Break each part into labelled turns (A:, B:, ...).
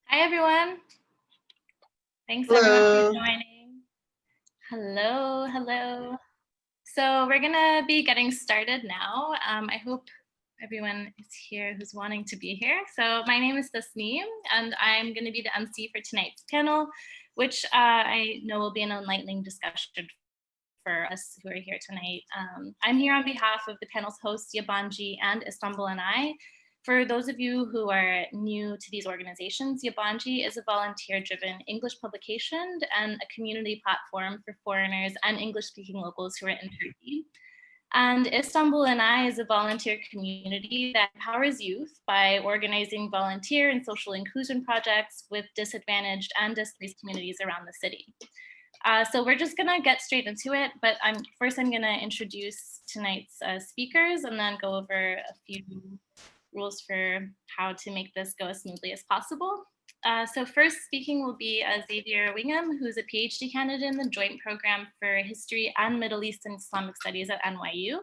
A: Hi, everyone. Thanks, everyone,
B: Hello.
A: for joining. Hello. So we're going to be getting started now. I hope everyone is here who's wanting to be here. So my name is Tasneem, and I'm going to be the MC for tonight's panel, which I know will be an enlightening discussion for us who are here tonight. I'm here on behalf of the panel's hosts, Yabangee and Istanbul&I. For those of you who are new to these organizations, Yabangee is a volunteer-driven English publication and a community platform for foreigners and English-speaking locals who are in Turkey. And Istanbul&I is a volunteer community that empowers youth by organizing volunteer and social inclusion projects with disadvantaged and displaced communities around the city. So we're just gonna get straight into it, but first I'm gonna introduce tonight's speakers and then go over a few rules for how to make this go as smoothly as possible. So first speaking will be Zavier Wingham, who's a PhD candidate in the Joint Program for History and Middle East and Islamic Studies at NYU.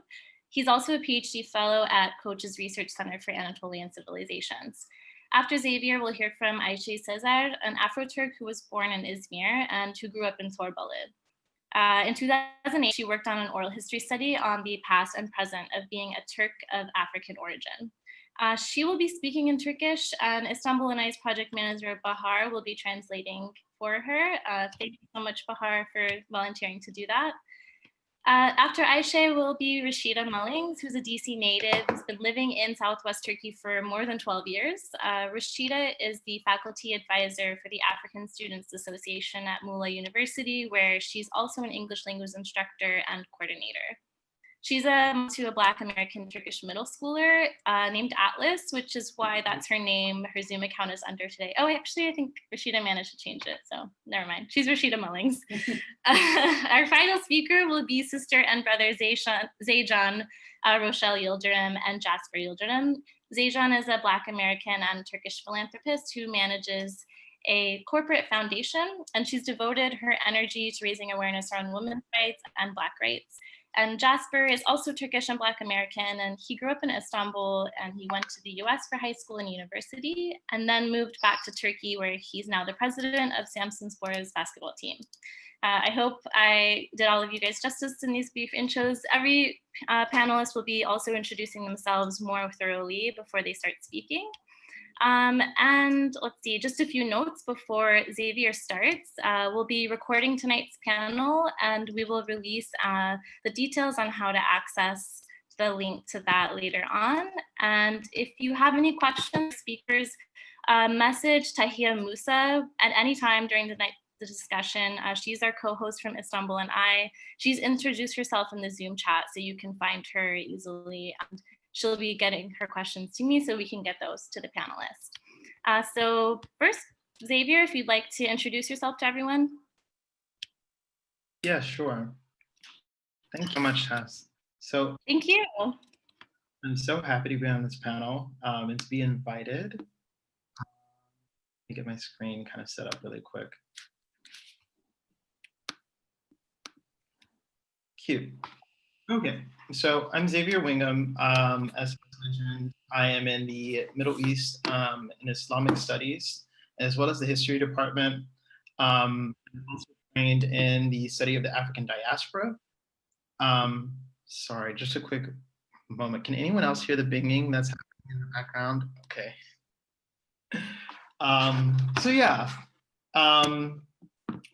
A: He's also a PhD fellow at Koç's Research Center for Anatolian Civilizations. After Xavier, we'll hear from Ayşe Sezer, an Afro-Turk who was born in Izmir and who grew up in Torbali. In 2008, she worked on an oral history study on the past and present of being a Turk of African origin. She will be speaking in Turkish, and Istanbul&I's project manager, Bahar, will be translating for her. Thank you so much, Bahar, for volunteering to do that. After Ayşe will be Rashida Mullings, who's a DC native who's been living in Southwest Turkey for more than 12 years. Rashida is the faculty advisor for the African Students Association at Muğla University, where she's also an English language instructor and coordinator. She's to a Black American Turkish middle schooler named Atlas, which is why that's her name. Her Zoom account is under today. Oh, actually, I think Rashida managed to change it, so never mind. She's Rashida Mullings. Our final speaker will be sister and brother Zajan, Rochelle Yildoran, and Jasper Yildoran. Zajan is a Black American and Turkish philanthropist who manages a corporate foundation, and she's devoted her energy to raising awareness around women's rights and Black rights. And Jasper is also Turkish and Black American, and he grew up in Istanbul, and he went to the US for high school and university, and then moved back to Turkey, where he's now the president of Samsunspor's basketball team. I hope I did all of you guys justice in these brief intros. Every panelist will be also introducing themselves more thoroughly before they start speaking. And let's see, just a few notes before Xavier starts. We'll be recording tonight's panel, and we will release the details on how to access the link to that later on. And if you have any questions, speakers, message Tahia Musa at any time during the discussion. She's our co-host from Istanbul&I. She's introduced herself in the Zoom chat, so you can find her easily. And she'll be getting her questions to me so we can get those to the panelists. So first, Xavier, if you'd like to introduce yourself to everyone.
B: Yeah, sure. Thank you so much, Tess. So
A: thank you.
B: I'm so happy to be on this panel and to be invited. Let me get my screen kind of set up really quick. Cute. Okay, so I'm Zavier Wingham. As mentioned, I am in the Middle East and Islamic Studies, as well as the History Department. I'm also trained in the study of the African diaspora. Sorry, just a quick moment. Can anyone else hear the binging that's happening in the background? Okay. So yeah.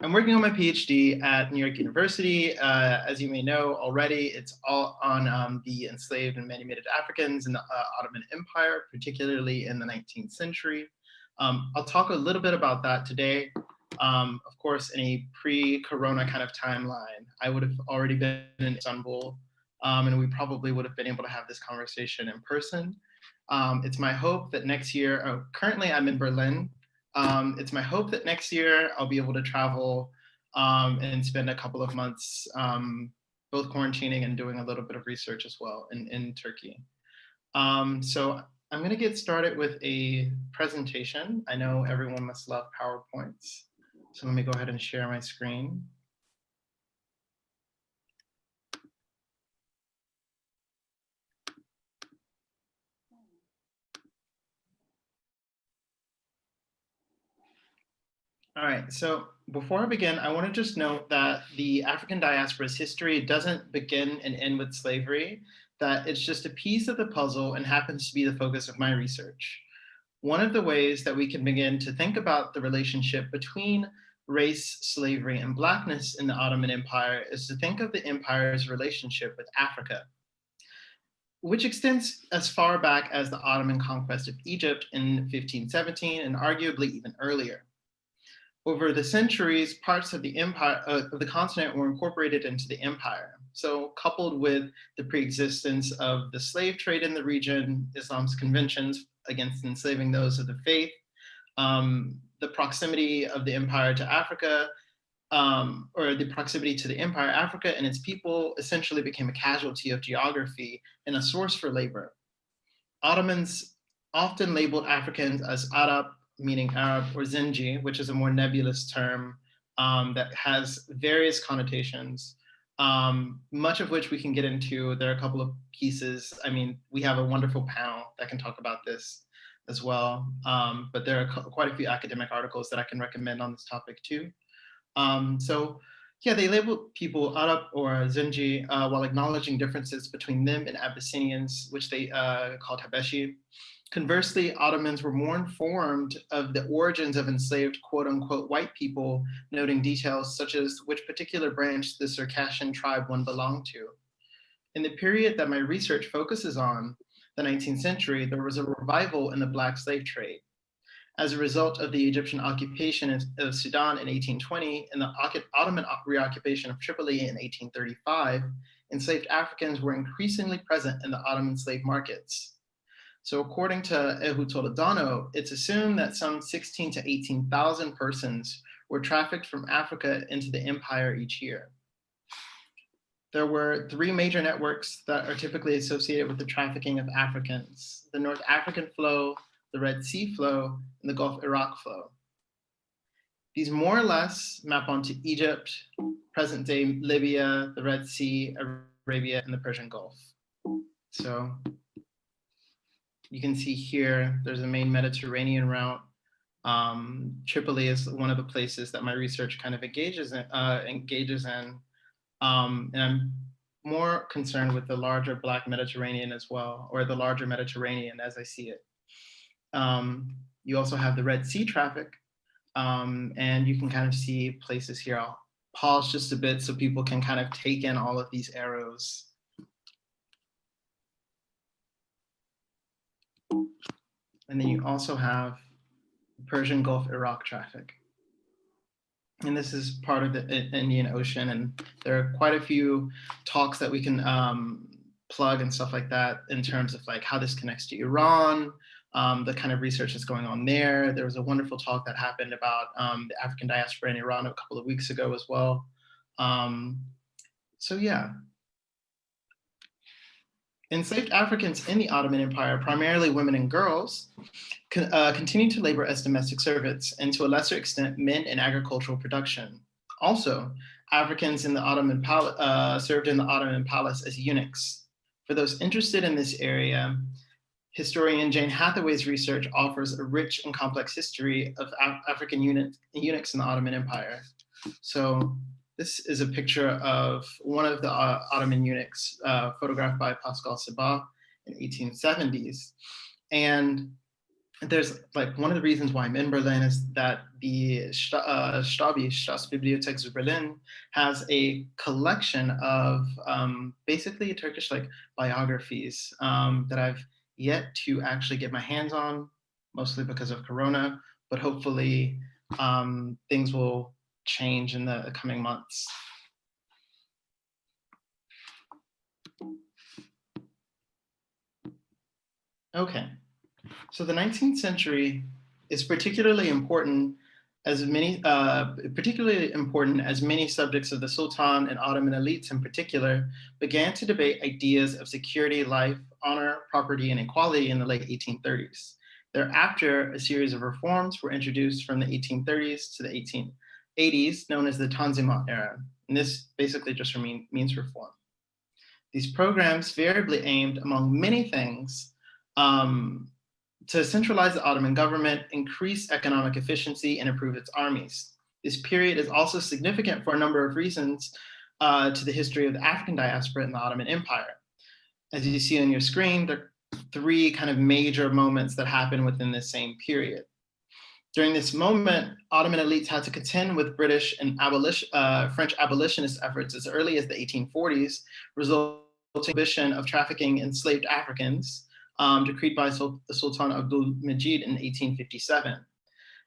B: I'm working on my PhD at New York University. As you may know already, it's all on the enslaved and manumitted Africans in the Ottoman Empire, particularly in the 19th century. I'll talk a little bit about that today. Of course, in a pre-corona kind of timeline, I would have already been in Istanbul, and we probably would have been able to have this conversation in person. It's my hope that next year, currently I'm in Berlin. It's my hope that next year I'll be able to travel and spend a couple of months both quarantining and doing a little bit of research as well in Turkey. So I'm going to get started with a presentation. I know everyone must love PowerPoints. So let me go ahead and share my screen. All right, so before I begin, I want to just note that the African diaspora's history doesn't begin and end with slavery, that it's just a piece of the puzzle and happens to be the focus of my research. One of the ways that we can begin to think about the relationship between race, slavery, and Blackness in the Ottoman Empire is to think of the empire's relationship with Africa, which extends as far back as the Ottoman conquest of Egypt in 1517 and arguably even earlier. Over the centuries, parts of the empire of the continent were incorporated into the empire. So, coupled with the preexistence of the slave trade in the region, Islam's conventions against enslaving those of the faith, the proximity of the empire to Africa, or the proximity to the empire, Africa and its people essentially became a casualty of geography and a source for labor. Ottomans often labeled Africans as Arab, meaning Arab, or Zengi, which is a more nebulous term that has various connotations, much of which we can get into. There are a couple of pieces. I mean, we have a wonderful panel that can talk about this as well, but there are quite a few academic articles that I can recommend on this topic too. So yeah, they labeled people Arab or Zengi while acknowledging differences between them and Abyssinians, which they called Habeshi. Conversely, Ottomans were more informed of the origins of enslaved quote unquote white people, noting details such as which particular branch the Circassian tribe one belonged to. In the period that my research focuses on, the 19th century, there was a revival in the Black slave trade. As a result of the Egyptian occupation of Sudan in 1820 and the Ottoman reoccupation of Tripoli in 1835, enslaved Africans were increasingly present in the Ottoman slave markets. So according to Ehud Toledano, it's assumed that some 16 to 18,000 persons were trafficked from Africa into the empire each year. There were three major networks that are typically associated with the trafficking of Africans: the North African flow, the Red Sea flow, and the Gulf Iraq flow. These more or less map onto Egypt, present-day Libya, the Red Sea, Arabia, and the Persian Gulf. So you can see here, there's a main Mediterranean route. Tripoli is one of the places that my research kind of engages in. And I'm more concerned with the larger Black Mediterranean as well, or the larger Mediterranean as I see it. You also have the Red Sea traffic, and you can kind of see places here. I'll pause just a bit so people can kind of take in all of these arrows. And then you also have Persian Gulf Iraq traffic. And this is part of the Indian Ocean, and there are quite a few talks that we can plug and stuff like that in terms of like how this connects to Iran, the kind of research that's going on there. There was a wonderful talk that happened about the African diaspora in Iran a couple of weeks ago as well. So yeah. Enslaved Africans in the Ottoman Empire, primarily women and girls, continued to labor as domestic servants, and to a lesser extent, men in agricultural production. Also, Africans in the Ottoman palace served in the Ottoman palace as eunuchs. For those interested in this area, historian Jane Hathaway's research offers a rich and complex history of African eunuchs in the Ottoman Empire. So this is a picture of one of the Ottoman eunuchs photographed by Pascal Sebag in 1870s. And there's like one of the reasons why I'm in Berlin is that the Staatsbibliothek zu Berlin has a collection of basically Turkish like biographies that I've yet to actually get my hands on, mostly because of Corona, but hopefully things will change in the coming months. Okay, so the 19th century is particularly important as many subjects of the Sultan and Ottoman elites in particular began to debate ideas of security, life, honor, property, and equality in the late 1830s. Thereafter, a series of reforms were introduced from the 1830s to the 1880s, known as the Tonsimo Era. And this basically just means reform. These programs variably aimed, among many things, to centralize the Ottoman government, increase economic efficiency, and improve its armies. This period is also significant for a number of reasons to the history of the African diaspora in the Ottoman Empire. As you see on your screen, there are three kind of major moments that happen within this same period. During this moment, Ottoman elites had to contend with British and French abolitionist efforts as early as the 1840s, resulting in the prohibition of trafficking enslaved Africans, decreed by Sultan Abdul Majid in 1857.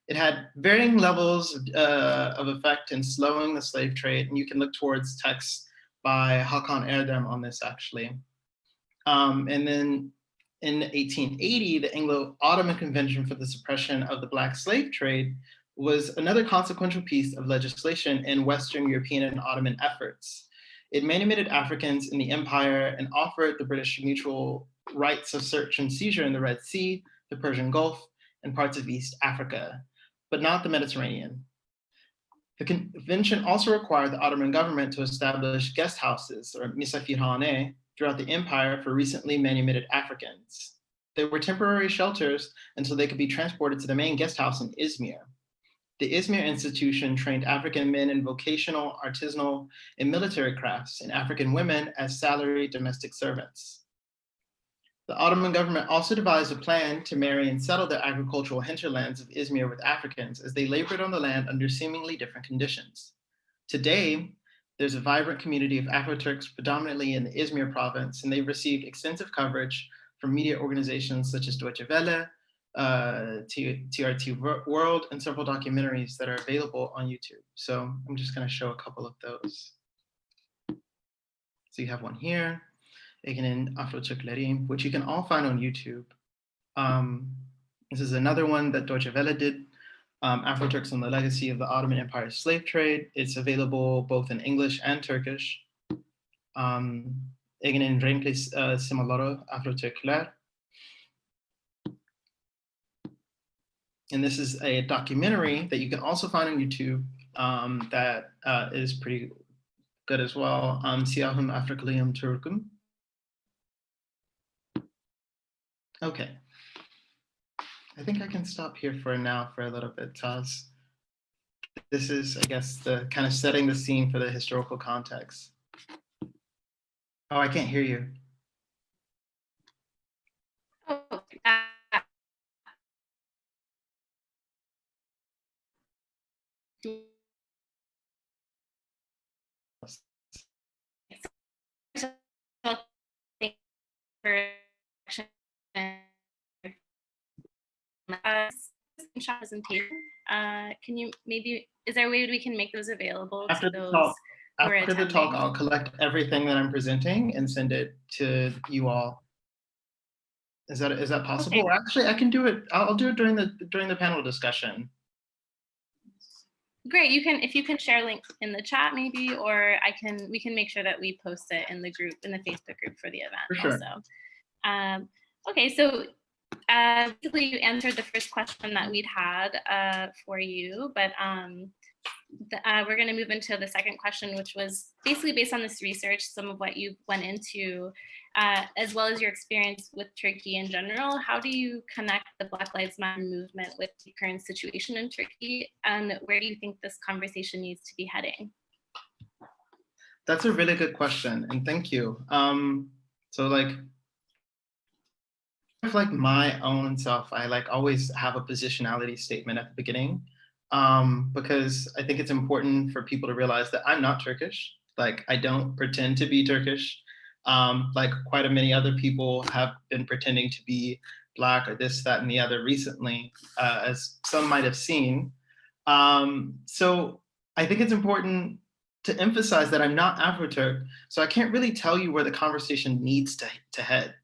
B: It had varying levels of effect in slowing the slave trade, and you can look towards texts by Hakan Erdem on this, actually. And then in 1880, the Anglo-Ottoman Convention for the Suppression of the Black Slave Trade was another consequential piece of legislation in Western European and Ottoman efforts. It manumitted Africans in the empire and offered the British mutual rights of search and seizure in the Red Sea, the Persian Gulf, and parts of East Africa, but not the Mediterranean. The convention also required the Ottoman government to establish guest houses, or misafirhane, throughout the empire for recently manumitted Africans. They were temporary shelters until they could be transported to the main guest house in Izmir. The Izmir institution trained African men in vocational, artisanal, and military crafts, and African women as salaried domestic servants. The Ottoman government also devised a plan to marry and settle the agricultural hinterlands of Izmir with Africans as they labored on the land under seemingly different conditions. Today, there's a vibrant community of Afro-Turks predominantly in the Izmir province, and they've received extensive coverage from media organizations such as Deutsche Welle, TRT World, and several documentaries that are available on YouTube. So I'm just going to show a couple of those. So you have one here, Again Afro-Turklerim, which you can all find on YouTube. This is another one that Deutsche Welle did, Afroturks and the Legacy of the Ottoman Empire Slave Trade. It's available both in English and Turkish. Again Renklis Simaloro Afro-Turkler. And this is a documentary that you can also find on YouTube that is pretty good as well. Siyahum Afrikaliyum Turkum. Okay. I think I can stop here for now for a little bit, Taz. This is, I guess, the kind of setting the scene for the historical context. Oh, I can't hear you.
A: Presentation. Can you maybe, is there a way we can make those available
B: after
A: to those
B: who
A: are
B: After
A: attending?
B: the talk, I'll collect everything that I'm presenting and send it to you all. Is that possible?
A: Okay.
B: Or actually, I can do it. I'll do it during the panel discussion.
A: Great. You can, if you can share links in the chat maybe, or we can make sure that we post it in the group, in the Facebook group for the event.
B: For sure.
A: Also. Okay, so basically you answered the first question that we'd had for you, but we're going to move into the second question, which was basically based on this research, some of what you went into, as well as your experience with Turkey in general. How do you connect the Black Lives Matter movement with the current situation in Turkey, and where do you think this conversation needs to be heading?
B: That's a really good question, and thank you. So like my own self, I always have a positionality statement at the beginning, because I think it's important for people to realize that I'm not Turkish. Like, I don't pretend to be Turkish. Like quite many other people have been pretending to be Black or this, that, and the other recently, as some might have seen. So I think it's important to emphasize that I'm not Afro-Turk, so I can't really tell you where the conversation needs to head.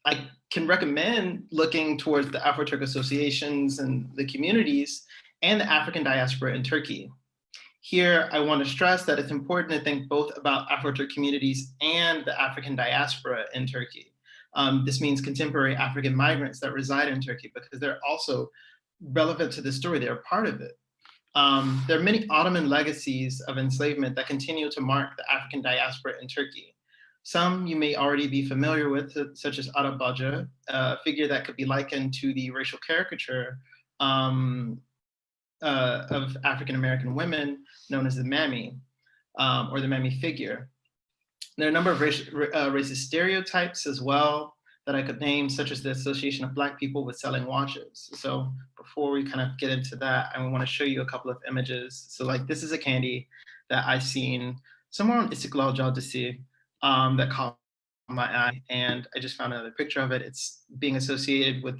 B: I can recommend looking towards the Afro-Turk associations and the communities and the African diaspora in Turkey. Here, I want to stress that it's important to think both about Afro-Turk communities and the African diaspora in Turkey. This means contemporary African migrants that reside in Turkey, because they're also relevant to the story, they're a part of it. There are many Ottoman legacies of enslavement that continue to mark the African diaspora in Turkey. Some you may already be familiar with, such as Arabaca, a figure that could be likened to the racial caricature of African-American women known as the mammy, or the mammy figure. There are a number of racist stereotypes as well that I could name, such as the association of Black people with selling watches. So before we kind of get into that, I want to show you a couple of images. So like this is a candy that I've seen somewhere on Istiklal Caddesi that caught my eye, and I just found another picture of it. It's being associated with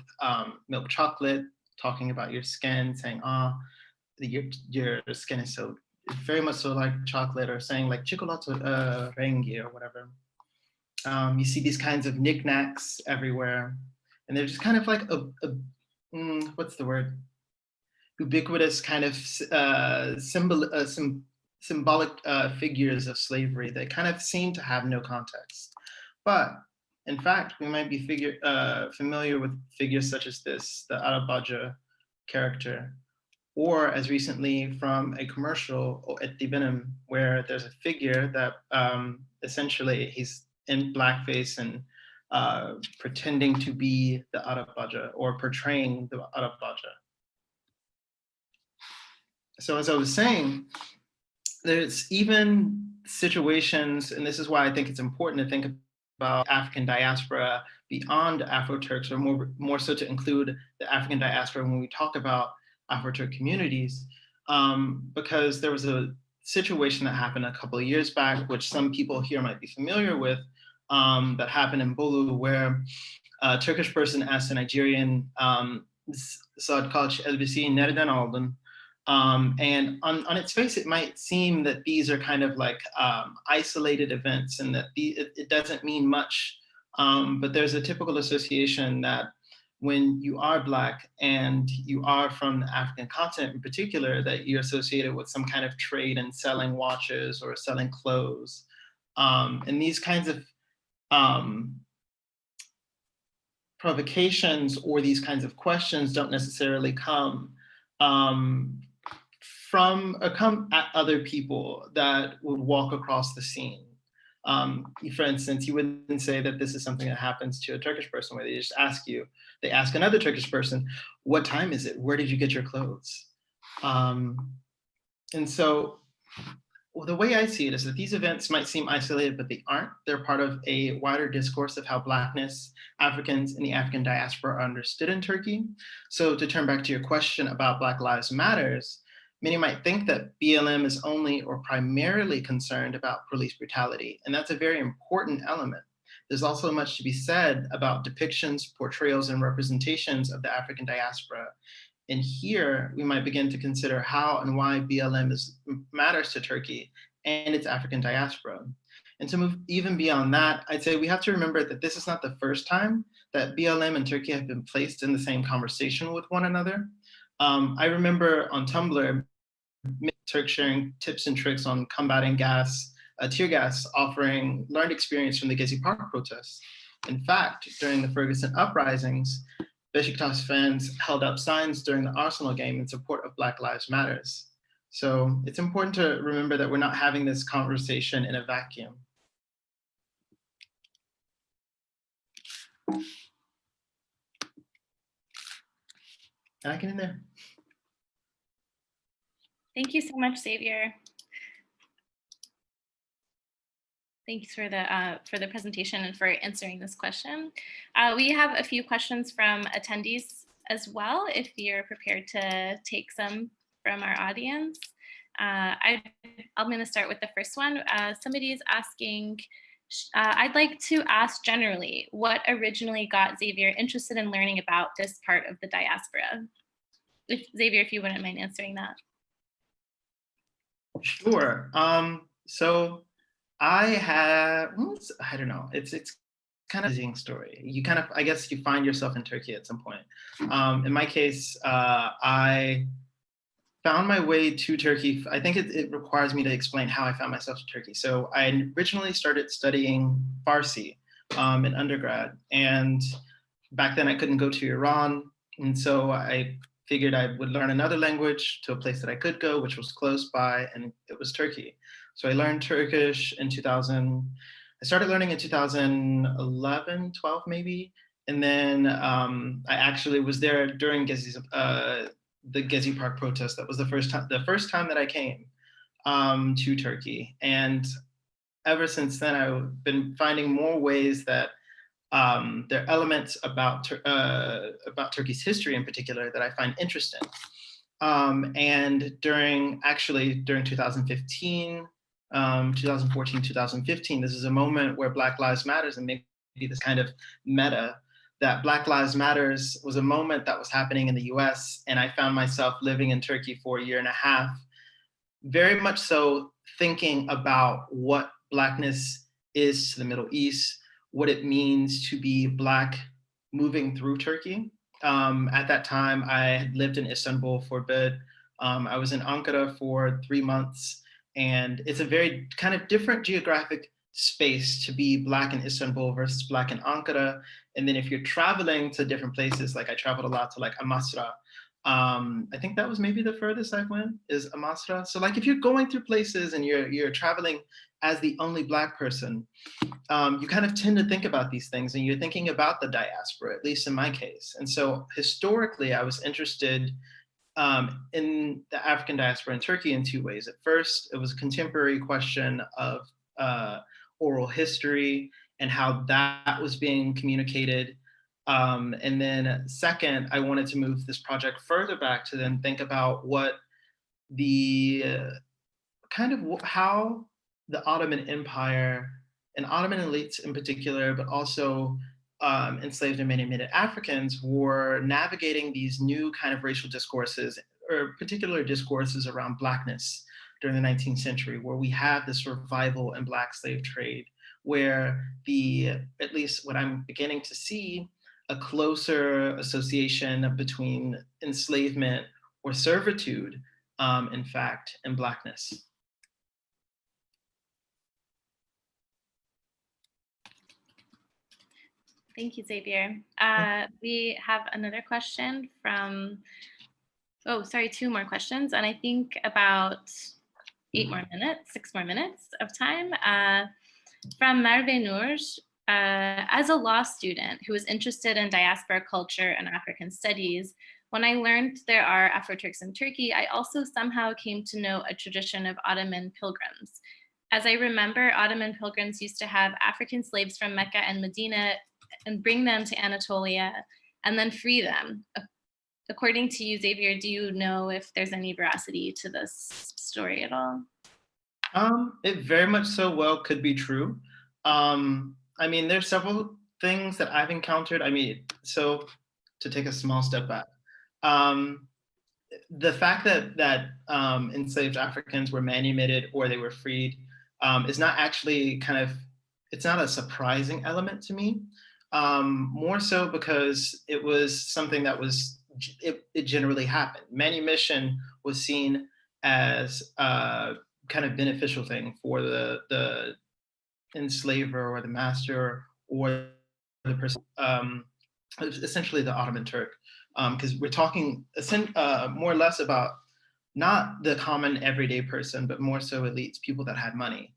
B: milk chocolate, talking about your skin, saying, your skin is so very much so like chocolate, or saying like "Çikolata rengi" or whatever. You see these kinds of knickknacks everywhere, and they're just kind of like what's the word? Ubiquitous kind of symbolic figures of slavery that kind of seem to have no context. But in fact, we might be familiar with figures such as this, the Arabaca character, or as recently from a commercial at Benham, where there's a figure that essentially he's in blackface and pretending to be the Arabaca or portraying the Arabaca. So as I was saying, there's even situations, and this is why I think it's important to think about African diaspora beyond Afro-Turks, or more so to include the African diaspora when we talk about Afro-Turk communities, because there was a situation that happened a couple of years back, which some people here might be familiar with, that happened in Bolu, where a Turkish person asked a Nigerian, "Saad kaç elbiseyi nereden aldın?" And on its face, it might seem that these are kind of like isolated events, and that it doesn't mean much. But there's a typical association that when you are Black and you are from the African continent in particular, that you're associated with some kind of trade in selling watches or selling clothes. And these kinds of provocations or these kinds of questions don't necessarily come at other people that would walk across the scene. For instance, you wouldn't say that this is something that happens to a Turkish person, where they just they ask another Turkish person, "What time is it? Where did you get your clothes?" And so the way I see it is that these events might seem isolated, but they aren't. They're part of a wider discourse of how Blackness, Africans, and the African diaspora are understood in Turkey. So to turn back to your question about Black Lives Matters, many might think that BLM is only or primarily concerned about police brutality, and that's a very important element. There's also much to be said about depictions, portrayals, and representations of the African diaspora. And here we might begin to consider how and why BLM matters to Turkey and its African diaspora. And to move even beyond that, I'd say we have to remember that this is not the first time that BLM and Turkey have been placed in the same conversation with one another. I remember on Tumblr, Turks sharing tips and tricks on combating tear gas, offering learned experience from the Gezi Park protests. In fact, during the Ferguson uprisings, Beşiktaş fans held up signs during the Arsenal game in support of Black Lives Matters. So it's important to remember that we're not having this conversation in a vacuum. And I get in there.
A: Thank you so much, Xavier. Thanks for the presentation and for answering this question. We have a few questions from attendees as well, if you're prepared to take some from our audience. I'm going to start with the first one. Somebody is asking, I'd like to ask generally, what originally got Xavier interested in learning about this part of the diaspora? Xavier, if you wouldn't mind answering that.
B: Sure. So I don't know, it's kind of a dizzying story. You kind of, I guess you find yourself in Turkey at some point. In my case, I found my way to Turkey. I think it requires me to explain how I found myself to Turkey. So I originally started studying Farsi in undergrad. And back then I couldn't go to Iran. And so I figured I would learn another language to a place that I could go, which was close by, and it was Turkey. So I learned Turkish in started learning in 2011, 12 maybe. And then I actually was there during the Gezi Park protest. That was the first time that I came to Turkey. And ever since then, I've been finding more ways that there are elements about Turkey's history in particular that I find interesting. And during 2015, 2014, 2015, this is a moment where Black Lives Matters, and maybe this kind of meta, that Black Lives Matters was a moment that was happening in the US, and I found myself living in Turkey for a year and a half, very much so thinking about what Blackness is to the Middle East, what it means to be Black moving through Turkey. At that time, I had lived in Istanbul for a bit. I was in Ankara for 3 months, and it's a very kind of different geographic space to be Black in Istanbul versus Black in Ankara. And then if you're traveling to different places, like I traveled a lot to like Amasra. I think that was maybe the furthest I've went is Amasra. So like if you're going through places and you're traveling as the only Black person, you kind of tend to think about these things and you're thinking about the diaspora, at least in my case. And so historically, I was interested in the African diaspora in Turkey in two ways. At first, it was a contemporary question of oral history and how that was being communicated. And then second, I wanted to move this project further back to then think about what the how the Ottoman Empire and Ottoman elites in particular, but also enslaved and manumitted Africans were navigating these new kind of racial discourses, or particular discourses around Blackness during the 19th century, where we have the survival and Black slave trade, where at least what I'm beginning to see, a closer association between enslavement or servitude, in fact, and Blackness.
A: Thank you, Xavier. We have another question from, two more questions. And I think about 6 more minutes of time. From Merve Noor, as a law student who was interested in diaspora culture and African studies, when I learned there are Afro-Turks in Turkey, I also somehow came to know a tradition of Ottoman pilgrims. As I remember, Ottoman pilgrims used to have African slaves from Mecca and Medina and bring them to Anatolia and then free them. According to you, Xavier, do you know if there's any veracity to this story at all?
B: It very much so well could be true. I mean, there's several things that I've encountered. I mean, so to take a small step back, the fact that enslaved Africans were manumitted or they were freed is not actually it's not a surprising element to me. More so because it was something that it generally happened. Manumission was seen as a kind of beneficial thing for the enslaver or the master or the person, essentially the Ottoman Turk, because we're talking more or less about not the common everyday person, but more so elites, people that had money.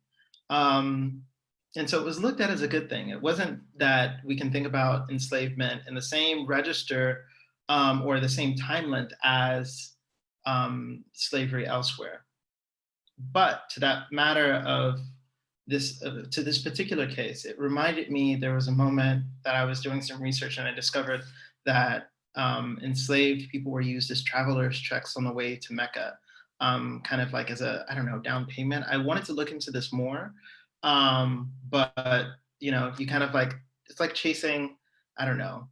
B: And so it was looked at as a good thing. It wasn't that we can think about enslavement in the same register or the same time length as slavery elsewhere. But to that matter of to this particular case, it reminded me there was a moment that I was doing some research and I discovered that enslaved people were used as travelers' checks on the way to Mecca, kind of like as a, I don't know, down payment. I wanted to look into this more, but you know, you kind of like, it's like chasing, I don't know,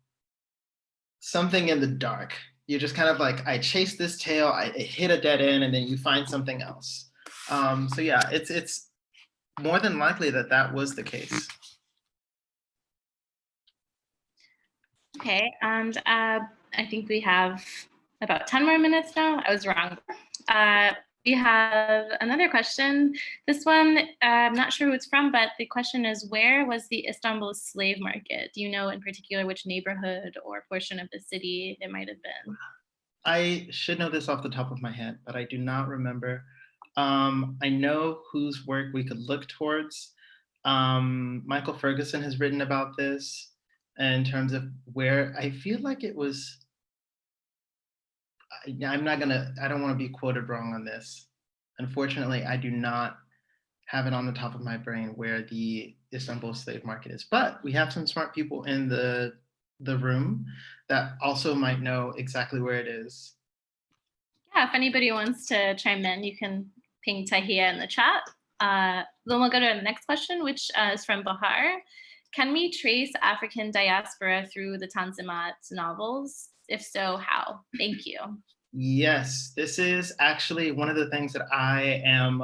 B: something in the dark. You're just kind of like, I chased this tail, it hit a dead end, and then you find something else. So yeah, it's more than likely that was the case.
A: Okay, and I think we have about 10 more minutes now. I was wrong. We have another question. This one, I'm not sure who it's from, but the question is, where was the Istanbul slave market? Do you know in particular which neighborhood or portion of the city it might have been?
B: I should know this off the top of my head, but I do not remember. I know whose work we could look towards. Michael Ferguson has written about this in terms of where I feel like it was, I don't want to be quoted wrong on this. Unfortunately, I do not have it on the top of my brain where the Istanbul slave market is, but we have some smart people in the room that also might know exactly where it is.
A: Yeah, if anybody wants to chime in, you can ping Tahia in the chat. Then we'll go to the next question, which is from Bahar. Can we trace African diaspora through the Tanzimat's novels? If so, how? Thank you.
B: Yes, this is actually one of the things that I am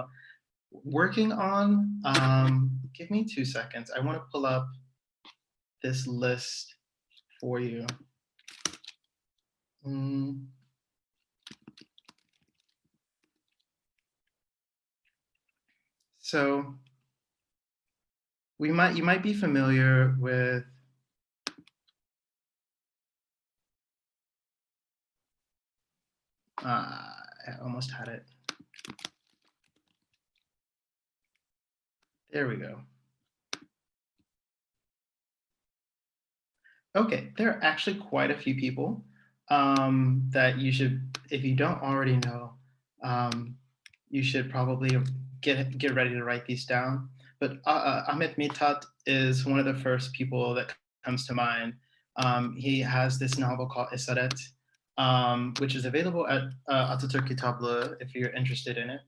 B: working on. Give me 2 seconds. I want to pull up this list for you. So you might be familiar with I almost had it. There we go. Okay, there are actually quite a few people that you should, if you don't already know, you should probably get ready to write these down. But Ahmet Mithat is one of the first people that comes to mind. He has this novel called Esaret, which is available at Afro-Turk Kitaplı if you're interested in it.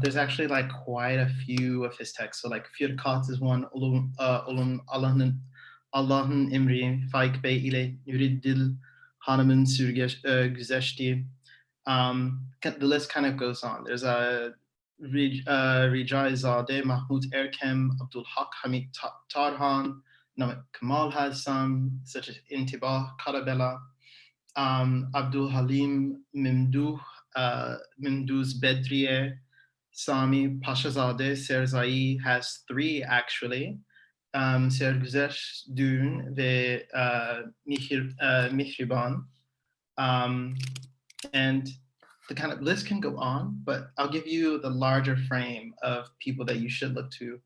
B: There's actually like quite a few of his texts. So like Firkat is one, Allah'ın emri, Faik Bey ile Yuriddil Hanım'ın güzeşti. The list kind of goes on. There's a Ricaizade, Mahmut Erkem, Abdul Haq Hamid Tarhan, Namık Kemal has some, such as Intibah, Karabela, Abdul Halim Mimduh, Mimduz Bedriye, Sami Pashazade, Serzai has 3 actually. Sergüzeş Dün ve Mihriban. And the kind of list can go on, but I'll give you the larger frame of people that you should look to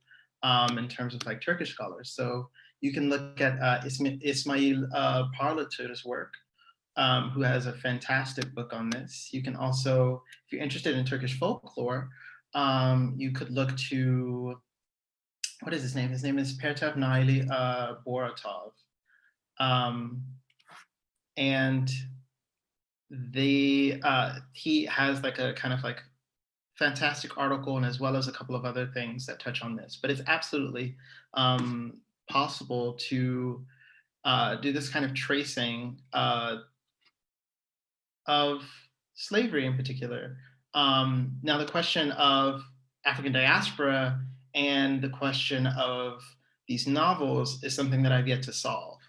B: in terms of like Turkish scholars. So you can look at Ismail Parlatur's work, who has a fantastic book on this. You can also, if you're interested in Turkish folklore, you could look to, what is his name? His name is Pertev Naili Boratov. And he has like a kind of like fantastic article, and as well as a couple of other things that touch on this. But it's absolutely possible to do this kind of tracing of slavery in particular. Now the question of African diaspora and the question of these novels is something that I've yet to solve.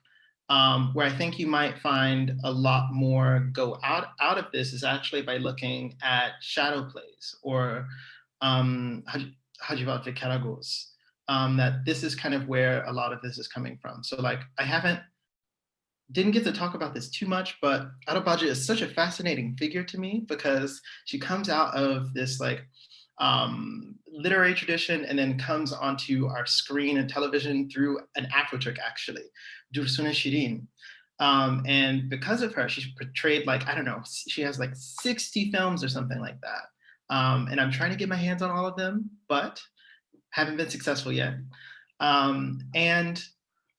B: Where I think you might find a lot more go out of this is actually by looking at shadow plays or Hacivat Vikaragos. That this is kind of where a lot of this is coming from. So like I didn't get to talk about this too much, but Arabaca is such a fascinating figure to me because she comes out of this like literary tradition and then comes onto our screen and television through an Afroturk actually, Dursun Shirin. And because of her, she's portrayed like, I don't know, she has like 60 films or something like that. And I'm trying to get my hands on all of them, but haven't been successful yet. And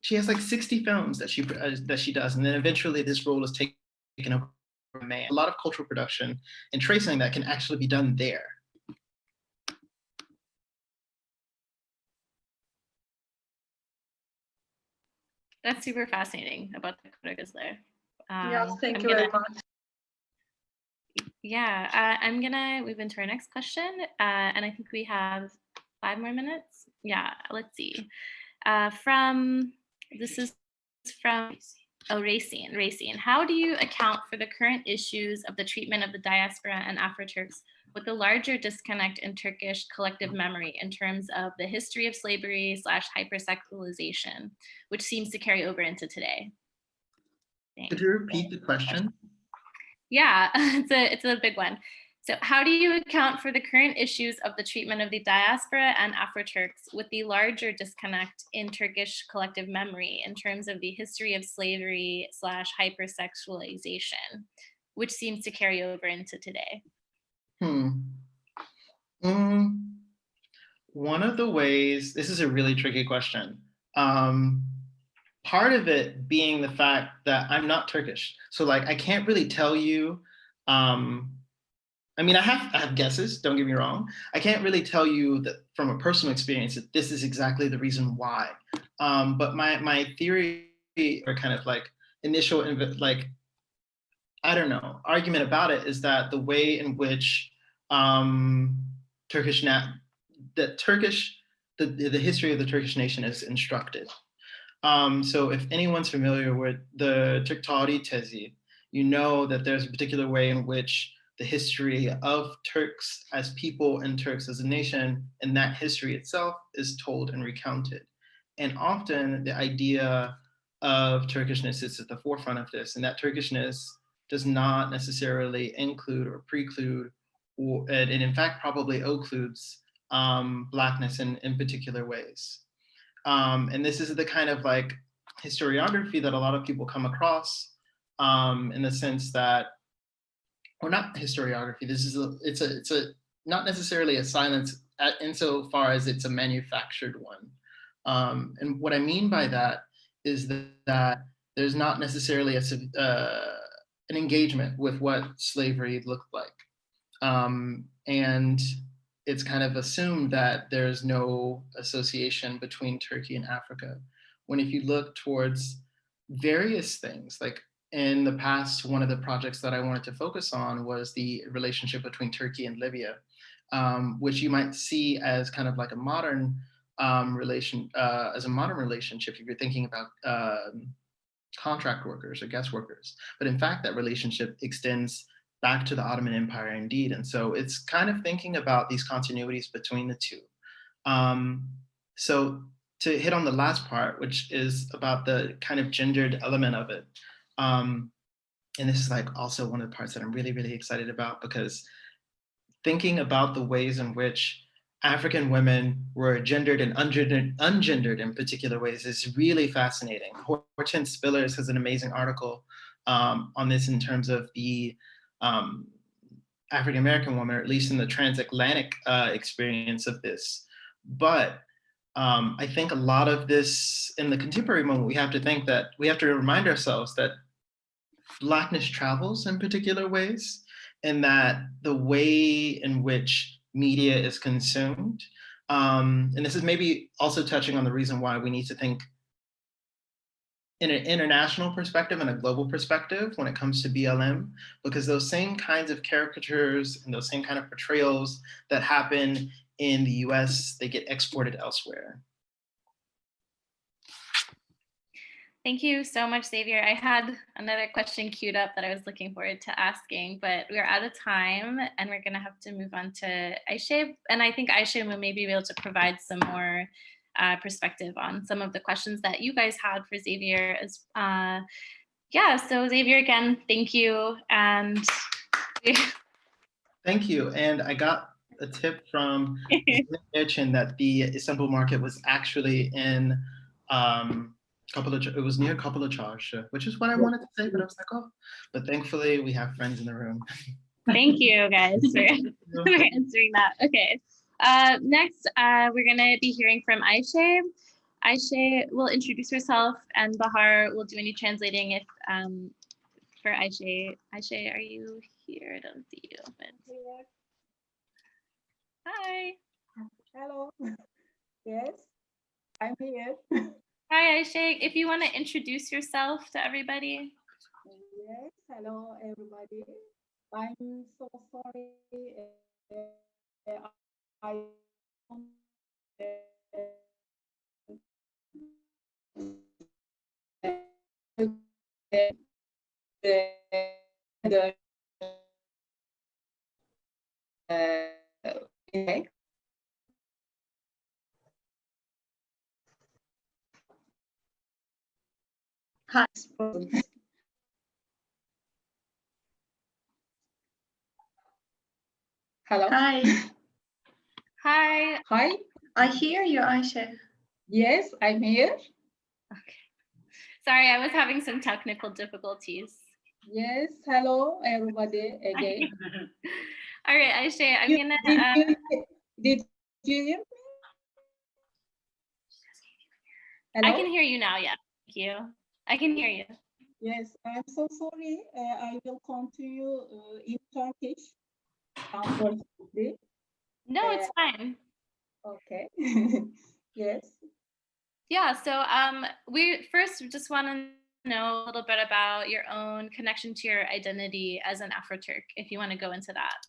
B: she has like 60 films that she does, and then eventually this role is taken over by a man. A lot of cultural production and tracing that can actually be done there.
A: That's super fascinating about the Kodakas there.
C: Yes, thank you very much.
A: Yeah, we've been to our next question, and I think we have 5 more minutes. Yeah, let's see. This is from Racine. How do you account for the current issues of the treatment of the diaspora and Afro-Turks with the larger disconnect in Turkish collective memory in terms of the history of slavery / hypersexualization, which seems to carry over into today? Thanks.
B: Could you repeat the question?
A: Yeah, it's a big one. So how do you account for the current issues of the treatment of the diaspora and Afro-Turks with the larger disconnect in Turkish collective memory in terms of the history of slavery / hypersexualization, which seems to carry over into today?
B: One of the ways, this is a really tricky question. Part of it being the fact that I'm not Turkish. So like, I can't really tell you, I mean, I have guesses, don't get me wrong. I can't really tell you that from a personal experience that this is exactly the reason why. But my theory or kind of like initial, like, I don't know, argument about it is that the way in which the history of the Turkish nation is instructed. So if anyone's familiar with the Turktori tezi, you know that there's a particular way in which the history of Turks as people and Turks as a nation, and that history itself is told and recounted. And often the idea of Turkishness is at the forefront of this, and that Turkishness does not necessarily include or preclude, and in fact probably occludes Blackness in particular ways. And this is the kind of like historiography that a lot of people come across in the sense that, or not historiography, this is it's a not necessarily a silence insofar as it's a manufactured one. And what I mean by that is that there's not necessarily an engagement with what slavery looked like. And it's kind of assumed that there's no association between Turkey and Africa. When if you look towards various things, like in the past, one of the projects that I wanted to focus on was the relationship between Turkey and Libya, which you might see as kind of like a modern relationship if you're thinking about contract workers or guest workers. But in fact, that relationship extends back to the Ottoman Empire indeed. And so it's kind of thinking about these continuities between the two. So to hit on the last part, which is about the kind of gendered element of it. And this is like also one of the parts that I'm really, really excited about, because thinking about the ways in which African women were gendered and ungendered in particular ways is really fascinating. Hortense Spillers has an amazing article on this in terms of the African-American woman, or at least in the transatlantic experience of this. But I think a lot of this in the contemporary moment, we have to remind ourselves that Blackness travels in particular ways, and that the way in which media is consumed, and this is maybe also touching on the reason why we need to think in an international perspective and a global perspective when it comes to BLM, because those same kinds of caricatures and those same kind of portrayals that happen in the US, they get exported elsewhere.
A: Thank you so much, Xavier. I had another question queued up that I was looking forward to asking, but we're out of time and we're gonna have to move on to Ayşe. And I think Ayşe will maybe be able to provide some more perspective on some of the questions that you guys had for Xavier. Yeah, so Xavier, again, thank you. And
B: thank you. And I got a tip from Erçin that the Istanbul market was actually in it was near Kapılı Çarşı, which is what I wanted to say, but I was like, oh, but thankfully we have friends in the room.
A: Thank you guys for answering that. Okay, next we're gonna be hearing from Ayşe. Ayşe will introduce herself and Bahar will do any translating if for Ayşe. Ayşe, are you here? I don't see you. But... Hi.
C: Hello. Yes, I'm here.
A: Hi, Ayşe. If you want to introduce yourself to everybody.
C: Yes, hello, everybody. I'm so sorry. I okay. Hi. Hello.
D: Hi,
A: Hi.
C: Hi.
D: I hear you, Ayşe.
C: Yes, I'm here.
A: Okay. Sorry, I was having some technical difficulties.
C: Yes, hello everybody again.
A: All right, Ayşe, I'm
C: You-
A: gonna.
C: Did you hear me? Hello?
A: I can hear you now. Yeah, thank you. I can hear you.
C: Yes, I'm so sorry. I will continue in Turkish, unfortunately.
A: No, it's fine.
C: Okay. Yes.
A: Yeah. So, we first just want to know a little bit about your own connection to your identity as an Afro-Turk, if you want to go into that.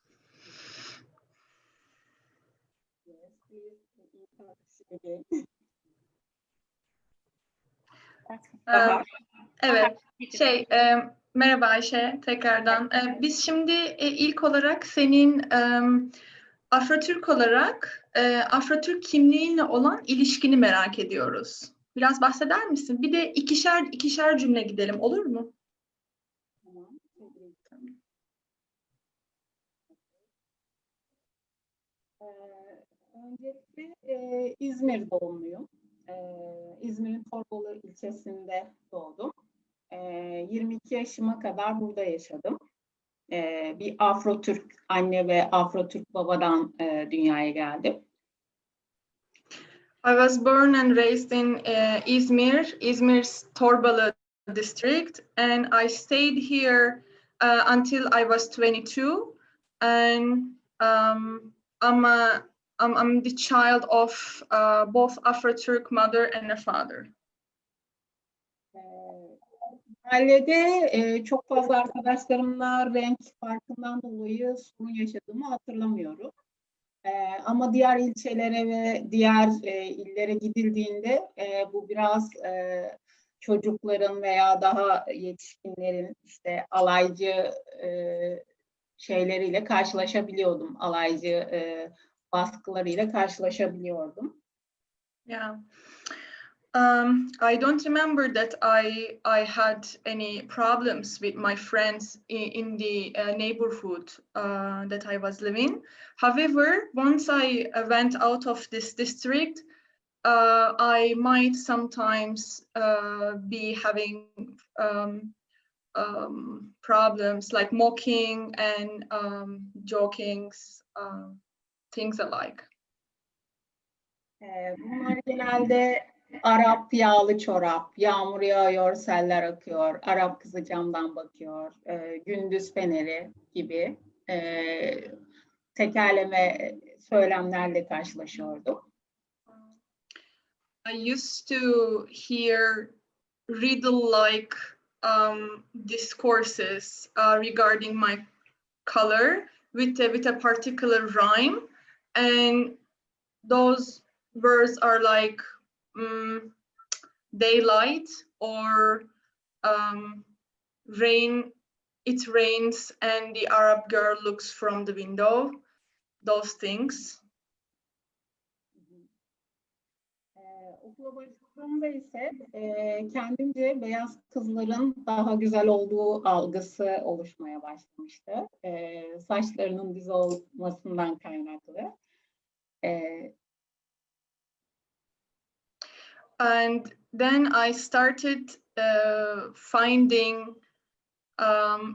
C: Yes, please in Turkish again.
D: Ee, Evet, merhaba Ayşe tekrardan. Biz şimdi ilk olarak senin Afro-Türk olarak Afro-Türk kimliğinle olan ilişkini merak ediyoruz. Biraz bahseder misin? Bir de ikişer cümle gidelim, olur mu?
C: Tamam. Öncelikle İzmir doğumluyum. İzmir'in Torbali ilçesinde doğdum. 22 yaşıma kadar burada yaşadım. Bir Afro-Türk anne ve Afro-Türk babadan dünyaya geldim.
D: I was born and raised in Izmir's Torbali district, and I stayed here until I was 22. And I'm the child of both Afro-Turk mother and a father.
C: Mahallede çok fazla arkadaşlarımla renk farkından dolayı sorun yaşadığımı hatırlamıyorum. Ama diğer ilçelere ve diğer illere gidildiğinde bu biraz çocukların veya daha yetişkinlerin işte alaycı şeyleriyle karşılaşabiliyordum. Alaycı baskılarıyla karşılaşabiliyordum.
D: Yeah. I don't remember that I had any problems with my friends in the neighborhood that I was living. However, once I went out of this district, I might sometimes be having problems like mocking and jokings, things alike.
C: Bunlar genelde Arap yağlı çorap, yağmur yağıyor, seller akıyor, Arap kızı camdan bakıyor, gündüz feneri gibi tekerleme söylemlerle karşılaşıyordum.
D: I used to hear riddle-like discourses regarding my color with a particular rhyme, and those words are like daylight or rain. It rains and the Arab girl looks from the window. Those things.
C: Okula başladığımda ise kendimce beyaz kızların daha güzel olduğu algısı oluşmaya başlamıştı. Saçlarının düz olmasından kaynaklı.
D: And then I started finding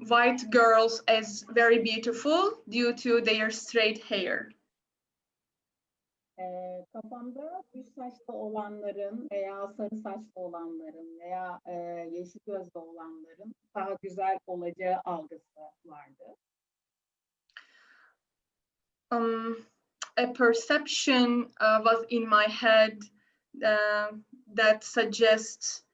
D: white girls as very beautiful due to their straight hair.
C: Kafamda düz saçlı olanların veya sarı saçlı olanların veya yeşil gözlü olanların daha güzel olacağı algısı vardı.
D: A perception was in my head that suggests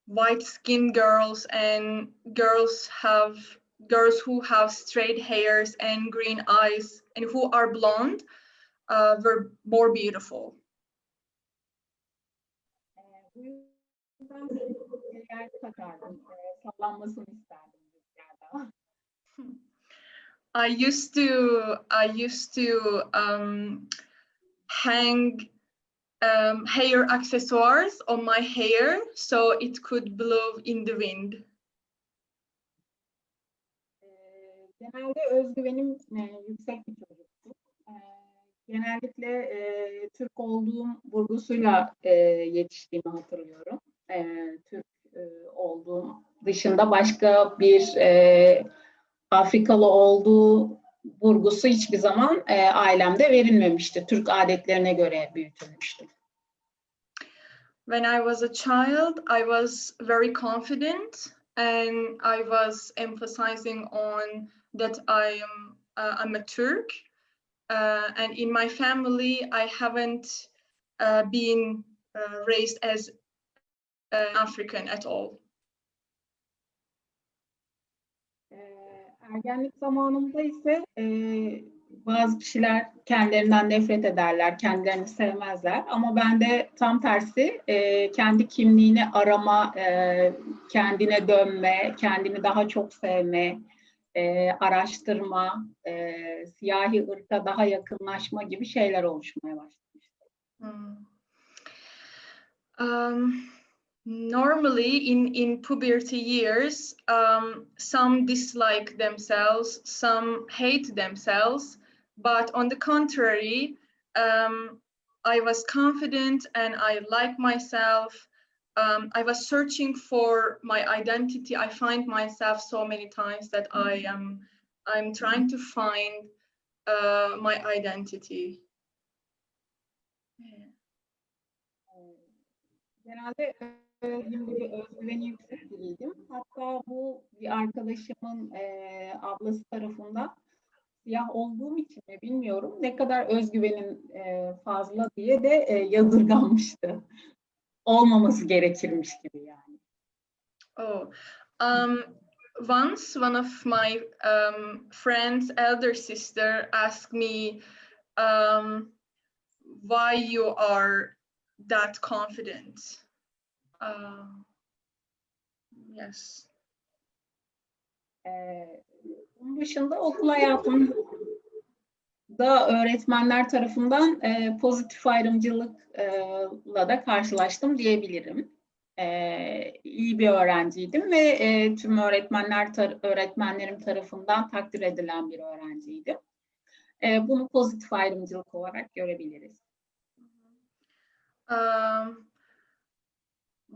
D: white skinned girls and girls who have straight hairs and green eyes and who are blonde were more beautiful.
C: Bu yüzden şeyler takardım, sallanmasını isterdim rüzgarda.
D: I used to hang hair accessories on my hair so it could blow in the wind.
C: Genelde özgüvenim yüksek bir çocuktum. Genellikle Türk olduğum vurgusuyla yetiştiğimi hatırlıyorum. Türk olduğum dışında başka bir Afrikalı olduğu vurgusu hiçbir zaman ailemde verilmemişti. Türk adetlerine göre büyütülmüştüm.
D: When I was a child, I was very confident, and I was emphasizing on that I'm a Turk, and in my family, I haven't been raised as African at all.
C: Ergenlik zamanımda ise bazı kişiler kendilerinden nefret ederler, kendilerini sevmezler. Ama ben de tam tersi kendi kimliğini arama, kendine dönme, kendini daha çok sevme, araştırma, siyahi ırka daha yakınlaşma gibi şeyler oluşmaya başlamıştı.
D: Normally, in puberty years, some dislike themselves, some hate themselves, but on the contrary, I was confident and I like myself. I was searching for my identity. I find myself so many times that I'm trying to find my identity.
C: Genelde özgüveni yüksek biriydim. Hatta bu bir arkadaşımın ablası tarafından siyah olduğum için mi bilmiyorum ne kadar özgüvenin fazla diye de yadırganmıştı. Olmaması gerekirmiş gibi yani.
D: Oh, once one of my friend's elder sister asked me why you are that confident. Yes.
C: Bunun dışında okul hayatımda öğretmenler tarafından pozitif ayrımcılıkla da karşılaştım diyebilirim. İyi bir öğrenciydim ve tüm öğretmenlerim tarafından takdir edilen bir öğrenciydim. Bunu pozitif ayrımcılık olarak görebiliriz.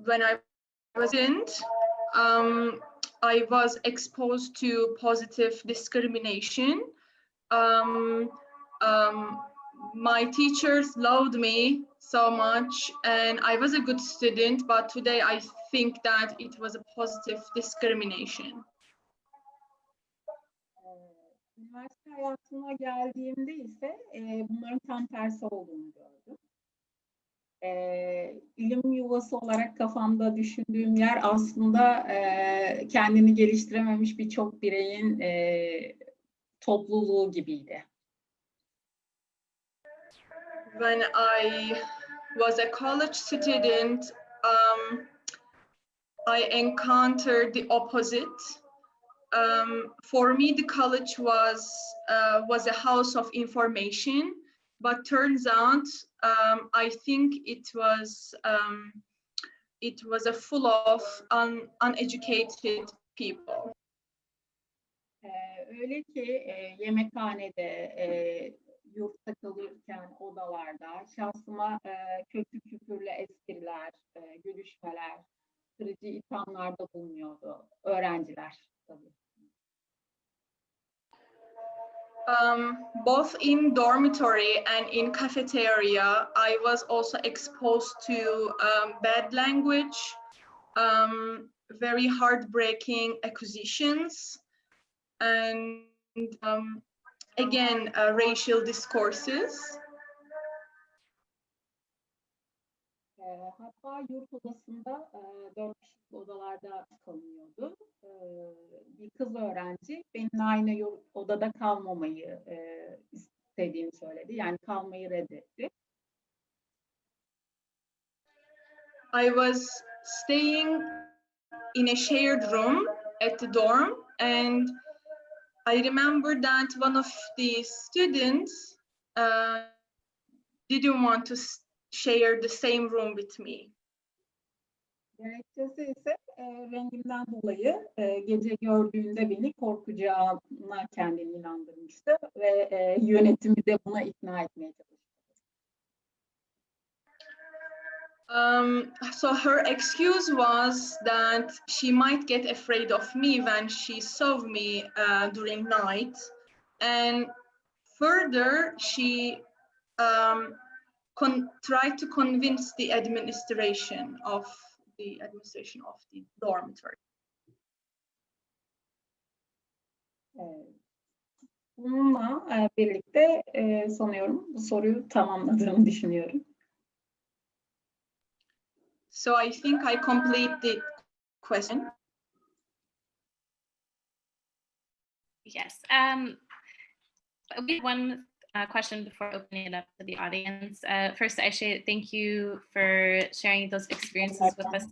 D: When I was in, I was exposed to positive discrimination. My teachers loved me so much, and I was a good student, but today I think that it was a positive discrimination.
C: Üniversite hayatına geldiğimde ise bunların tam tersi olduğunu gördüm. İlim yuvası olarak kafamda düşündüğüm yer aslında kendini geliştirememiş birçok bireyin topluluğu gibiydi.
D: When I was a college student, I encountered the opposite. For me, the college was a house of information, but turns out I think it was a full of uneducated people.
C: Öyle ki yemekhanede, yurtta kalırken odalarda şahsıma kötü küfürlü espriler, gülüşmeler, kırıcı ithamlarda bulunuyordu öğrenciler tabii.
D: Both in dormitory and in cafeteria, I was also exposed to bad language, very heartbreaking accusations, and again, racial discourses.
C: Hatta yurt odasında 4 kişilik odalarda kalınıyordu. Bir kız öğrenci benimle aynı odada kalmamayı istediğini söyledi. Yani kalmayı reddetti.
D: I was staying in a shared room at the dorm, and I remember that one of the students didn't want to share the same room with me.
C: Gerekçesi ise rengimden dolayı gece gördüğünde beni korkacağına kendini inandırmıştı ve yönetimi de buna ikna etmeye çalıştı.
D: So her excuse was that she might get afraid of me when she saw me during night, and further she tried to convince the administration of the dormitory.
C: Bununla birlikte sanıyorum bu soruyu tamamladığımı düşünüyorum.
D: So I think I complete the question.
A: Yes. We have one question before opening it up to the audience. First, Ayşe, thank you for sharing those experiences with us.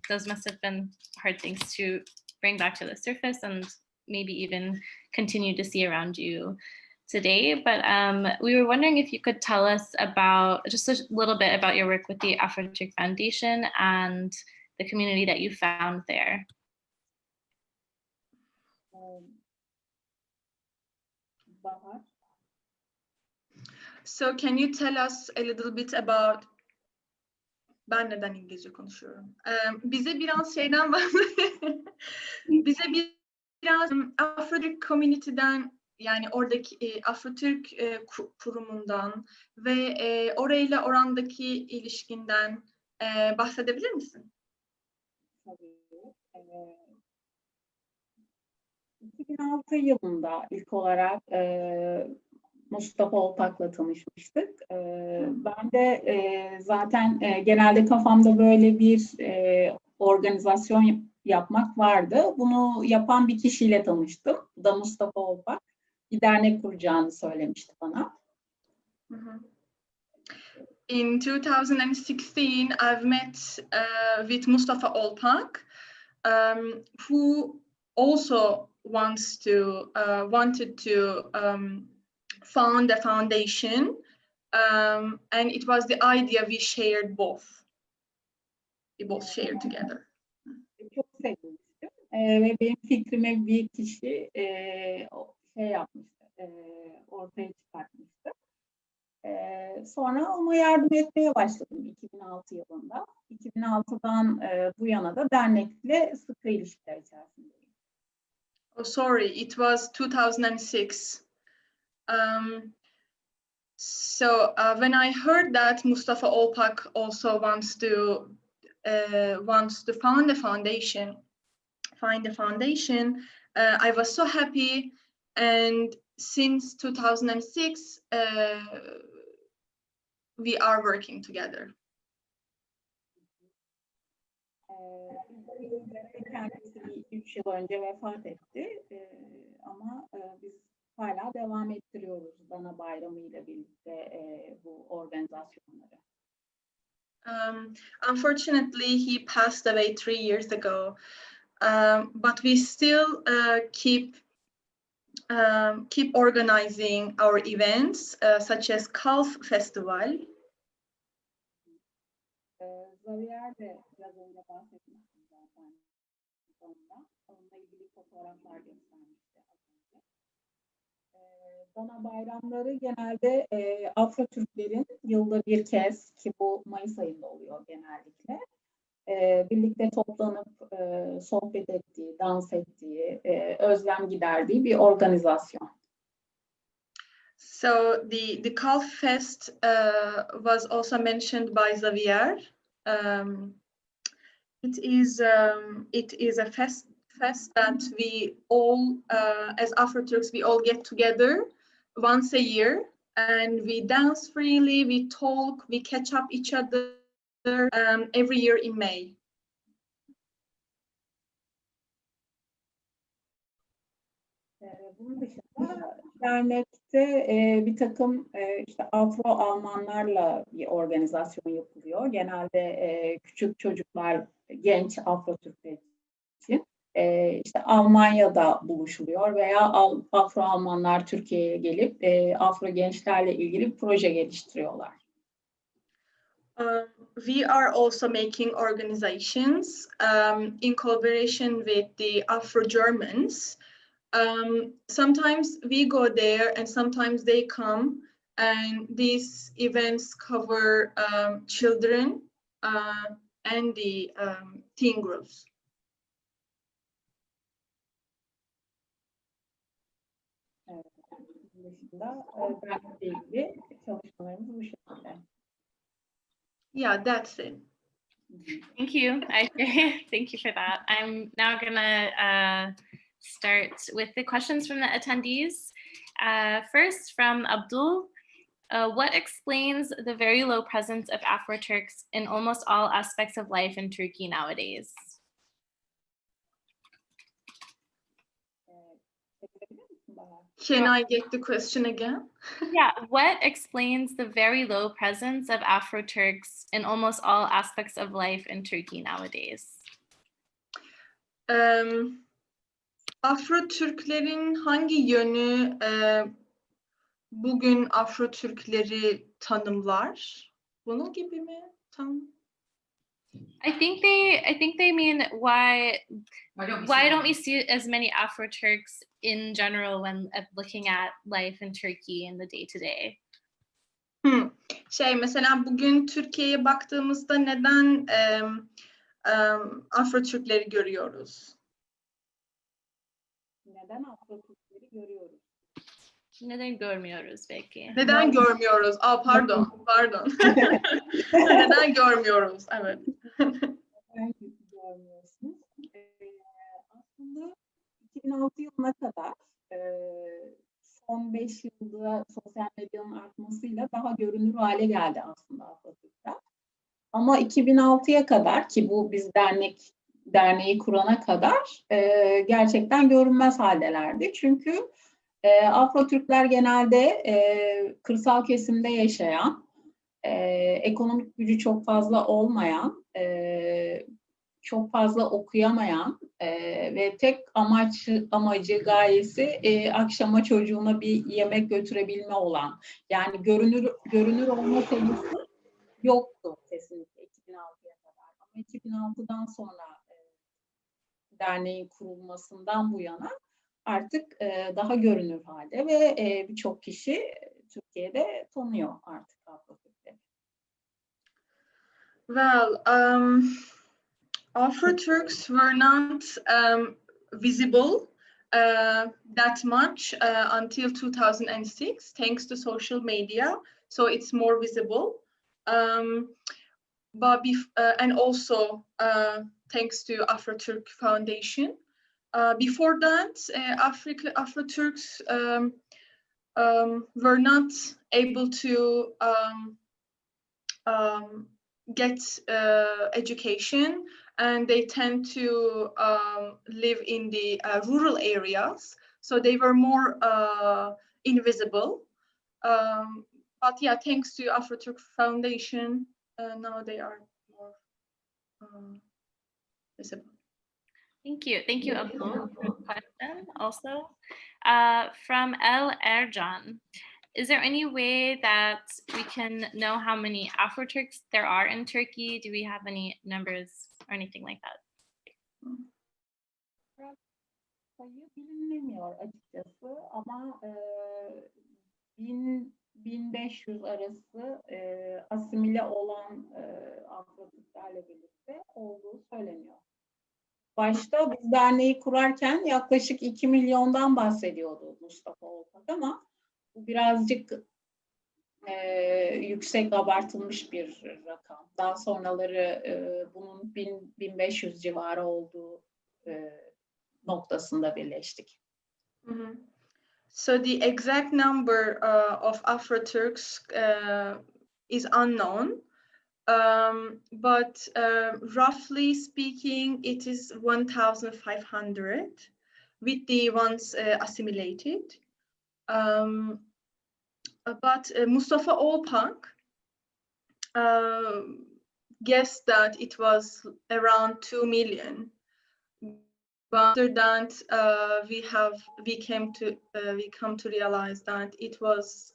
A: Those must have been hard things to bring back to the surface and maybe even continue to see around you today. But we were wondering if you could tell us about just a little bit about your work with the Afro-Turk Foundation and the community that you found there.
D: So can you tell us a little bit about... Ben neden İngilizce konuşuyorum? Bize biraz şeyden bize biraz Afro-Turk community'den, yani oradaki Afro-Turk kurumundan ve orayla orandaki ilişkinden bahsedebilir misin?
C: Tabii. 2006 yılında ilk olarak Mustafa Oltak'la tanışmıştık. Ben de zaten genelde kafamda böyle bir organizasyon yapmak vardı. Bunu yapan bir kişiyle tanıştım. Bu da Mustafa Oltak. Bir dernek kuracağını söylemişti bana.
D: In 2016, I've met with Mustafa Oltak, who also wanted to found a foundation, and it was the idea we shared both. We both shared together.
C: Çok sevmiştim ve benim fikrime bir kişi şey yapmıştı, ortaya çıkartmıştı. Sonra ona yardım etmeye başladım 2006 yılında. 2006'dan bu yana da dernekle sıkı ilişkiler içerisindeyim.
D: Oh, sorry, it was 2006. So when I heard that Mustafa Olpak also wants to find a foundation, I was so happy, and since 2006 we are working together.
C: Kendisi 3 yıl önce vefat etti ama biz hala devam ettiriyoruz Dana Bayramı ile birlikte bu organizasyonları.
D: Unfortunately, he passed away 3 years ago, but we still keep organizing our events, such as Kalf Festival.
C: Zavier de biraz önce bahsetmiştim zaten sonunda. Onunla ilgili fotoğraflar göstermişti az önce. Dana bayramları genelde Afro-Türklerin yılda bir kez, ki bu Mayıs ayında oluyor genellikle, birlikte toplanıp sohbet ettiği, dans ettiği, özlem giderdiği bir organizasyon.
D: So the Kalf Fest was also mentioned by Zavier. It is a fest that we all, as Afroturks, we all get together once a year, and we dance freely, we talk, we catch up each other every year in May.
C: Bunun dışında dernekte bir takım işte Afro-Almanlarla bir organizasyon yapılıyor. Genelde küçük çocuklar, genç Afro-Türkler için işte Almanya'da buluşuluyor veya Afro-Almanlar Türkiye'ye gelip Afro gençlerle ilgili bir proje geliştiriyorlar.
D: we are also making organizations in collaboration with the Afro-Germans. Sometimes we go there and sometimes they come, and these events cover children and the teen groups. Yeah, that's it.
A: Thank you. Thank you for that. I'm now gonna start with the questions from the attendees. First, from Abdul, what explains the very low presence of Afro-Turks in almost all aspects of life in Turkey nowadays?
D: Can I get the question again?
A: Yeah, what explains the very low presence of Afro-Turks in almost all aspects of life in Turkey nowadays?
D: Afro-Türklerin hangi yönü bugün Afro-Türkleri tanımlar? Bunun gibi mi?
A: I think they mean why don't we see as many Afro-Turks in general when looking at life in Turkey in the day-to-day?
D: Mesela bugün Türkiye'ye baktığımızda neden Afro-Türkleri görüyoruz?
C: Neden Afro-Türkleri görüyoruz?
A: Neden görmüyoruz belki?
D: Neden görmüyoruz? Pardon. Neden görmüyoruz? Evet.
C: Neden görmüyorsunuz? Aslında 2006 yılına kadar son 5 yılda sosyal medyanın artmasıyla daha görünür hale geldi aslında Afro-Türkler. Ama 2006'ya kadar, ki bu biz derneği kurana kadar gerçekten görünmez haldelerdi. Çünkü Afro-Türkler genelde kırsal kesimde yaşayan, ekonomik gücü çok fazla olmayan, çok fazla okuyamayan ve tek amacı, gayesi akşama çocuğuna bir yemek götürebilme olan. Yani görünür olma sayısı yoktu kesinlikle 2006'ya kadar. Ama 2006'dan sonra derneğin kurulmasından bu yana artık daha görünür halde ve birçok kişi Türkiye'de tanıyor artık Afro-Türkleri.
D: Well, Afro-Turks were not visible that much until 2006, thanks to social media. So it's more visible. And also thanks to Afro-Turk Foundation. Before that, Afro-Turks were not able to get education, and they tend to live in the rural areas, so they were more invisible. But yeah, thanks to Afro-Turk Foundation, now they are more visible.
A: Thank you, Abdul, for the question. Also, from El Ercan, is there any way that we can know how many Afro-Turks there are in Turkey? Do we have any numbers or anything like that?
C: Sayı bilinmiyor açıkçası ama 1000-1500 arası asimile olan Afro-Türklerle birlikte olduğu söyleniyor. Başta biz derneği kurarken yaklaşık 2 milyondan bahsediyordu Mustafa Olpak ama bu birazcık yüksek, abartılmış bir rakam. Daha sonraları bunun 1000-1500 civarı olduğu noktasında birleştik.
D: Mm-hmm. So the exact number of Afro-Turks is unknown, but roughly speaking, it is 1,500 with the ones assimilated. But Mustafa Olpak guessed that it was around 2 million. But after that, we come to realize that it was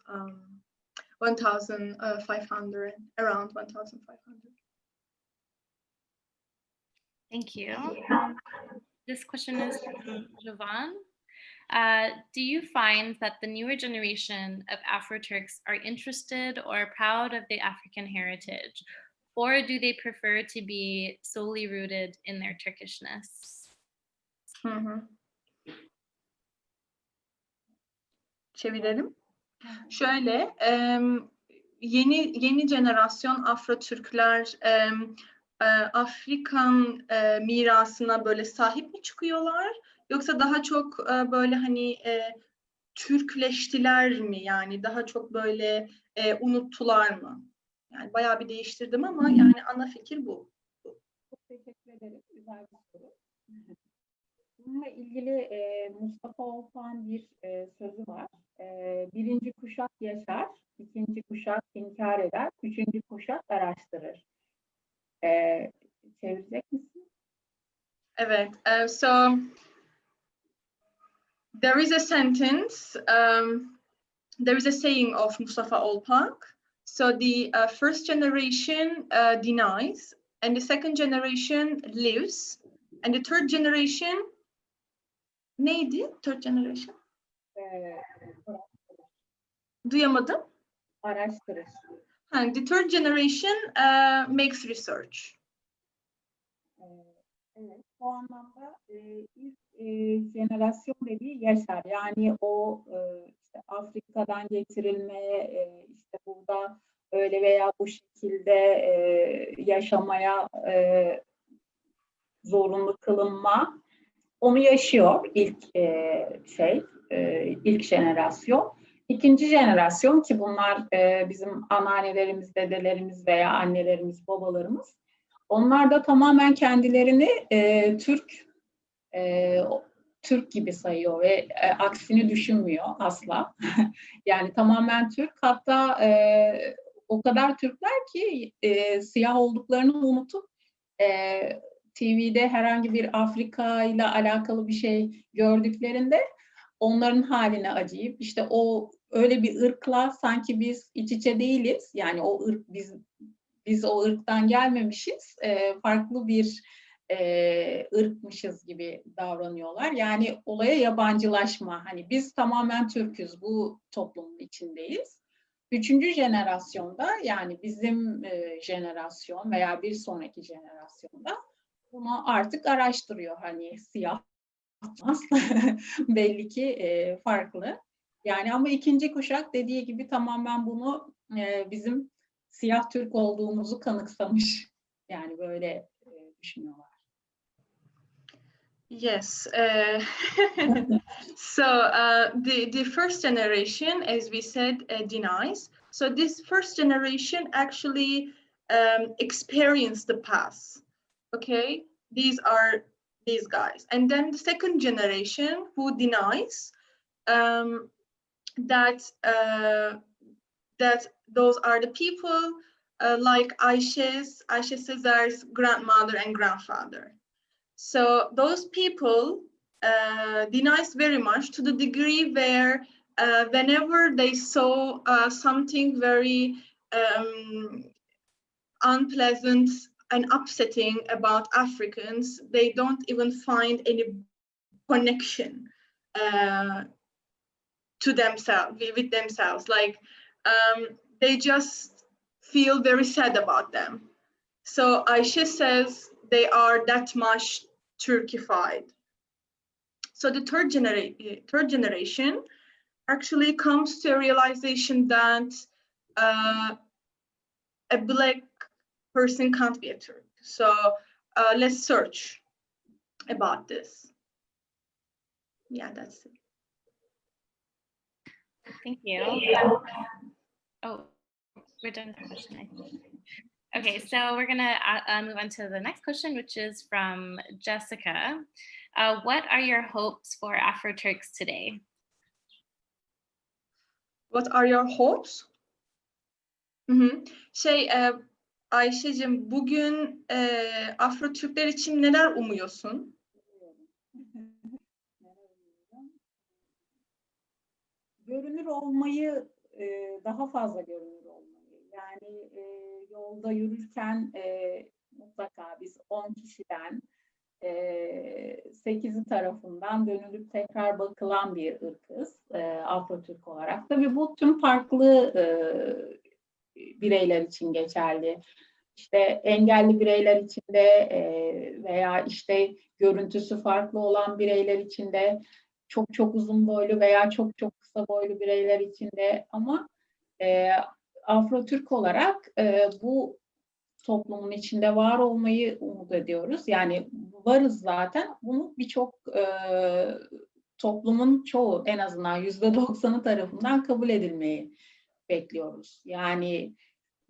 D: 1,500, around 1,500.
A: Thank you. This question is from Jovan. Do you find that the newer generation of Afro-Turks are interested or proud of the African heritage, or do they prefer to be solely rooted in their Turkishness?
D: Çevirelim. Şöyle, yeni jenerasyon Afro-Türkler Afrikan mirasına böyle sahip mi çıkıyorlar? Yoksa daha çok böyle hani Türkleştiler mi? Yani daha çok böyle unuttular mı? Yani bayağı bir değiştirdim ama yani ana fikir bu.
C: Çok teşekkür ederim. Güzel bir soru. Bununla ilgili Mustafa Olpan bir sözü var. Birinci kuşak yaşar, ikinci kuşak inkar eder, üçüncü kuşak araştırır. Çevirecek misin?
D: Evet. So there is a sentence, there is a saying of Mustafa Olpak. So the first generation denies, and the second generation lives, and the third generation neydi? Third generation? Duyamadım.
C: Araştırır.
D: And the third generation makes research.
C: Evet, bu anlamda ilk jenerasyon dediği yaşar. Yani o işte Afrika'dan getirilme, işte burada öyle veya bu şekilde yaşamaya zorunlu kılınma, onu yaşıyor ilk ilk jenerasyon. İkinci jenerasyon ki bunlar bizim anneannelerimiz, dedelerimiz veya annelerimiz, babalarımız. Onlar da tamamen kendilerini Türk gibi sayıyor ve aksini düşünmüyor asla. Yani tamamen Türk. Hatta o kadar Türkler ki siyah olduklarını unutup TV'de herhangi bir Afrika ile alakalı bir şey gördüklerinde onların haline acıyıp işte o öyle bir ırkla sanki biz iç içe değiliz. Yani o ırk biz o ırktan gelmemişiz. Farklı bir ırkmışız gibi davranıyorlar. Yani olaya yabancılaşma. Hani biz tamamen Türk'üz. Bu toplumun içindeyiz. Üçüncü jenerasyonda yani bizim jenerasyon veya bir sonraki jenerasyonda bunu artık araştırıyor. Hani siyah belli ki farklı. Yani ama ikinci kuşak dediği gibi tamamen bunu bizim siyah Türk olduğumuzu kanıksamış. Yani böyle düşünüyorlar.
D: Yes. So the first generation, as we said, denies. So this first generation actually experienced the past. Okay, these are these guys, and then the second generation who denies that those are the people like Ayşe Sezer's grandmother and grandfather. So those people denies very much to the degree where whenever they saw something very unpleasant and upsetting about Africans, they don't even find any connection to themselves, with themselves. Like they just feel very sad about them. So Ayşe says they are that much Turkified. So the third generation actually comes to a realization that a Black person can't be a Turk. So let's search about this. Yeah, that's it.
A: Thank you. Oh, we're done with the question, I think. Okay, so we're gonna move on to the next question, which is from Jessica. What are your hopes for Afro-Turks today?
D: What are your hopes? Ayşe'cim, bugün Afro-Türkler için neler umuyorsun?
C: Görünür olmayı, daha fazla görünür olmayı. Yani yolda yürürken mutlaka biz 10 kişiden 8'i tarafından dönülüp tekrar bakılan bir ırkız Afro-Türk olarak. Tabii bu tüm farklı bireyler için geçerli. İşte engelli bireyler için de veya işte görüntüsü farklı olan bireyler için de, çok çok uzun boylu veya çok çok kısa boylu bireyler için de, ama Afro-Türk olarak bu toplumun içinde var olmayı umut ediyoruz. Yani varız zaten. Bunu birçok toplumun çoğu, en azından %90'ı tarafından kabul edilmeyi bekliyoruz. Yani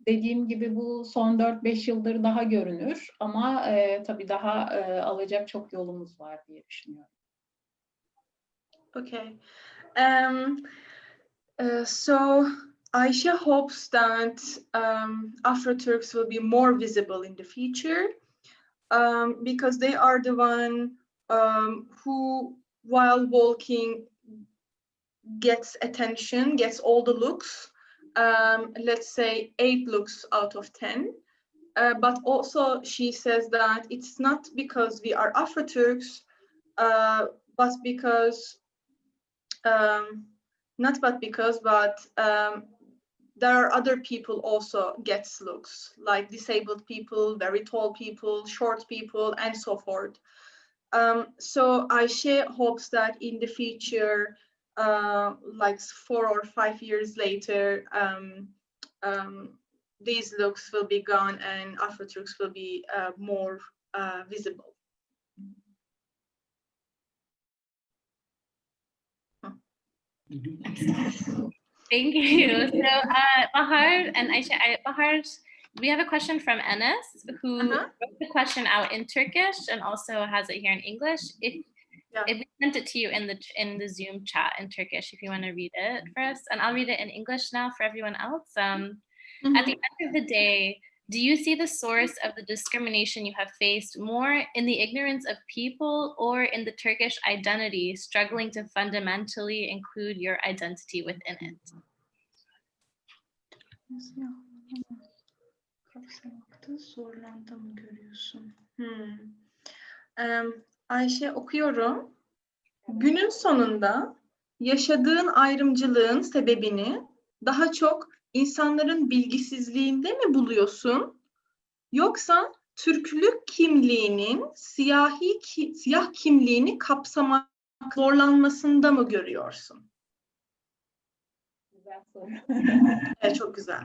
C: dediğim gibi bu son 4-5 yıldır daha görünür ama tabii daha alacak çok yolumuz var diye düşünüyorum.
D: Okay. So Ayşe hopes that Afroturks will be more visible in the future because they are the one who, while walking, gets attention, gets all the looks. Let's say 8 looks out of 10. But also she says that it's not because we are Afroturks, but because there are other people also gets looks, like disabled people, very tall people, short people, and so forth. So Ayşe hopes that in the future, like 4 or 5 years later, these looks will be gone and Afroturks will be more visible.
A: Thank you. So Bahar and Ayşe, Bahar, we have a question from Enes who wrote the question out in Turkish and also has it here in English. If we sent it to you in the Zoom chat in Turkish, if you want to read it for us, and I'll read it in English now for everyone else. At the end of the day, do you see the source of the discrimination you have faced more in the ignorance of people or in the Turkish identity struggling to fundamentally include your identity within it?
D: Ayşe, okuyorum. Günün sonunda yaşadığın ayrımcılığın sebebini daha çok insanların bilgisizliğinde mi buluyorsun? Yoksa Türklük kimliğinin siyah kimliğini kapsamak zorlanmasında mı görüyorsun?
C: Güzel soru.
D: Evet, çok güzel.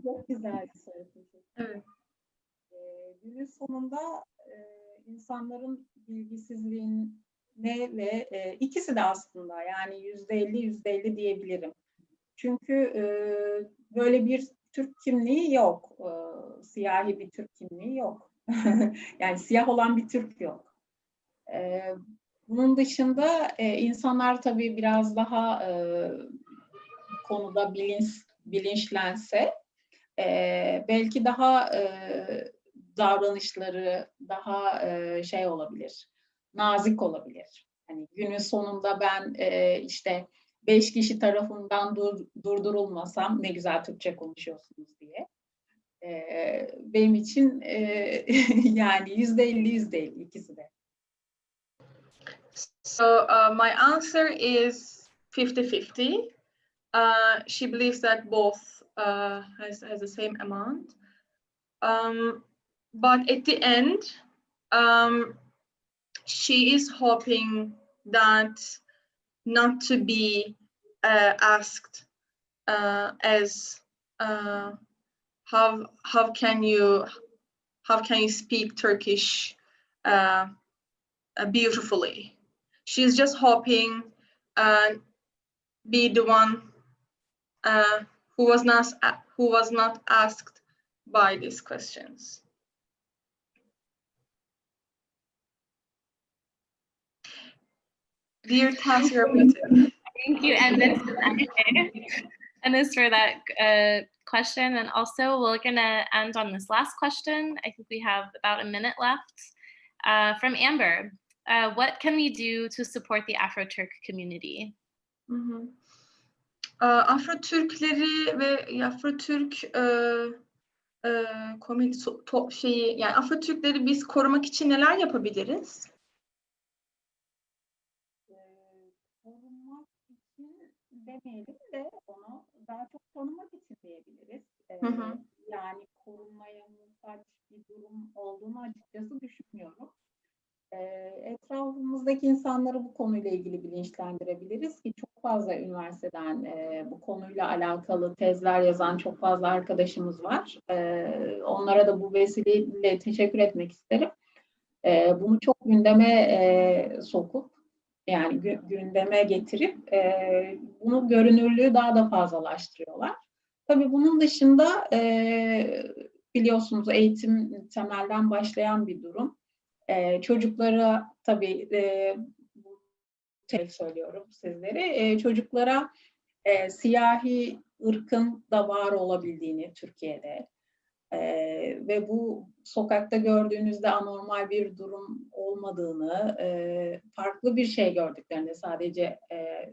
C: Çok güzel bir soru.
D: Evet.
C: Günün sonunda insanların bilgisizliğine ve ikisi de aslında, yani %50 diyebilirim. Çünkü böyle bir Türk kimliği yok. Siyahi bir Türk kimliği yok. Yani siyah olan bir Türk yok. Bunun dışında insanlar tabii biraz daha konuda bilinçlense belki daha davranışları daha şey olabilir, nazik olabilir. Hani günün sonunda ben işte 5 kişi tarafından durdurulmasam ne güzel Türkçe konuşuyorsunuz diye. Benim için yani %50 ikisi de.
D: So my answer is 50-50. She believes that both has the same amount. But at the end, she is hoping that not to be asked as how can you speak Turkish beautifully. She's just hoping be the one who was not asked by these questions. Dear Tasirapati.
A: Thank you, Enes for that question. And also, we're going to end on this last question. I think we have about a minute left. From Amber, what can we do to support the Afro-Turk community?
D: Afro-Türkleri ve Afro-Türk yani Afro-Türkleri biz korumak için neler yapabiliriz?
C: Korunmak için demeyelim de onu daha çok tanımak için diyebiliriz. Yani korunmaya muhtaç bir durum olduğunu açıkçası düşünmüyorum. Etrafımızdaki insanları bu konuyla ilgili bilinçlendirebiliriz ki çok fazla üniversiteden bu konuyla alakalı tezler yazan çok fazla arkadaşımız var. Onlara da bu vesileyle teşekkür etmek isterim. Bunu çok gündeme sokup yani gündeme getirip bunu görünürlüğü daha da fazlalaştırıyorlar. Tabii bunun dışında biliyorsunuz eğitim temelden başlayan bir durum. Çocuklara tabii söylüyorum sizlere, çocuklara siyahi ırkın da var olabildiğini Türkiye'de ve bu sokakta gördüğünüzde anormal bir durum olmadığını, farklı bir şey gördüklerinde sadece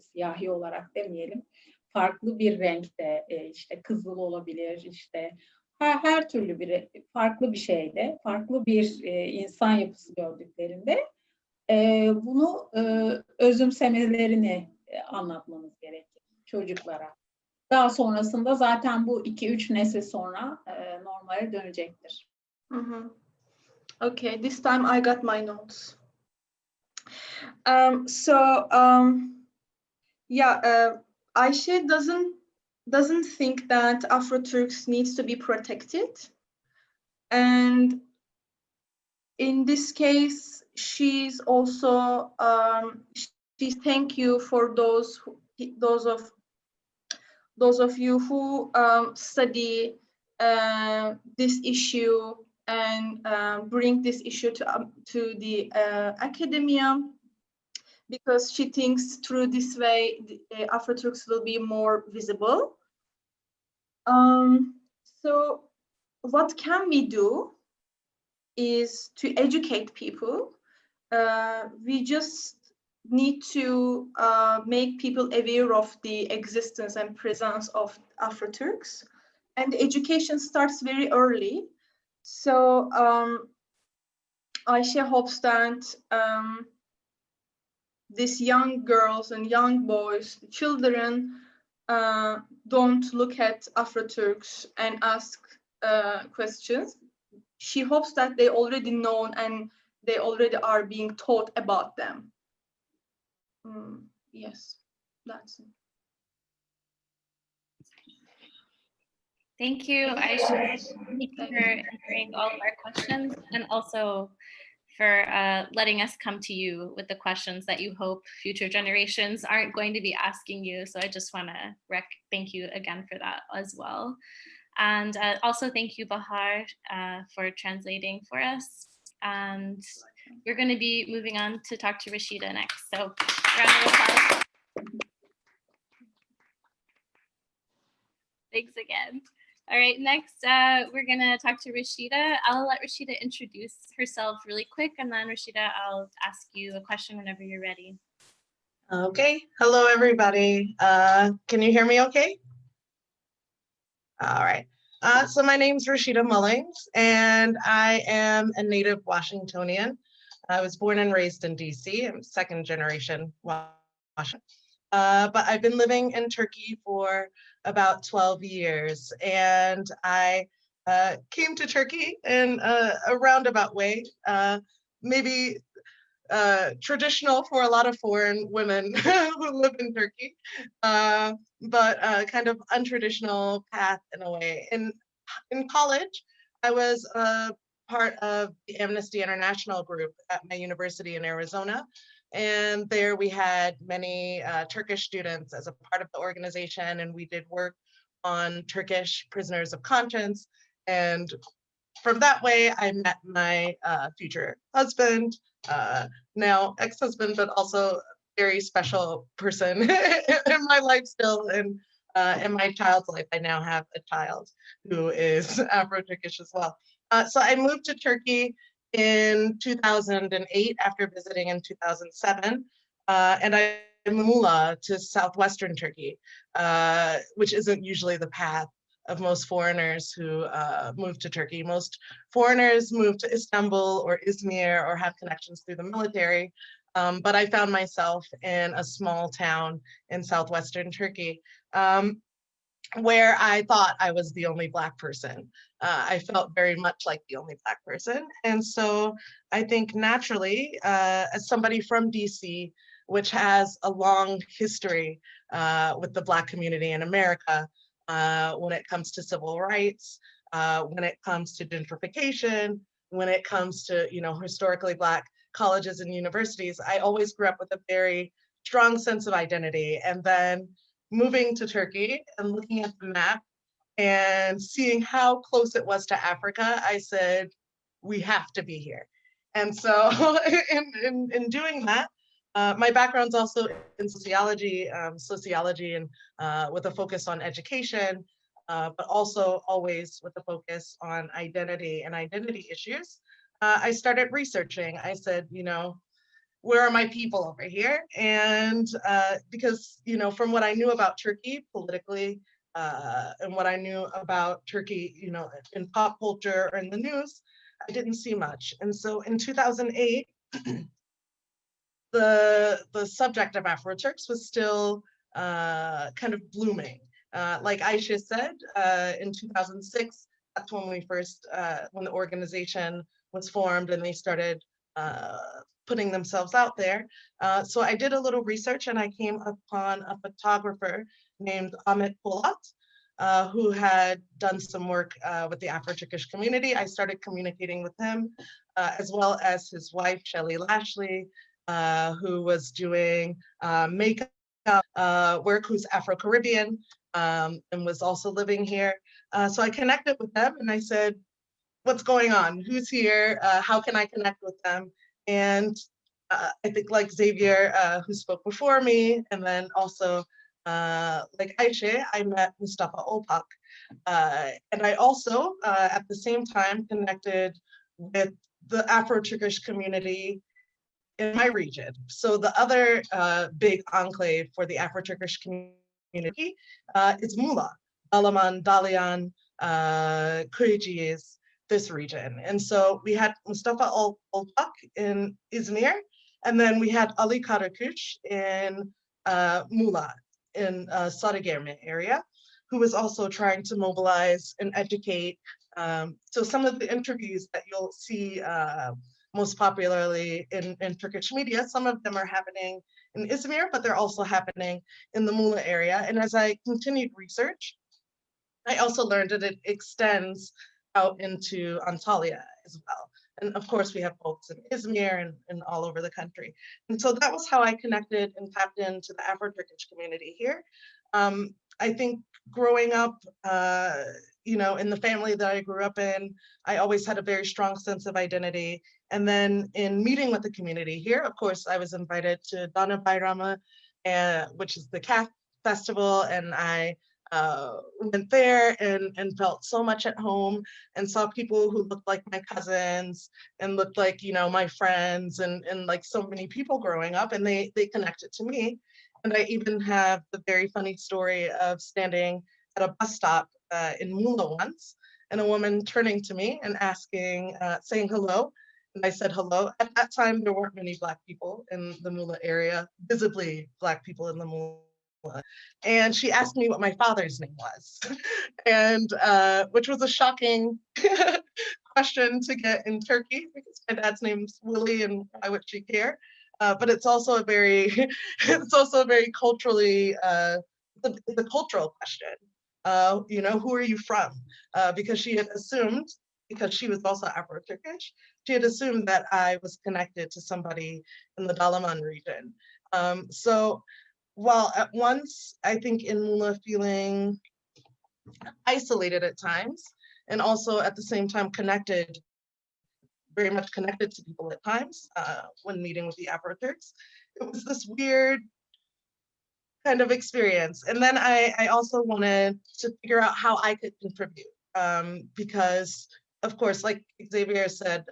C: siyahi olarak demeyelim, farklı bir renkte işte kızıl olabilir, işte her türlü bir farklı bir şeyde, farklı bir insan yapısı gördüklerinde bunu özümsemelerini anlatmamız gerekir çocuklara. Daha sonrasında zaten bu 2-3 nesil sonra normale dönecektir.
D: Okay, this time I got my notes. Ayşe doesn't think that Afro-Turks needs to be protected, and in this case, she's also she's thank you for those of you who study this issue and bring this issue to the academia, because she thinks through this way the Afro-Turks will be more visible. So what can we do is to educate people. We just need to make people aware of the existence and presence of Afro-Turks, and education starts very early. So Ayşe hopes that these young girls and young boys, children, don't look at Afro-Turks and ask questions. She hopes that they already know and they already are being taught about them. Yes, that's it.
A: Thank you, Ayşe. Thank you for answering all of our questions and also for letting us come to you with the questions that you hope future generations aren't going to be asking you. So I just want to thank you again for that as well. And also thank you, Bahar, for translating for us. And we're going to be moving on to talk to Rashida next. So round of applause. Thanks again. All right, next we're going to talk to Rashida. I'll let Rashida introduce herself really quick, and then Rashida, I'll ask you a question whenever you're ready.
E: Okay, hello everybody. Can you hear me okay? All right. So my name's Rashida Mullings, and I am a native Washingtonian. I was born and raised in DC. I'm second generation Washington. But I've been living in Turkey for about 12 years, and I came to Turkey in a roundabout way, maybe traditional for a lot of foreign women who live in Turkey, but kind of untraditional path in a way. In college, I was part of the Amnesty International group at my university in Arizona. And there we had many Turkish students as a part of the organization, and we did work on Turkish prisoners of conscience. And from that way, I met my future husband, now ex-husband, but also a very special person in my life still. And in my child's life, I now have a child who is Afro-Turkish as well. So I moved to Turkey in 2008 after visiting in 2007, and I moved to southwestern Turkey, which isn't usually the path of most foreigners who move to Turkey. Most foreigners move to Istanbul or Izmir or have connections through the military. But I found myself in a small town in southwestern Turkey, where I thought I was the only Black person. I felt very much like the only Black person. And so I think naturally, as somebody from DC, which has a long history with the Black community in America, when it comes to civil rights, when it comes to gentrification, when it comes to, historically Black colleges and universities, I always grew up with a very strong sense of identity. And then moving to Turkey and looking at the map and seeing how close it was to Africa, I said, we have to be here. And so in doing that, my background's also in sociology and with a focus on education, but also always with a focus on identity and identity issues. I started researching. I said, where are my people over here? And because, from what I knew about Turkey politically and what I knew about Turkey, in pop culture or in the news, I didn't see much. And so in 2008, the subject of Afroturks was still kind of blooming. Like Ayşe said, in 2006, that's when when the organization was formed and they started putting themselves out there. So I did a little research and I came upon a photographer named Ahmet Polat, who had done some work with the Afro-Turkish community. I started communicating with him, as well as his wife, Shelly Lashley, who was doing makeup work, who's Afro-Caribbean, and was also living here. So I connected with them and I said, what's going on? Who's here? How can I connect with them? And I think like Xavier, who spoke before me, and then also like Ayşe, I met Mustafa Olpak. And I also, at the same time, connected with the Afro-Turkish community in my region. So the other big enclave for the Afro-Turkish community is Muğla, Dalaman, Dalyan, Köyceğiz, this region. And so we had Mustafa Olpak in Izmir, and then we had Ali Karakuç in Muğla, in Sarıgerme area, who was also trying to mobilize and educate. So some of the interviews that you'll see most popularly in Turkish media, some of them are happening in Izmir, but they're also happening in the Muğla area. And as I continued research, I also learned that it extends out into Antalya as well. And of course, we have folks in Izmir and all over the country. And so that was how I connected and tapped into the Afro-Turkish community here. I think growing up, in the family that I grew up in, I always had a very strong sense of identity. And then in meeting with the community here, of course, I was invited to Dana Bayramı, which is the calf festival, and I went there and felt so much at home and saw people who looked like my cousins and looked like, my friends and like so many people growing up, and they connected to me. And I even have the very funny story of standing at a bus stop in Muğla once, and a woman turning to me and asking, saying hello. And I said hello. At that time, there weren't many Black people in the Muğla area, visibly Black people in the Muğla. And she asked me what my father's name was, and which was a shocking question to get in Turkey, because my dad's name's Willie, and why would she care? But it's also a very, culturally, it's a cultural question. Who are you from? Because she had assumed, because she was also Afro-Turkish, she had assumed that I was connected to somebody in the Dalaman region. So while at once, I think in Muğla feeling isolated at times, and also at the same time very much connected to people at times when meeting with the Afroturks, it was this weird kind of experience. And then I also wanted to figure out how I could contribute, because of course, like Xavier said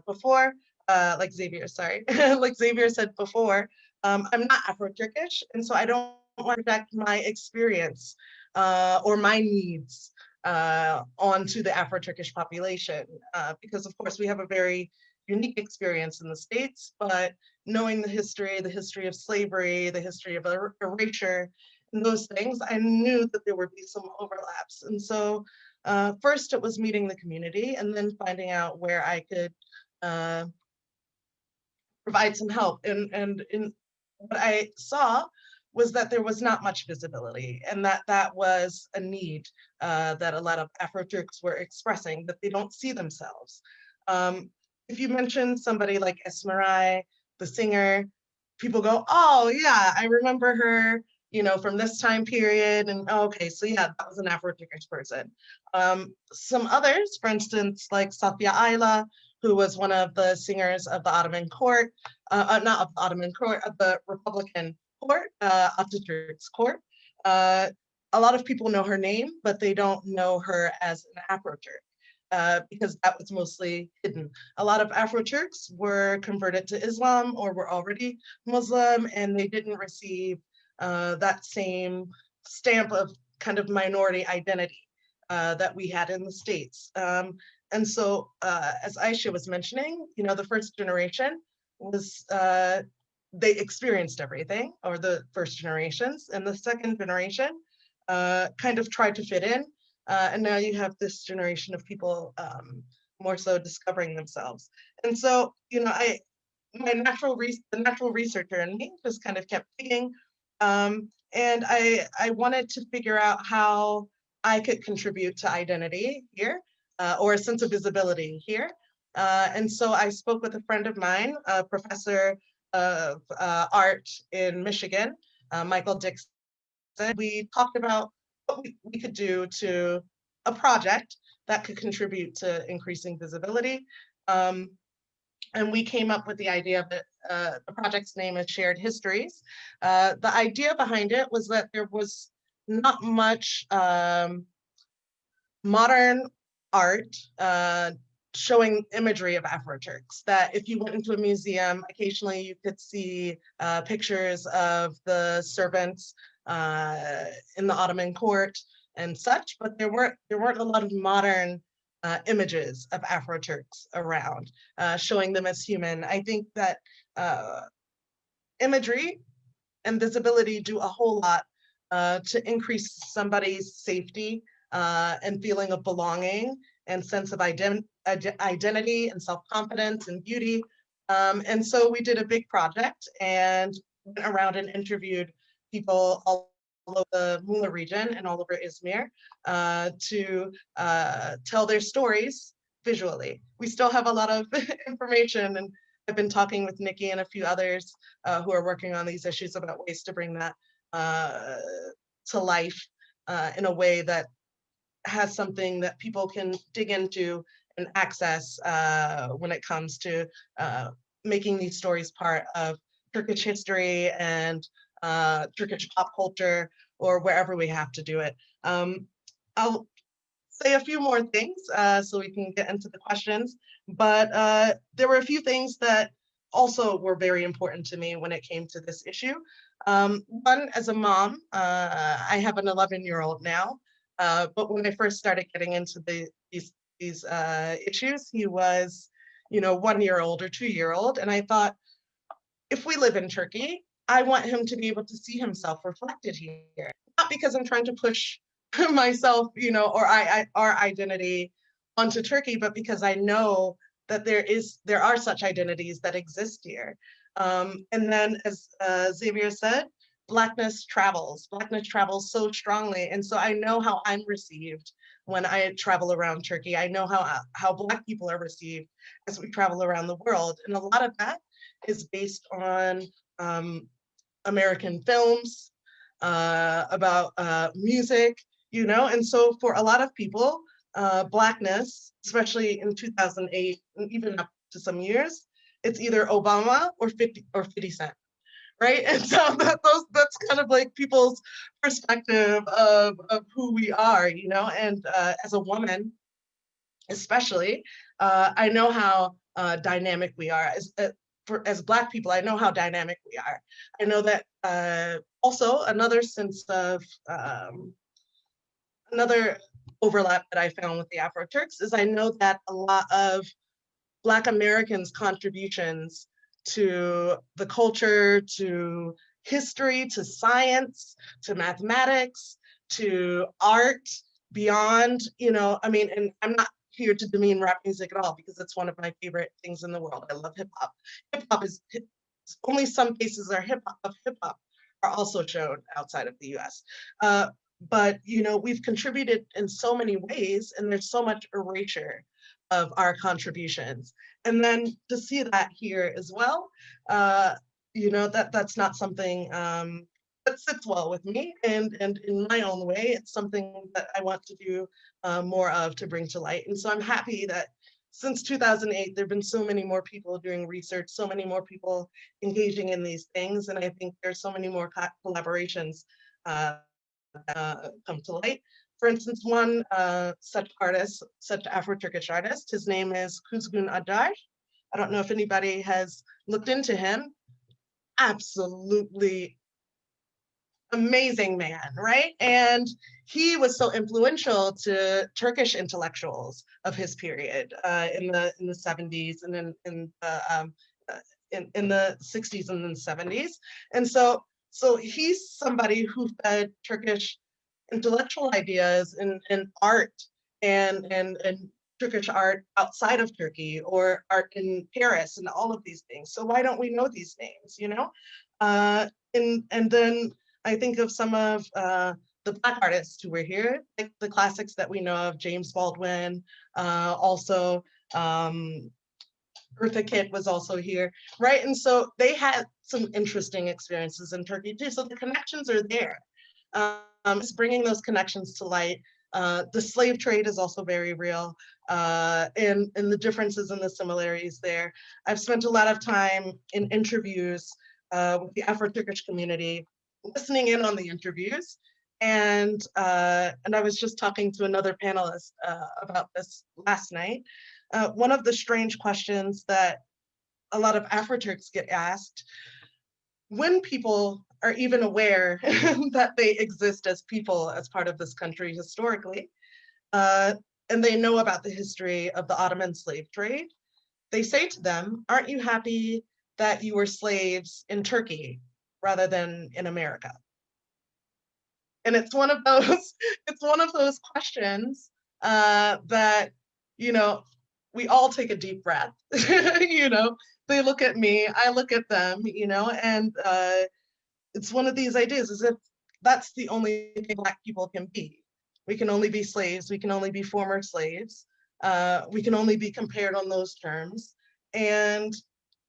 E: before, like Xavier said before, I'm not Afro-Turkish, and so I don't want to project my experience or my needs onto the Afro-Turkish population, because of course we have a very unique experience in the States, but knowing the history of slavery, the history of erasure, and those things, I knew that there would be some overlaps. And so first it was meeting the community and then finding out where I could provide some help. And what I saw was that there was not much visibility, and that was a need that a lot of Afro-Turks were expressing, that they don't see themselves. If you mention somebody like Izmir, the singer, people go, oh yeah, I remember her, you know, from this time period, and oh, okay, so yeah, that was an Afro-Turkish person. Some others, for instance, like Zavier Wingham, who was one of the singers of the Ottoman court, not of the Ottoman court, of the Republican court, Afroturks court. A lot of people know her name, but they don't know her as an Afro-Turk, because that was mostly hidden. A lot of Afro-Turks were converted to Islam or were already Muslim, and they didn't receive that same stamp of kind of minority identity that we had in the States. And so, as Ayşe was mentioning, you know, the first generation was, they experienced everything, or the first generations, and the second generation kind of tried to fit in. And now you have this generation of people more so discovering themselves. And so, you know, the natural researcher in me just kind of kept digging. And I wanted to figure out how I could contribute to identity here, or a sense of visibility here. And so I spoke with a friend of mine, a professor of art in Michigan, Michael Dixon. We talked about what we could do to a project that could contribute to increasing visibility. And we came up with the idea that the project's name is Shared Histories. The idea behind it was that there was not much modern art showing imagery of Afro-Turks, that if you went into a museum, occasionally you could see pictures of the servants in the Ottoman court and such, but there weren't a lot of modern images of Afro-Turks around, showing them as human. I think that imagery and visibility do a whole lot to increase somebody's safety and feeling of belonging and sense of identity and self-confidence and beauty. And so we did a big project and went around and interviewed people all over the Muğla region and all over Izmir to tell their stories visually. We still have a lot of information, and I've been talking with Nikki and a few others who are working on these issues about ways to bring that to life in a way that has something that people can dig into and access when it comes to making these stories part of Turkish history and Turkish pop culture, or wherever we have to do it. I'll say a few more things so we can get into the questions, but there were a few things that also were very important to me when it came to this issue. One, as a mom, I have an 11-year-old now, but when I first started getting into these issues, he was, 1-year-old or 2-year-old, and I thought, if we live in Turkey, I want him to be able to see himself reflected here, not because I'm trying to push myself, or our identity onto Turkey, but because I know that there are such identities that exist here. And then, as Xavier said, Blackness travels so strongly. And so I know how I'm received when I travel around Turkey. I know how Black people are received as we travel around the world. And a lot of that is based on American films, about music, and so for a lot of people, Blackness, especially in 2008, and even up to some years, it's either Obama or 50 Cent, right? And so that's kind of like people's perspective of who we are, and as a woman, especially, I know how dynamic we are. As Black people, I know how dynamic we are. I know that also another sense of another overlap that I found with the Afro-Turks is I know that a lot of Black Americans' contributions to the culture, to history, to science, to mathematics, to art, beyond, you know, I mean, and I'm not here to demean rap music at all, because it's one of my favorite things in the world. I love hip hop. Hip hop is, only some cases are hip hop are also shown outside of the US. But, you know, we've contributed in so many ways, and there's so much erasure of our contributions. And then to see that here as well, you know, that's not something that sits well with me, and in my own way, it's something that I want to do more of, to bring to light. And so I'm happy that since 2008, there've been so many more people doing research, so many more people engaging in these things, and I think there's so many more collaborations come to light. For instance, one such artist, such Afro-Turkish artist, his name is Kuzgun Adar. I don't know if anybody has looked into him. Absolutely amazing man, right? And he was so influential to Turkish intellectuals of his period in the 70s and in the 60s and the 70s. And so he's somebody who fed Turkish intellectual ideas and art and Turkish art outside of Turkey, or art in Paris, and all of these things. So why don't we know these names, you know? And then I think of some of the Black artists who were here, like the classics that we know of, James Baldwin, also Eartha Kitt was also here, right? And so they had some interesting experiences in Turkey too. So the connections are there. Just bringing those connections to light. The slave trade is also very real, and the differences and the similarities there. I've spent a lot of time in interviews with the Afro-Turkish community, listening in on the interviews, and I was just talking to another panelist about this last night. One of the strange questions that a lot of Afro-Turks get asked, when people are even aware that they exist as people, as part of this country historically, and they know about the history of the Ottoman slave trade, they say to them, aren't you happy that you were slaves in Turkey rather than in America? And it's one of those questions that, you know, we all take a deep breath. You know, they look at me, I look at them, you know, and it's one of these ideas, as if that's the only thing Black people can be. We can only be slaves, we can only be former slaves, we can only be compared on those terms. And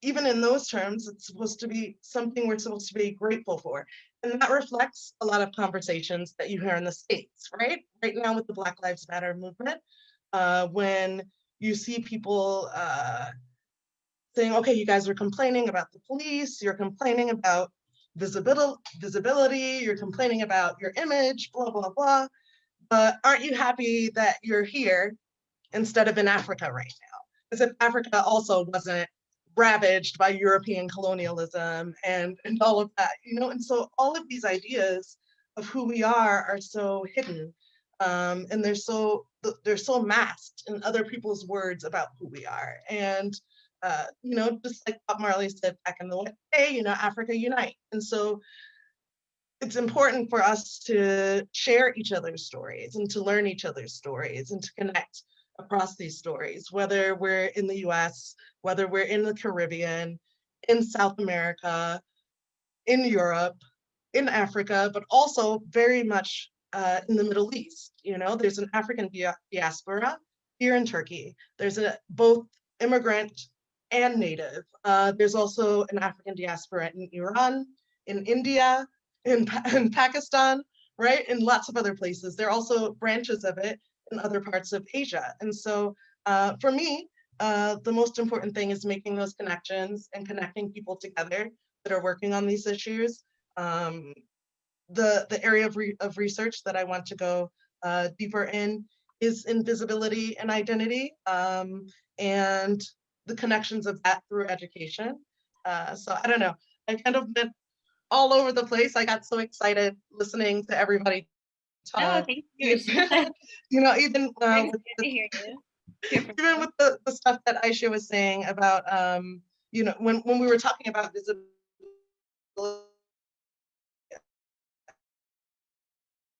E: even in those terms, it's supposed to be something we're supposed to be grateful for. And that reflects a lot of conversations that you hear in the States, right? Right now with the Black Lives Matter movement, when you see people saying, okay, you guys are complaining about the police, you're complaining about visibility, you're complaining about your image, blah, blah, blah. But aren't you happy that you're here instead of in Africa right now? As if Africa also wasn't ravaged by European colonialism and all of that, you know? And so all of these ideas of who we are so hidden, and they're so masked in other people's words about who we are. And you know, just like Bob Marley said back in the day, you know, Africa unite. And so it's important for us to share each other's stories and to learn each other's stories and to connect across these stories, whether we're in the US, whether we're in the Caribbean, in South America, in Europe, in Africa, but also very much in the Middle East. You know, there's an African diaspora here in Turkey. There's both immigrant and native. There's also an African diaspora in Iran, in India, in Pakistan, right? In lots of other places. There are also branches of it in other parts of Asia. And so for me, the most important thing is making those connections and connecting people together that are working on these issues. The area of research that I want to go deeper in is in visibility and identity, and the connections of that through education. So I don't know, I kind of went all over the place. I got so excited listening to everybody
A: Oh, thank you.
E: You know, even
A: Good to hear you.
E: even with the stuff that Ayşe was saying about, you know, when we were talking about visibility,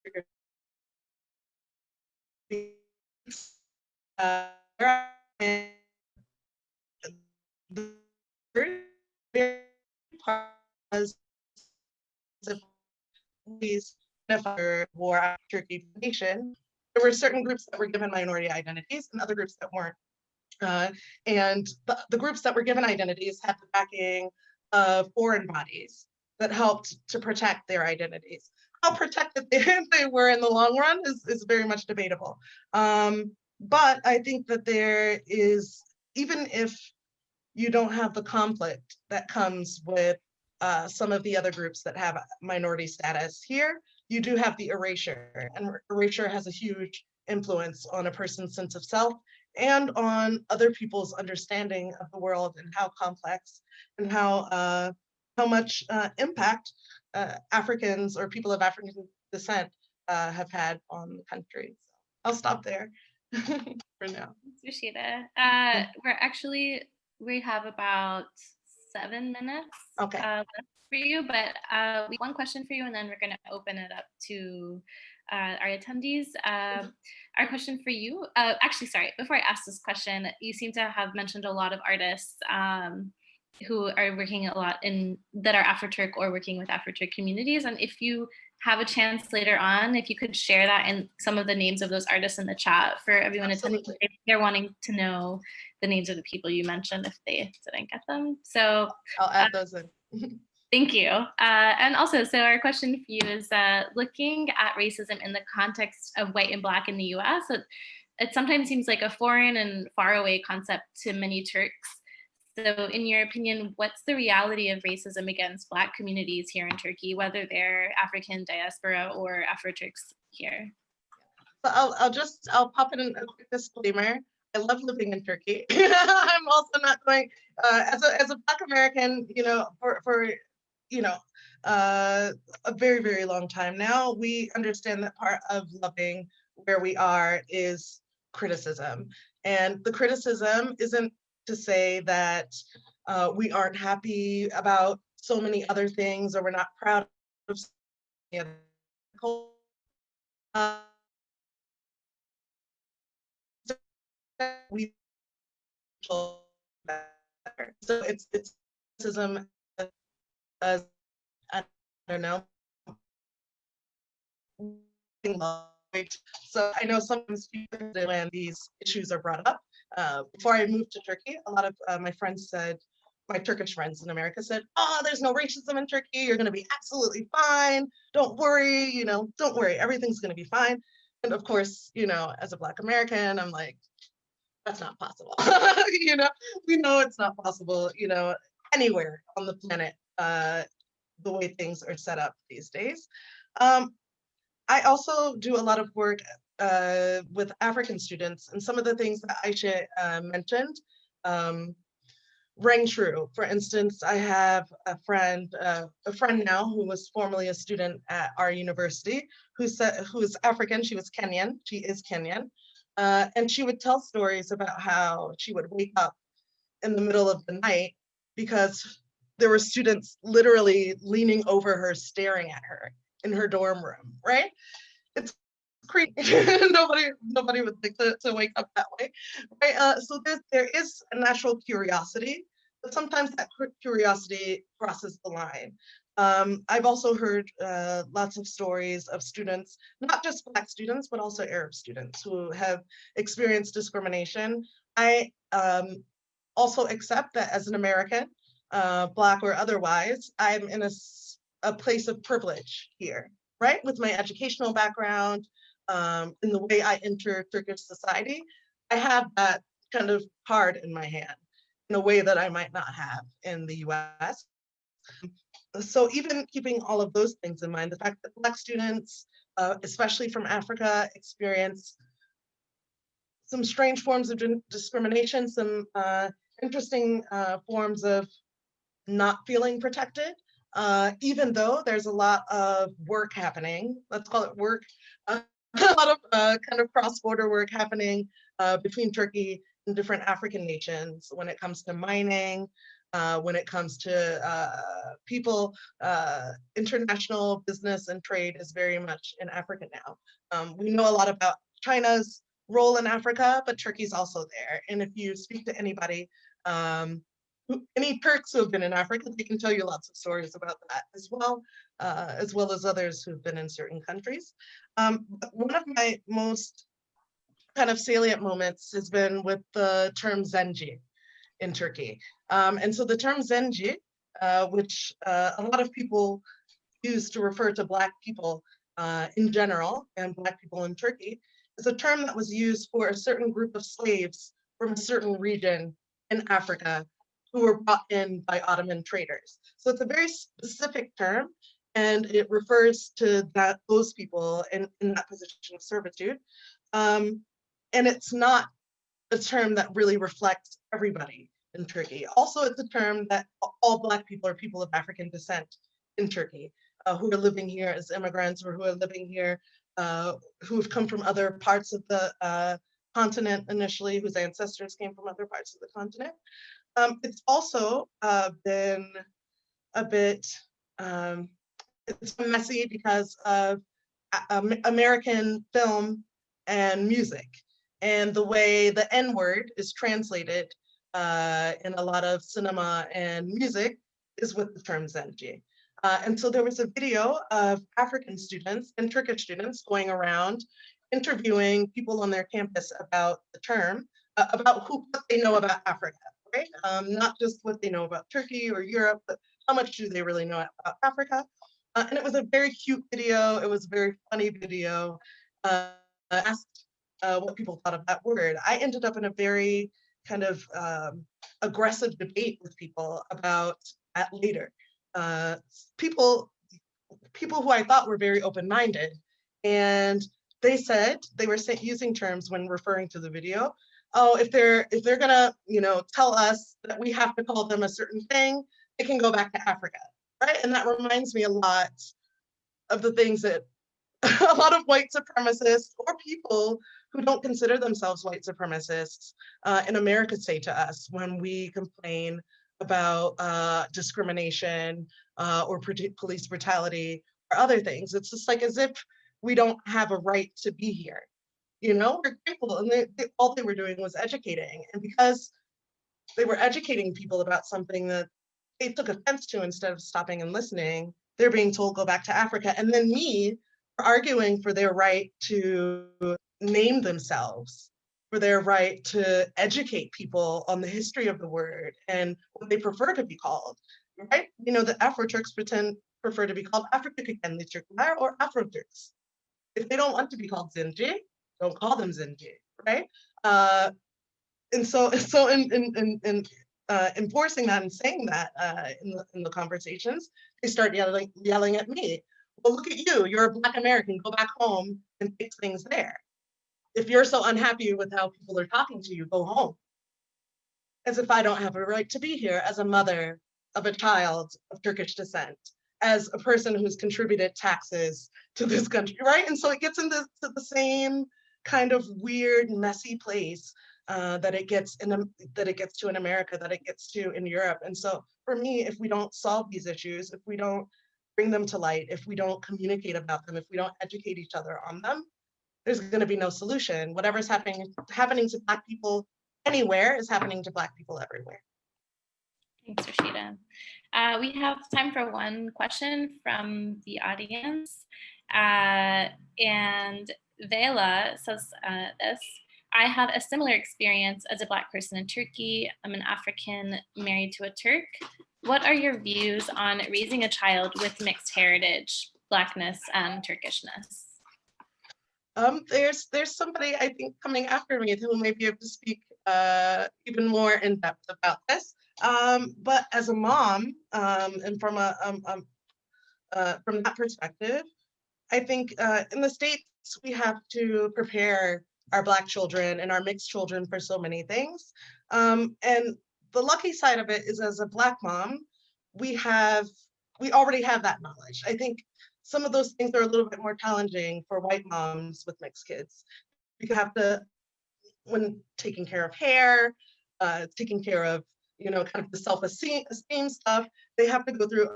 E: very was these war after Turkey nation. There were certain groups that were given minority identities and other groups that weren't. And the groups that were given identities had the backing of foreign bodies that helped to protect their identities. How protected they were in the long run is very much debatable. But I think that there is, even if you don't have the conflict that comes with some of the other groups that have minority status here, you do have the erasure, and erasure has a huge influence on a person's sense of self and on other people's understanding of the world and how complex and how much impact Africans or people of African descent have had on the country. So I'll stop there for now.
A: Thanks, Rashida. We have about 7 minutes left for you, but we have one question for you, and then we're going to open it up to our attendees. Our question for you, actually, sorry, before I ask this question, you seem to have mentioned a lot of artists who are working a lot that are Afro-Turk or working with Afro-Turk communities. And if you have a chance later on, if you could share that and some of the names of those artists in the chat for everyone attending, if they're wanting to know the names of the people you mentioned if they didn't get them. So
E: I'll add those in.
A: Thank you. And also, so our question for you is looking at racism in the context of white and Black in the US, it sometimes seems like a foreign and faraway concept to many Turks. So in your opinion, what's the reality of racism against Black communities here in Turkey, whether they're African diaspora or Afro-Turks here?
E: So I'll pop in a quick disclaimer. I love living in Turkey. I'm also not going, as a Black American, you know, for you know, a very, very long time now, we understand that part of loving where we are is criticism. And the criticism isn't to say that we aren't happy about so many other things or we're not proud of we so it's criticism as I don't know. So I know sometimes when these issues are brought up. Before I moved to Turkey, a lot of my friends said, my Turkish friends in America said, "Oh, there's no racism in Turkey. You're going to be absolutely fine. Don't worry. You know, don't worry. Everything's going to be fine." And of course, you know, as a Black American, I'm like, that's not possible. You know, we know it's not possible. You know, anywhere on the planet, the way things are set up these days. I also do a lot of work with African students, and some of the things that Ayşe mentioned rang true. For instance, I have a friend now who was formerly a student at our university who is African. She was Kenyan. She is Kenyan, and she would tell stories about how she would wake up in the middle of the night because there were students literally leaning over her, staring at her in her dorm room. Right? It's creepy. nobody would think to wake up that way, right? So there is a natural curiosity, but sometimes that curiosity crosses the line. I've also heard lots of stories of students, not just Black students, but also Arab students who have experienced discrimination. I also accept that as an American, Black or otherwise, I'm in a place of privilege here, right? With my educational background, in the way I enter Turkish society, I have that kind of card in my hand in a way that I might not have in the US. So even keeping all of those things in mind, the fact that Black students, especially from Africa, experience some strange forms of discrimination, some interesting forms of not feeling protected, even though there's a lot of work happening, let's call it work, a lot of kind of cross-border work happening between Turkey and different African nations when it comes to mining, when it comes to people, international business and trade is very much in Africa now. We know a lot about China's role in Africa, but Turkey's also there. And if you speak to anybody, any Turks who have been in Africa, they can tell you lots of stories about that as well as others who've been in certain countries. One of my most kind of salient moments has been with the term Zenci in Turkey. And so the term Zenci, which a lot of people use to refer to Black people in general and Black people in Turkey, is a term that was used for a certain group of slaves from a certain region in Africa who were brought in by Ottoman traders. So it's a very specific term, and it refers to those people in that position of servitude. And it's not a term that really reflects everybody in Turkey. Also, it's a term that all Black people or people of African descent in Turkey who are living here as immigrants or who are living here, who have come from other parts of the continent initially, whose ancestors came from other parts of the continent. It's also been a bit, it's messy because of American film and music, and the way the N-word is translated in a lot of cinema and music is with the term Zenci. And so there was a video of African students and Turkish students going around interviewing people on their campus about the term, about what they know about Africa, right? Not just what they know about Turkey or Europe, but how much do they really know about Africa? And it was a very cute video. It was a very funny video. Asked what people thought of that word. I ended up in a very kind of aggressive debate with people about that later. People who I thought were very open-minded, and they said they were using terms when referring to the video. Oh, if they're gonna, tell us that we have to call them a certain thing, they can go back to Africa, right? And that reminds me a lot of the things that a lot of white supremacists or people who don't consider themselves white supremacists in America say to us when we complain about discrimination or police brutality or other things. It's just like as if we don't have a right to be here. We're grateful, and all they were doing was educating. And because they were educating people about something that they took offense to instead of stopping and listening, they're being told go back to Africa. And then me arguing for their right to name themselves, for their right to educate people on the history of the word and what they prefer to be called, right? The Afroturks prefer to be called Afro-Turk or Afroturks. If they don't want to be called Zenci, don't call them Zenci, right? And so in enforcing that and saying that in the conversations, they start yelling at me. Well, look at you, you're a Black American, go back home and fix things there. If you're so unhappy with how people are talking to you, go home. As if I don't have a right to be here as a mother of a child of Turkish descent, as a person who's contributed taxes to this country, right? And so it gets into the same kind of weird, messy place that it gets to in America, that it gets to in Europe. And so for me, if we don't solve these issues, if we don't bring them to light, if we don't communicate about them, if we don't educate each other on them, there's going to be no solution. Whatever's happening to Black people anywhere is happening to Black people everywhere.
A: Thanks, Rashida. We have time for one question from the audience. And Vela says this: I have a similar experience as a Black person in Turkey. I'm an African married to a Turk. What are your views on raising a child with mixed heritage, Blackness and Turkishness?
E: There's somebody I think coming after me who may be able to speak even more in depth about this. But as a mom, and from that perspective, I think in the States we have to prepare our Black children and our mixed children for so many things. And the lucky side of it is, as a Black mom, we have we already have that knowledge. I think some of those things are a little bit more challenging for white moms with mixed kids. You have to, when taking care of hair, taking care of, you know, kind of the self-esteem stuff, they have to go through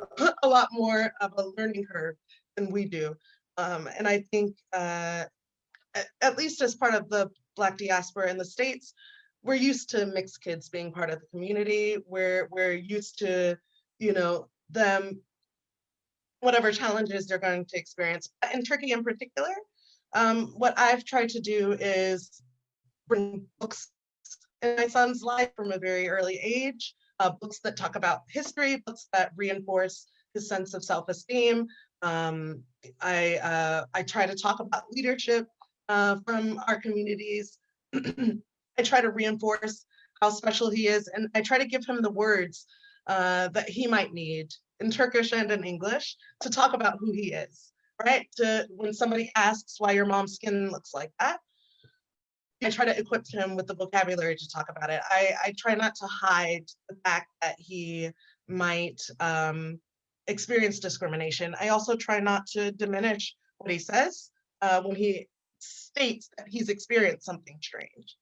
E: a lot more of a learning curve than we do. And I think, at least as part of the Black diaspora in the States, we're used to mixed kids being part of the community. We're used to, you know, them, whatever challenges they're going to experience. But in Turkey in particular, what I've tried to do is bring books in my son's life from a very early age, books that talk about history, books that reinforce his sense of self-esteem. I try to talk about leadership from our communities. I try to reinforce how special he is, and I try to give him the words that he might need in Turkish and in English to talk about who he is, right? To when somebody asks why your mom's skin looks like that, I try to equip him with the vocabulary to talk about it. I try not to hide the fact that he might experience discrimination. I also try not to diminish what he says when he states that he's experienced something strange.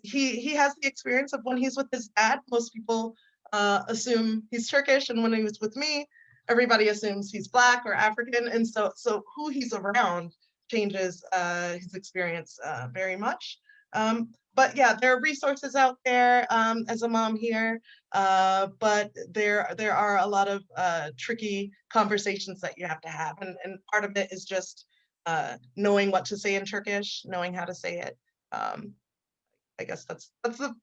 E: He has the experience of when he's with his dad, most people assume he's Turkish, and when he was with me, everybody assumes he's Black or African, and so who he's around changes his experience very much. But yeah, there are resources out there as a mom here, but there are a lot of tricky conversations that you have to have, and part of it is just knowing what to say in Turkish, knowing how to say it. I guess that's the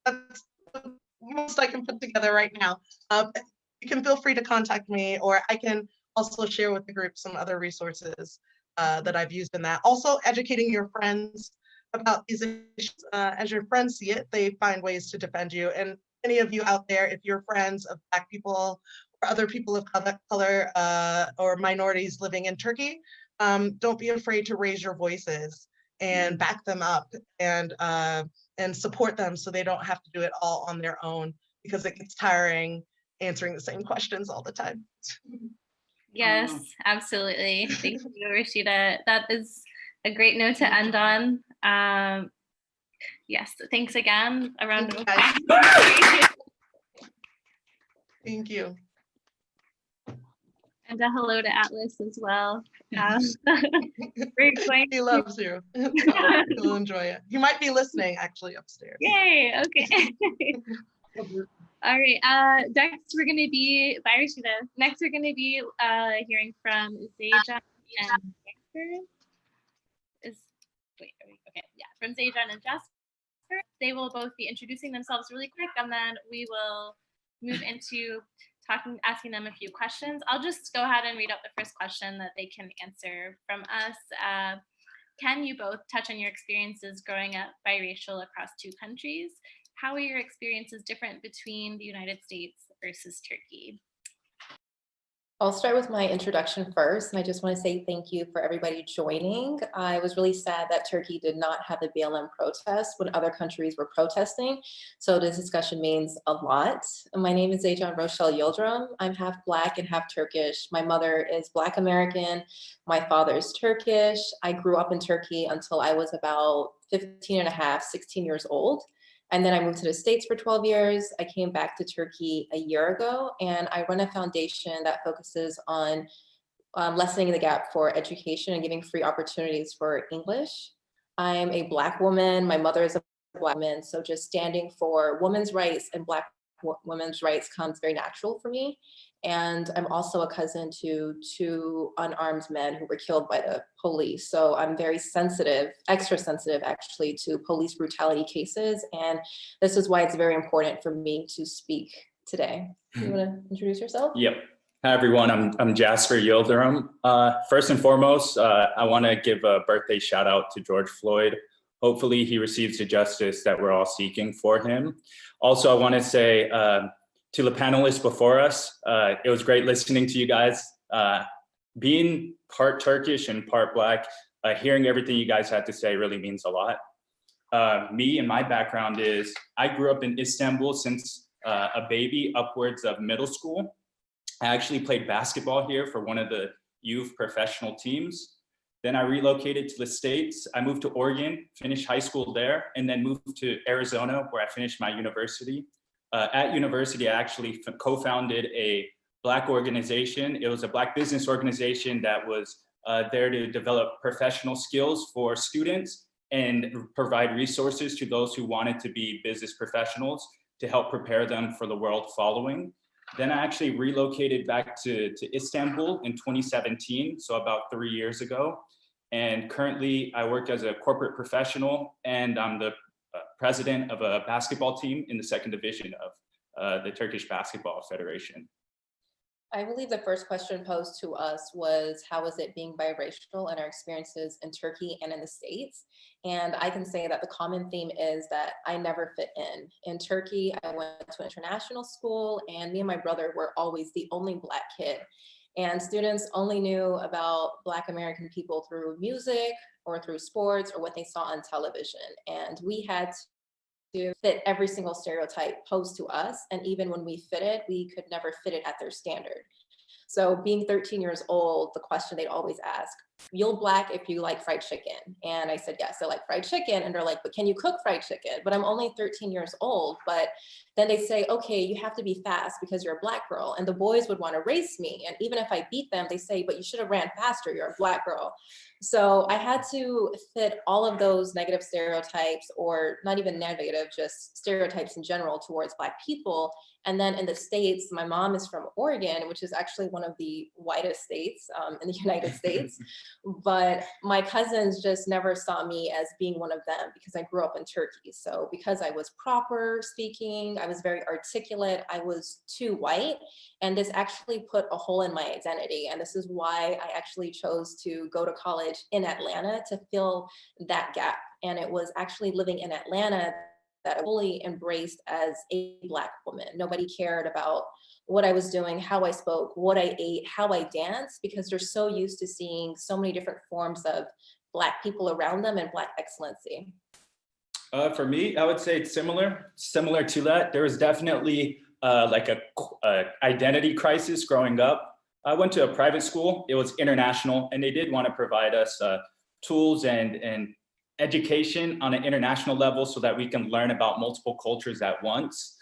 E: most I can put together right now. You can feel free to contact me, or I can also share with the group some other resources that I've used in that. Also, educating your friends about these issues. As your friends see it, they find ways to defend you. And any of you out there, if you're friends of Black people or other people of color or minorities living in Turkey, don't be afraid to raise your voices and back them up and support them so they don't have to do it all on their own, because it gets tiring answering the same questions all the time.
A: Yes, absolutely. Thank you, Rashida. That is a great note to end on. Yes, thanks again. A round of applause.
E: Thank you.
A: And a hello to Atlas as well. We're going
E: He loves you. He'll enjoy it. He might be listening actually upstairs.
A: Yay, okay. All right, next we're going to be, bye Rashida. Next we're going to be hearing from Zajan and Jasper. From Zajan and Jasper. They will both be introducing themselves really quick, and then we will move into asking them a few questions. I'll just go ahead and read out the first question that they can answer from us. Can you both touch on your experiences growing up biracial across two countries? How are your experiences different between the United States versus Turkey?
F: I'll start with my introduction first, and I just want to say thank you for everybody joining. I was really sad that Turkey did not have the BLM protest when other countries were protesting, so this discussion means a lot. My name is Ajam Yildoran. I'm half Black and half Turkish. My mother is Black American. My father is Turkish. I grew up in Turkey until I was about 15 and a half, 16 years old. And then I moved to the States for 12 years. I came back to Turkey a year ago, and I run a foundation that focuses on lessening the gap for education and giving free opportunities for English. I'm a Black woman. My mother is a Black woman. So just standing for women's rights and Black women's rights comes very natural for me. And I'm also a cousin to two unarmed men who were killed by the police. So I'm very sensitive, extra sensitive actually, to police brutality cases. And this is why it's very important for me to speak today. You want to introduce yourself?
G: Yep. Hi, everyone. I'm Jasper Yildoran. First and foremost, I want to give a birthday shout out to George Floyd. Hopefully he receives the justice that we're all seeking for him. Also, I want to say, to the panelists before us, it was great listening to you guys. Being part Turkish and part Black, hearing everything you guys had to say really means a lot. Me and my background is, I grew up in Istanbul since a baby, upwards of middle school. I actually played basketball here for one of the youth professional teams. Then I relocated to the States. I moved to Oregon, finished high school there, and then moved to Arizona, where I finished my university. At university, I actually co-founded a Black organization. It was a Black business organization that was there to develop professional skills for students and provide resources to those who wanted to be business professionals to help prepare them for the world following. Then I actually relocated back to Istanbul in 2017, so about 3 years ago. And currently I work as a corporate professional, and I'm the president of a basketball team in the second division of the Turkish Basketball Federation.
F: I believe the first question posed to us was, how is it being biracial and our experiences in Turkey and in the States? And I can say that the common theme is that I never fit in. In Turkey, I went to international school, and me and my brother were always the only Black kid. And students only knew about Black American people through music or through sports or what they saw on television. And we had to fit every single stereotype posed to us. And even when we fitted, we could never fit it at their standard. So being 13 years old, the question they'd always ask, you'll Black if you like fried chicken. And I said, yes, I like fried chicken. And they're like, but can you cook fried chicken? But I'm only 13 years old. But then they say, okay, you have to be fast because you're a Black girl. And the boys would want to race me. And even if I beat them, they say, but you should have ran faster, you're a Black girl. So I had to fit all of those negative stereotypes, or not even negative, just stereotypes in general towards Black people. And then in the States, my mom is from Oregon, which is actually one of the whitest states in the United States. But my cousins just never saw me as being one of them because I grew up in Turkey. So because I was proper speaking, I was very articulate, I was too white. And this actually put a hole in my identity. And this is why I actually chose to go to college in Atlanta, to fill that gap. And it was actually living in Atlanta that I fully embraced as a Black woman. Nobody cared about what I was doing, how I spoke, what I ate, how I danced, because they're so used to seeing so many different forms of Black people around them and Black excellency.
G: For me, I would say it's similar to that. There was definitely like a identity crisis growing up. I went to a private school. It was international, and they did want to provide us tools and education on an international level so that we can learn about multiple cultures at once.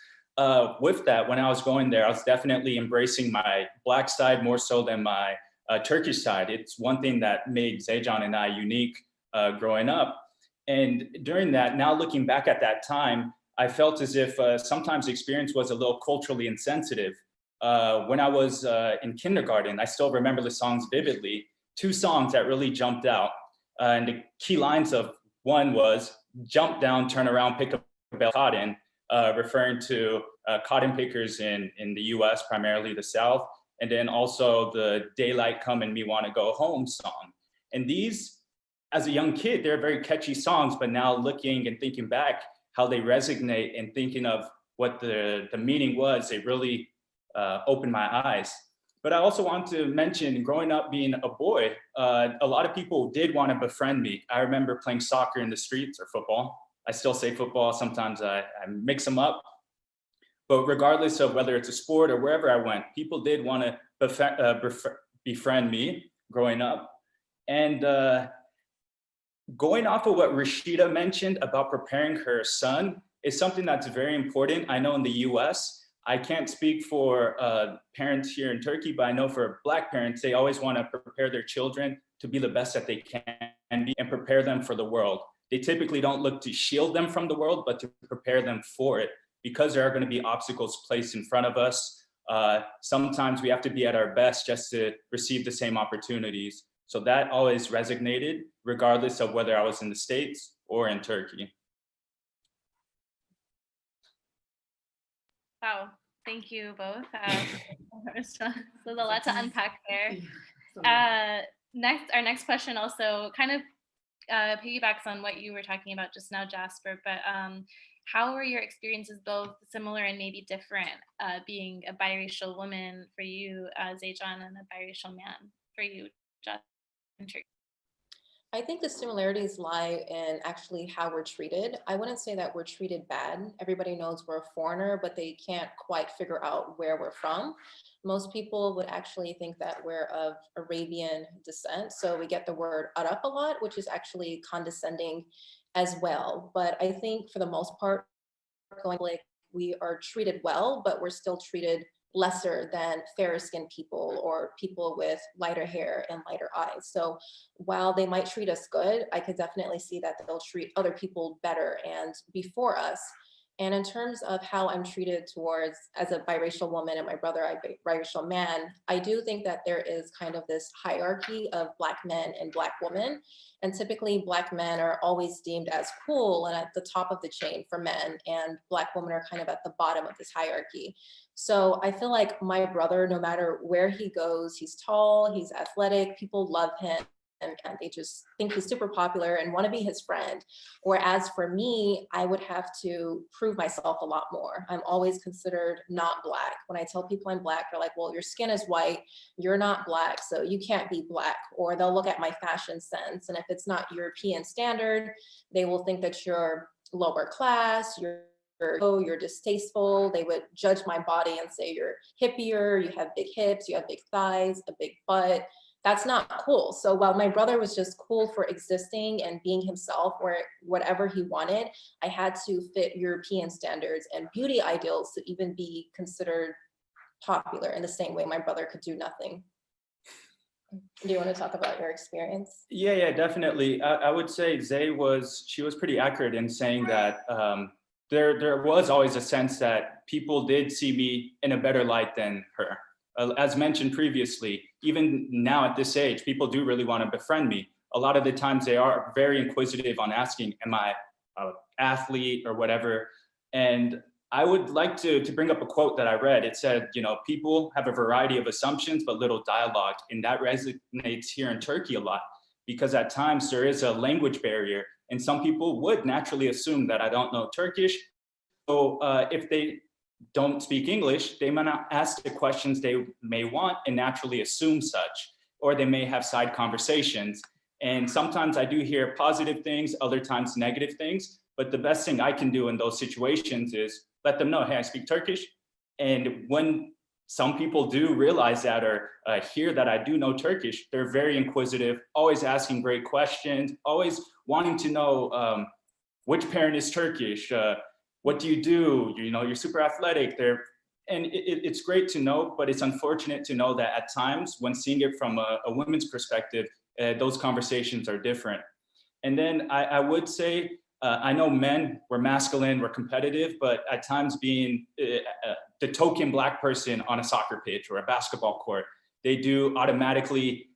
G: With that, when I was going there, I was definitely embracing my Black side more so than my Turkish side. It's one thing that made Zajan and I unique growing up. And during that, now looking back at that time, I felt as if sometimes the experience was a little culturally insensitive. When I was in kindergarten, I still remember the songs vividly. 2 songs that really jumped out. And the key lines of one was, jump down, turn around, pick up a bale of cotton, referring to cotton pickers in the US, primarily the South. And then also the daylight come and me wanna go home song. And these, as a young kid, they're very catchy songs, but now looking and thinking back, how they resonate and thinking of what the meaning was, it really opened my eyes. But I also want to mention, growing up being a boy, a lot of people did want to befriend me. I remember playing soccer in the streets, or football. I still say football, sometimes I mix them up. But regardless of whether it's a sport or wherever I went, people did want to befriend me growing up. And going off of what Rashida mentioned about preparing her son is something that's very important. I know in the US, I can't speak for parents here in Turkey, but I know for Black parents, they always want to prepare their children to be the best that they can be and prepare them for the world. They typically don't look to shield them from the world, but to prepare them for it, because there are going to be obstacles placed in front of us. Sometimes we have to be at our best just to receive the same opportunities. So that always resonated, regardless of whether I was in the States or in Turkey.
A: Wow, thank you both. So there's a lot to unpack there. Our next question also kind of piggybacks on what you were talking about just now, Jasper, but how were your experiences both similar and maybe different, being a biracial woman for you, Zajan, and a biracial man for you, Jasper?
F: I think the similarities lie in actually how we're treated. I wouldn't say that we're treated bad. Everybody knows we're a foreigner, but they can't quite figure out where we're from. Most people would actually think that we're of Arabian descent. So we get the word Arab a lot, which is actually condescending as well. But I think for the most part, like we are treated well, but we're still treated lesser than fairer skinned people or people with lighter hair and lighter eyes. So while they might treat us good, I could definitely see that they'll treat other people better and before us. And in terms of how I'm treated towards as a biracial woman and my brother, a biracial man, I do think that there is kind of this hierarchy of Black men and Black women. And typically Black men are always deemed as cool and at the top of the chain for men, and Black women are kind of at the bottom of this hierarchy. So I feel like my brother, no matter where he goes, he's tall, he's athletic, people love him. And they just think he's super popular and want to be his friend. Whereas for me, I would have to prove myself a lot more. I'm always considered not Black. When I tell people I'm Black, they're like, well, your skin is white, you're not Black, so you can't be Black. Or they'll look at my fashion sense, and if it's not European standard, they will think that you're lower class, you're distasteful. They would judge my body and say you're hippier, you have big hips, you have big thighs, a big butt. That's not cool. So while my brother was just cool for existing and being himself where whatever he wanted, I had to fit European standards and beauty ideals to even be considered popular in the same way my brother could do nothing. Do you want to talk about your experience?
G: Yeah, definitely. I would say she was pretty accurate in saying that there was always a sense that people did see me in a better light than her. As mentioned previously, even now at this age, people do really want to befriend me. A lot of the times they are very inquisitive on asking, am I an athlete or whatever? And I would like to bring up a quote that I read. It said, people have a variety of assumptions, but little dialogue. And that resonates here in Turkey a lot, because at times there is a language barrier and some people would naturally assume that I don't know Turkish. So if they don't speak English, they might not ask the questions they may want and naturally assume such, or they may have side conversations. And sometimes I do hear positive things, other times negative things, but the best thing I can do in those situations is let them know, hey, I speak Turkish. And when some people do realize that or hear that I do know Turkish, they're very inquisitive, always asking great questions, always wanting to know which parent is Turkish, what do you do? You're super athletic there. And it's great to know, but it's unfortunate to know that at times when seeing it from a women's perspective, those conversations are different. And then I would say, I know men, we're masculine, we're competitive, but at times being the token Black person on a soccer pitch or a basketball court, they do automatically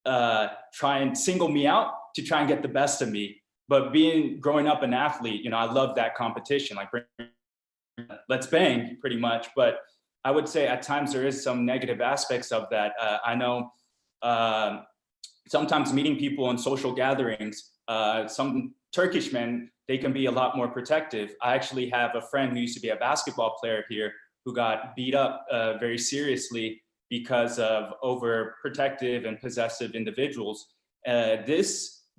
G: try and single me out to try and get the best of me. But growing up an athlete, I love that competition, like let's bang pretty much. But I would say at times there is some negative aspects of that. I know sometimes meeting people in social gatherings, some Turkish men, they can be a lot more protective. I actually have a friend who used to be a basketball player here who got beat up very seriously because of overprotective and possessive individuals.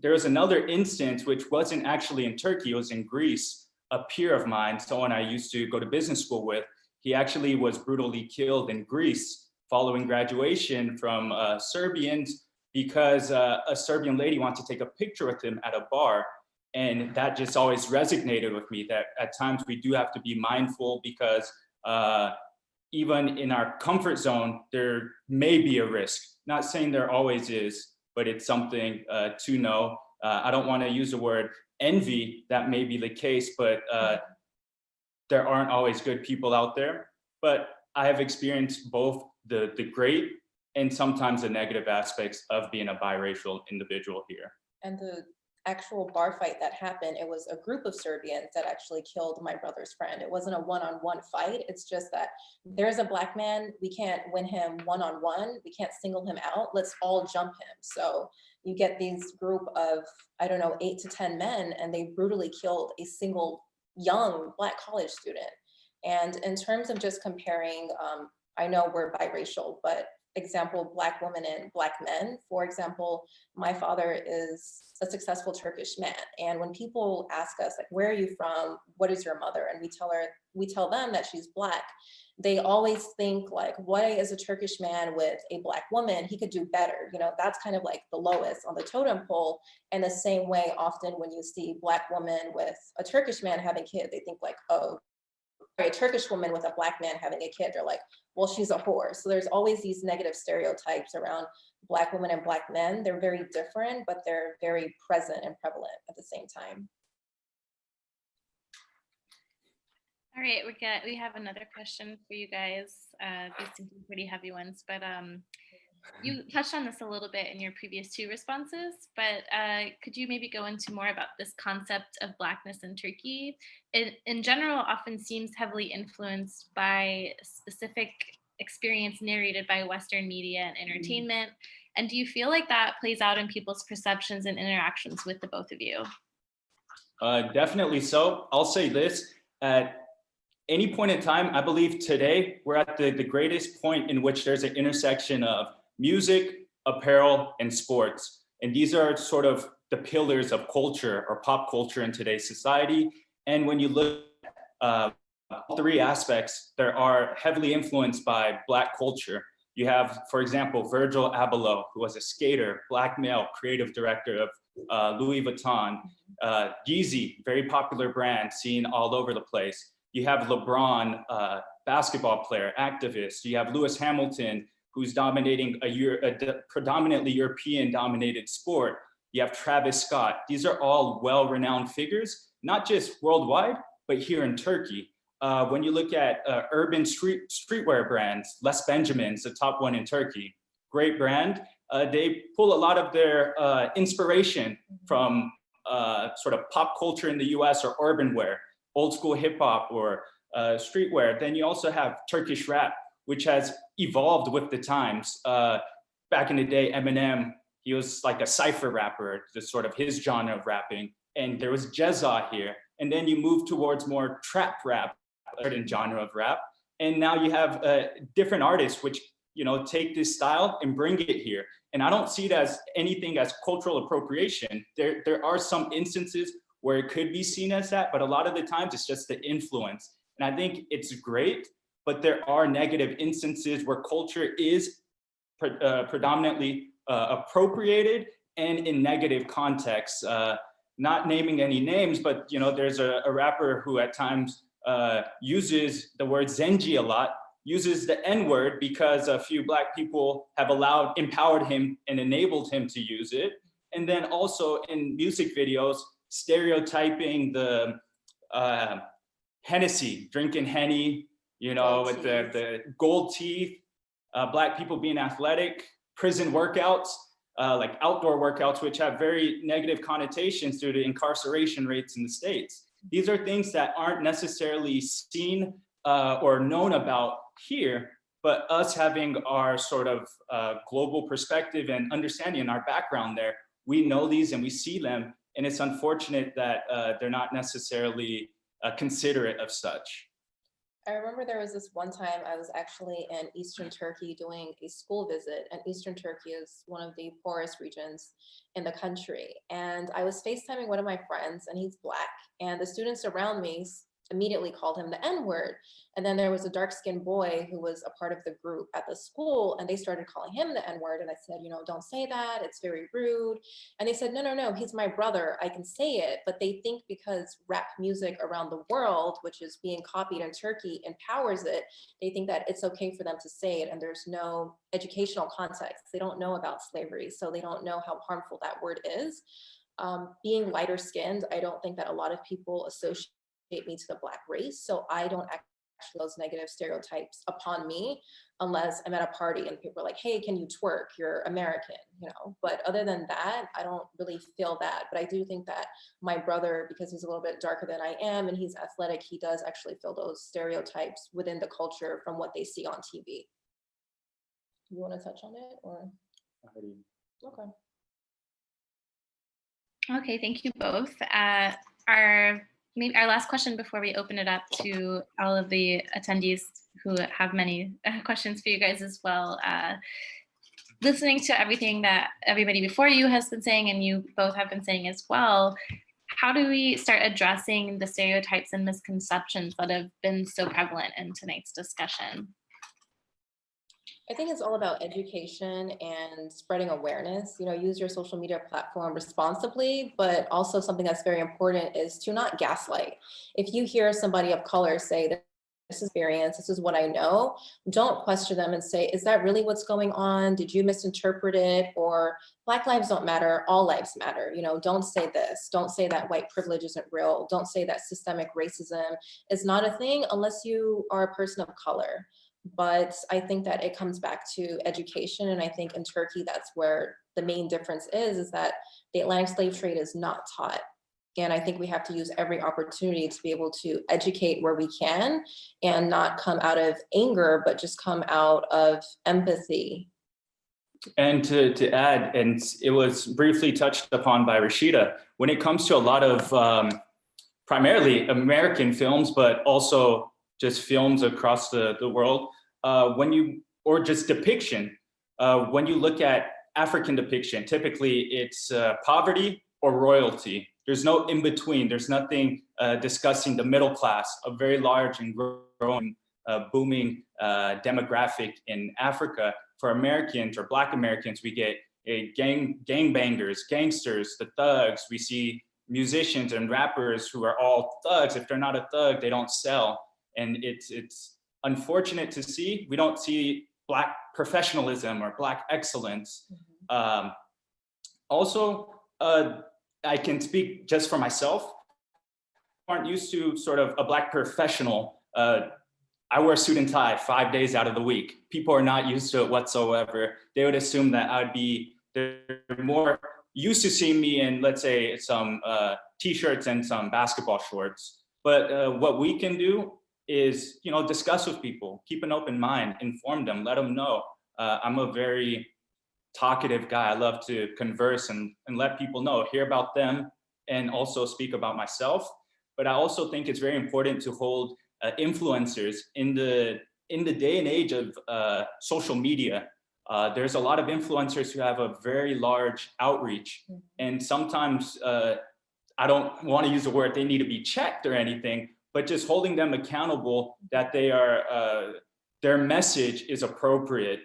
G: There was another instance which wasn't actually in Turkey, it was in Greece. A peer of mine, someone I used to go to business school with, he actually was brutally killed in Greece following graduation from Serbians because a Serbian lady wanted to take a picture with him at a bar. And that just always resonated with me, that at times we do have to be mindful because even in our comfort zone, there may be a risk. Not saying there always is, but it's something to know. I don't want to use the word envy, that may be the case, but there aren't always good people out there. But I have experienced both the great and sometimes the negative aspects of being a biracial individual here.
F: And the actual bar fight that happened, it was a group of Serbians that actually killed my brother's friend. It wasn't a one-on-one fight. It's just that there's a Black man, we can't win him one-on-one, we can't single him out, let's all jump him. So you get these group of, 8 to 10 men, and they brutally killed a single young Black college student. And in terms of just comparing, I know we're biracial, but example, Black women and Black men. For example, my father is a successful Turkish man. And when people ask us, like, where are you from? What is your mother? And we tell them that she's Black. They always think like, why is a Turkish man with a Black woman? He could do better. You know, that's kind of like the lowest on the totem pole. And the same way, often when you see Black woman with a Turkish man having kids, they think like, oh, a Turkish woman with a Black man having a kid, they're like, well, she's a whore. So there's always these negative stereotypes around Black women and Black men. They're very different, but they're very present and prevalent at the same time.
A: All right, we have another question for you guys. These seem to be pretty heavy ones, but you touched on this a little bit in your previous two responses, but could you maybe go into more about this concept of Blackness in Turkey? It, in general, often seems heavily influenced by specific experience narrated by Western media and entertainment. And do you feel like that plays out in people's perceptions and interactions with the both of you?
G: Definitely so. I'll say this, at any point in time, I believe today we're at the greatest point in which there's an intersection of music, apparel, and sports. And these are sort of the pillars of culture or pop culture in today's society. And when you look at all three aspects, they are heavily influenced by Black culture. You have, for example, Virgil Abloh, who was a skater, Black male, creative director of Louis Vuitton. Yeezy, very popular brand, seen all over the place. You have LeBron, basketball player, activist. You have Lewis Hamilton, who's dominating a predominantly European-dominated sport. You have Travis Scott. These are all well-renowned figures, not just worldwide, but here in Turkey. When you look at urban streetwear brands, Les Benjamin's the top one in Turkey, great brand. They pull a lot of their inspiration from sort of pop culture in the US or urban wear, old school hip hop or streetwear. Then you also have Turkish rap, which has evolved with the times. Back in the day, Eminem, he was like a cypher rapper, just sort of his genre of rapping. And there was Ceza here. And then you move towards more trap rap, a certain genre of rap. And now you have different artists which, you know, take this style and bring it here. And I don't see it as anything as cultural appropriation. There are some instances where it could be seen as that, but a lot of the times it's just the influence. And I think it's great, but there are negative instances where culture is predominantly appropriated and in negative contexts. Not naming any names, but you know, there's a rapper who at times uses the word Zenji a lot, uses the N-word because a few Black people have empowered him and enabled him to use it. And then also in music videos, stereotyping the Hennessy, drinking Henny, you know, with the gold teeth, Black people being athletic, prison workouts, like outdoor workouts, which have very negative connotations due to incarceration rates in the States. These are things that aren't necessarily seen or known about here, but us having our sort of global perspective and understanding and our background there, we know these and we see them. And it's unfortunate that they're not necessarily considerate of such.
F: I remember there was this one time I was actually in Eastern Turkey doing a school visit, and Eastern Turkey is one of the poorest regions in the country. And I was FaceTiming one of my friends, and he's Black, and the students around me immediately called him the N-word. And then there was a dark-skinned boy who was a part of the group at the school, and they started calling him the N-word. And I said, you know, don't say that, it's very rude. And they said, no, he's my brother, I can say it. But they think because rap music around the world, which is being copied in Turkey, empowers it, they think that it's okay for them to say it, and there's no educational context. They don't know about slavery, so they don't know how harmful that word is. Being lighter skinned, I don't think that a lot of people associate me to the Black race, so I don't actually those negative stereotypes upon me unless I'm at a party and people are like, hey, can you twerk, you're American, you know. But other than that, I don't really feel that. But I do think that my brother, because he's a little bit darker than I am and he's athletic, he does actually feel those stereotypes within the culture from what they see on TV. You want to touch on it, or? Okay.
A: Okay, thank you both. Our maybe our last question before we open it up to all of the attendees who have many questions for you guys as well. Listening to everything that everybody before you has been saying and you both have been saying as well, how do we start addressing the stereotypes and misconceptions that have been so prevalent in tonight's discussion?
F: I think it's all about education and spreading awareness. You know, use your social media platform responsibly, but also something that's very important is to not gaslight. If you hear somebody of color say that this experience, this is what I know, don't question them and say, is that really what's going on? Did you misinterpret it? Or Black lives don't matter, all lives matter. You know, don't say this. Don't say that white privilege isn't real. Don't say that systemic racism is not a thing unless you are a person of color. But I think that it comes back to education. And I think in Turkey, that's where the main difference is that the Atlantic slave trade is not taught. And I think we have to use every opportunity to be able to educate where we can and not come out of anger, but just come out of empathy.
G: And to add, and it was briefly touched upon by Rashida, when it comes to a lot of primarily American films, but also just films across the world, or just depiction, when you look at African depiction, typically it's poverty or royalty. There's no in between. There's nothing discussing the middle class, a very large and growing, booming demographic in Africa. For Americans or Black Americans, we get gangbangers, gangsters, the thugs. We see musicians and rappers who are all thugs. If they're not a thug, they don't sell. And it's unfortunate to see. We don't see Black professionalism or Black excellence. Also, I can speak just for myself. Aren't used to sort of a Black professional. I wear a suit and tie 5 days out of the week. People are not used to it whatsoever. They would assume that they're more used to seeing me in, let's say, some t-shirts and some basketball shorts. But what we can do is, you know, discuss with people, keep an open mind, inform them, let them know. I'm a very talkative guy. I love to converse and let people know, hear about them, and also speak about myself. But I also think it's very important to hold influencers in the day and age of social media. There's a lot of influencers who have a very large outreach, and sometimes I don't want to use the word they need to be checked or anything, but just holding them accountable that they are their message is appropriate.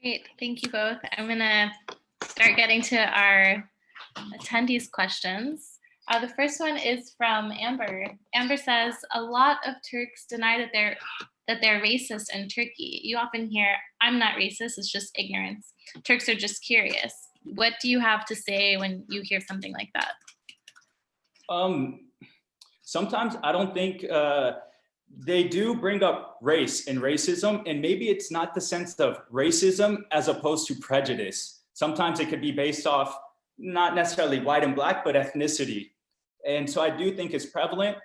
A: Great, thank you both. I'm gonna start getting to our attendees' questions. The first one is from Amber. Amber says, a lot of Turks deny that they're racist in Turkey. You often hear, I'm not racist, it's just ignorance. Turks are just curious. What do you have to say when you hear something like that?
G: Sometimes I don't think they do bring up race and racism, and maybe it's not the sense of racism as opposed to prejudice. Sometimes it could be based off not necessarily white and Black, but ethnicity. And so I do think it's prevalent.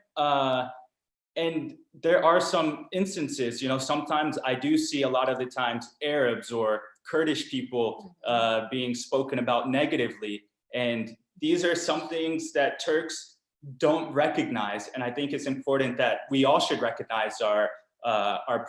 G: And there are some instances, you know, sometimes I do see a lot of the times Arabs or Kurdish people being spoken about negatively. And these are some things that Turks don't recognize. And I think it's important that we all should recognize our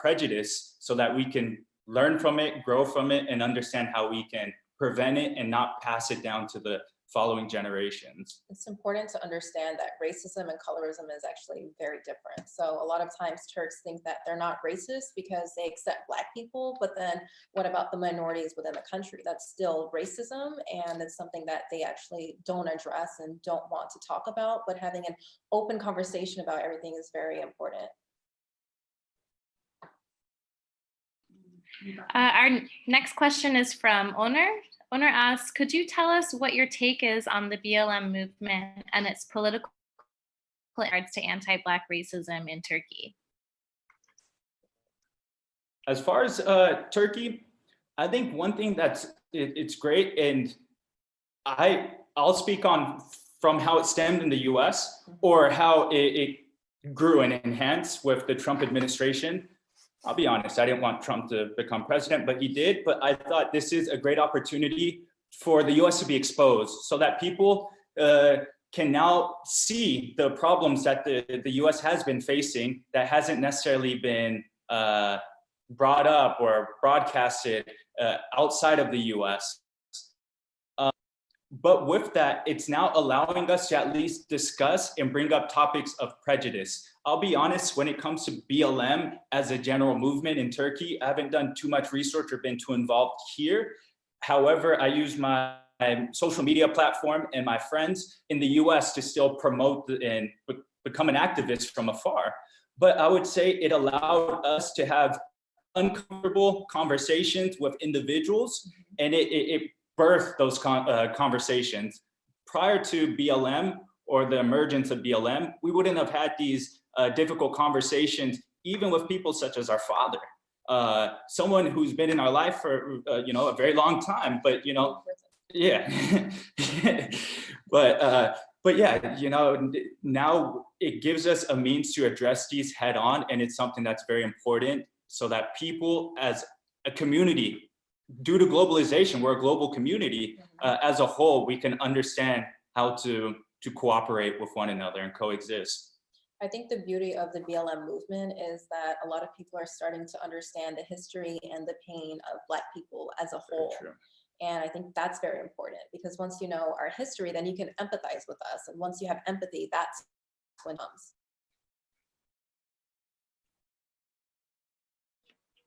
G: prejudice so that we can learn from it, grow from it, and understand how we can prevent it and not pass it down to the following generations.
F: It's important to understand that racism and colorism is actually very different. So a lot of times Turks think that they're not racist because they accept Black people, but then what about the minorities within the country? That's still racism, and it's something that they actually don't address and don't want to talk about, but having an open conversation about everything is very important.
A: Our next question is from Onur. Onur asks, could you tell us what your take is on the BLM movement and its political regards to anti-Black racism in Turkey?
G: As far as Turkey, I think one thing it's great, and I'll speak on from how it stemmed in the US or how it grew and enhanced with the Trump administration. I'll be honest, I didn't want Trump to become president, but he did. But I thought this is a great opportunity for the US to be exposed so that people can now see the problems that the US has been facing that hasn't necessarily been brought up or broadcasted outside of the US. But with that, it's now allowing us to at least discuss and bring up topics of prejudice. I'll be honest, when it comes to BLM as a general movement in Turkey, I haven't done too much research or been too involved here. However, I use my social media platform and my friends in the US to still promote and become an activist from afar. But I would say it allowed us to have uncomfortable conversations with individuals, and it birthed those conversations. Prior to BLM or the emergence of BLM, we wouldn't have had these difficult conversations, even with people such as our father, someone who's been in our life for a very long time. But yeah, but yeah, now it gives us a means to address these head on, and it's something that's very important, so that people as a community, due to globalization, we're a global community, as a whole, we can understand how to cooperate with one another and coexist.
F: I think the beauty of the BLM movement is that a lot of people are starting to understand the history and the pain of Black people as a whole.
G: Very true.
F: And I think that's very important, because once you know our history, then you can empathize with us. And once you have empathy, that's when it comes.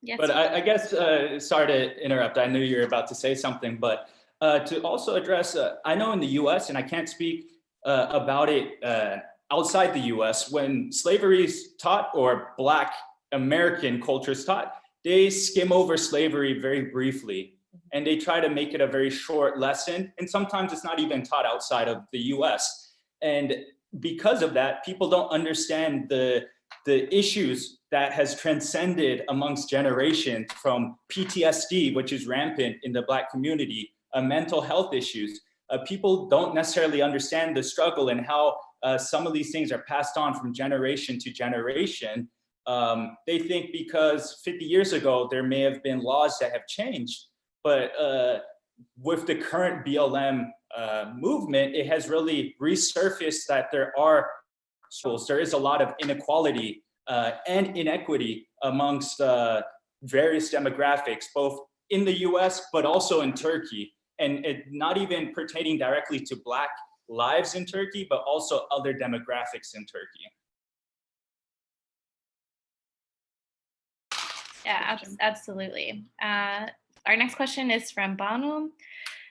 A: Yes.
G: But I guess, sorry to interrupt, I knew you were about to say something, but to also address, I know in the US, and I can't speak about it outside the US, when slavery is taught or Black American culture is taught, they skim over slavery very briefly, and they try to make it a very short lesson, and sometimes it's not even taught outside of the US. And because of that, people don't understand the issues that has transcended amongst generations, from PTSD, which is rampant in the Black community, mental health issues. People don't necessarily understand the struggle and how some of these things are passed on from generation to generation. They think because 50 years ago, there may have been laws that have changed, but with the current BLM movement, it has really resurfaced that there are struggles. There is a lot of inequality and inequity amongst various demographics, both in the US, but also in Turkey. And it not even pertaining directly to Black lives in Turkey, but also other demographics in Turkey.
A: Yeah, absolutely. Our next question is from Banu.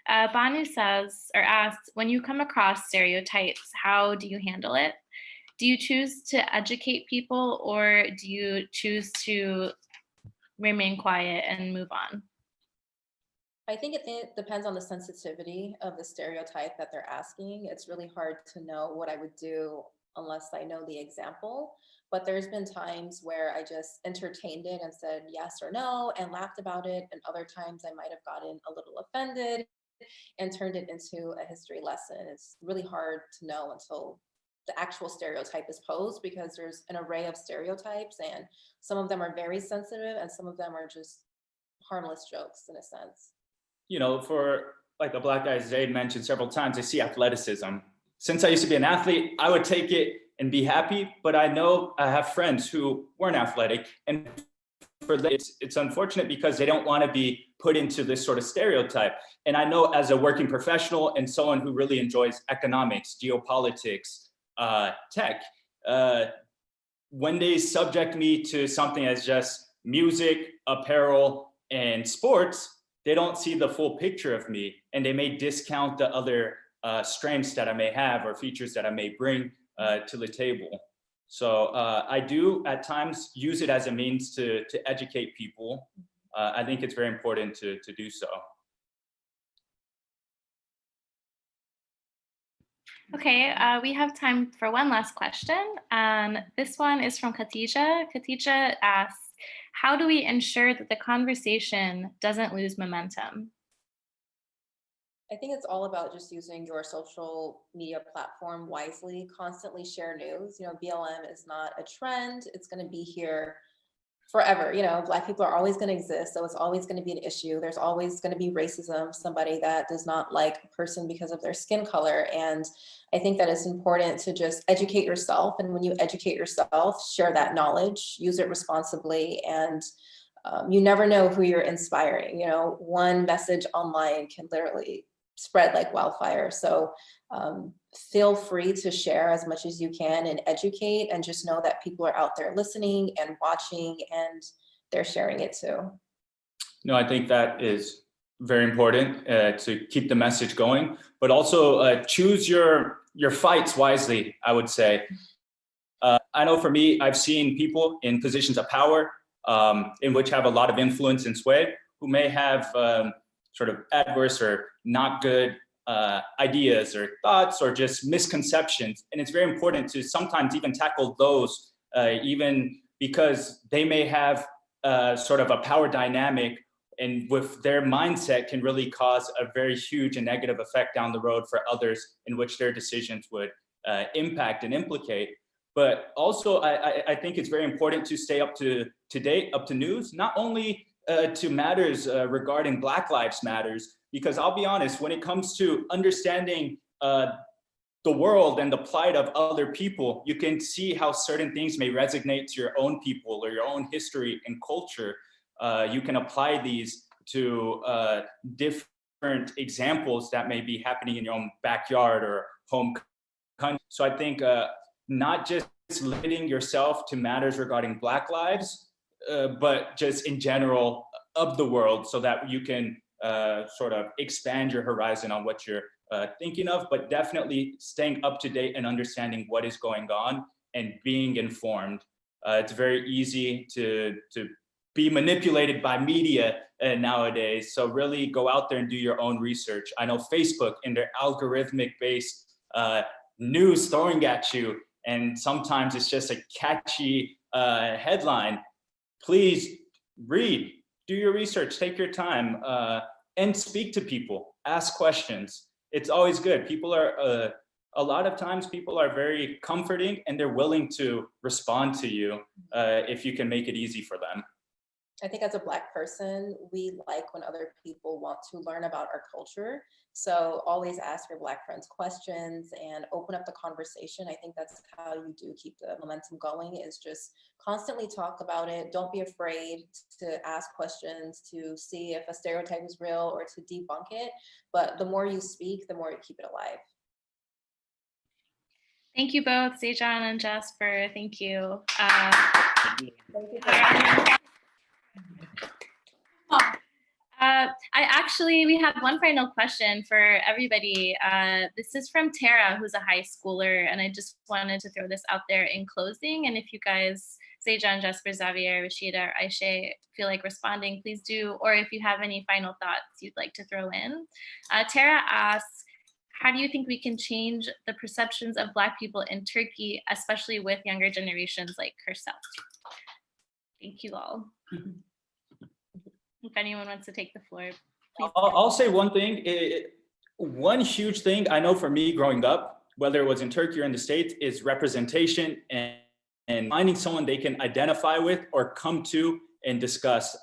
A: Banu says, or asks, when you come across stereotypes, how do you handle it? Do you choose to educate people, or do you choose to remain quiet and move on?
F: I think it depends on the sensitivity of the stereotype that they're asking. It's really hard to know what I would do unless I know the example. But there's been times where I just entertained it and said yes or no and laughed about it. And other times I might have gotten a little offended and turned it into a history lesson. It's really hard to know until the actual stereotype is posed, because there's an array of stereotypes, and some of them are very sensitive and some of them are just harmless jokes in a sense.
G: For like a Black guy, Zaid mentioned several times, I see athleticism. Since I used to be an athlete, I would take it and be happy, but I know I have friends who weren't athletic, and for them, it's unfortunate because they don't want to be put into this sort of stereotype. And I know, as a working professional and someone who really enjoys economics, geopolitics, tech, when they subject me to something as just music, apparel, and sports, they don't see the full picture of me, and they may discount the other strengths that I may have or features that I may bring to the table. So I do at times use it as a means to educate people. I think it's very important to do so.
A: Okay, we have time for one last question. This one is from Khadija. Khadija asks, how do we ensure that the conversation doesn't lose momentum?
F: I think it's all about just using your social media platform wisely, constantly share news. BLM is not a trend. It's going to be here forever. You know, Black people are always going to exist, so it's always going to be an issue. There's always going to be racism, somebody that does not like a person because of their skin color. And I think that it's important to just educate yourself. And when you educate yourself, share that knowledge, use it responsibly, and you never know who you're inspiring. You know, one message online can literally spread like wildfire. So feel free to share as much as you can and educate, and just know that people are out there listening and watching, and they're sharing it too.
G: No, I think that is very important to keep the message going, but also choose your fights wisely, I would say. I know for me, I've seen people in positions of power in which have a lot of influence and sway, who may have sort of adverse or not good ideas or thoughts or just misconceptions. And it's very important to sometimes even tackle those, even because they may have sort of a power dynamic, and with their mindset can really cause a very huge and negative effect down the road for others, in which their decisions would impact and implicate. But also, I think it's very important to stay up to date, up to news, not only to matters regarding Black Lives Matters, because I'll be honest, when it comes to understanding the world and the plight of other people, you can see how certain things may resonate to your own people or your own history and culture. You can apply these to different examples that may be happening in your own backyard or home country. So I think not just limiting yourself to matters regarding Black lives, but just in general of the world, so that you can sort of expand your horizon on what you're thinking of, but definitely staying up to date and understanding what is going on and being informed. It's very easy to be manipulated by media nowadays. So really go out there and do your own research. I know Facebook and their algorithmic based news throwing at you, and sometimes it's just a catchy headline. Please read, do your research, take your time, and speak to people, ask questions. It's always good. People are, a lot of times people are very comforting, and they're willing to respond to you if you can make it easy for them.
F: I think as a Black person, we like when other people want to learn about our culture. So always ask your Black friends questions and open up the conversation. I think that's how you do keep the momentum going, is just constantly talk about it. Don't be afraid to ask questions to see if a stereotype is real or to debunk it. But the more you speak, the more you keep it alive.
A: Thank you both, Zajan and Jasper. Thank you.
F: Thank you.
A: We have one final question for everybody. This is from Tara, who's a high schooler, and I just wanted to throw this out there in closing. And if you guys, Zajan, Jasper, Zavier, Rashida, or Ayşe, feel like responding, please do. Or if you have any final thoughts you'd like to throw in. Tara asks, how do you think we can change the perceptions of Black people in Turkey, especially with younger generations like herself? Thank you all. If anyone wants to take the floor, please.
G: I'll say one thing. One huge thing I know for me growing up, whether it was in Turkey or in the States, is representation and finding someone they can identify with or come to and discuss.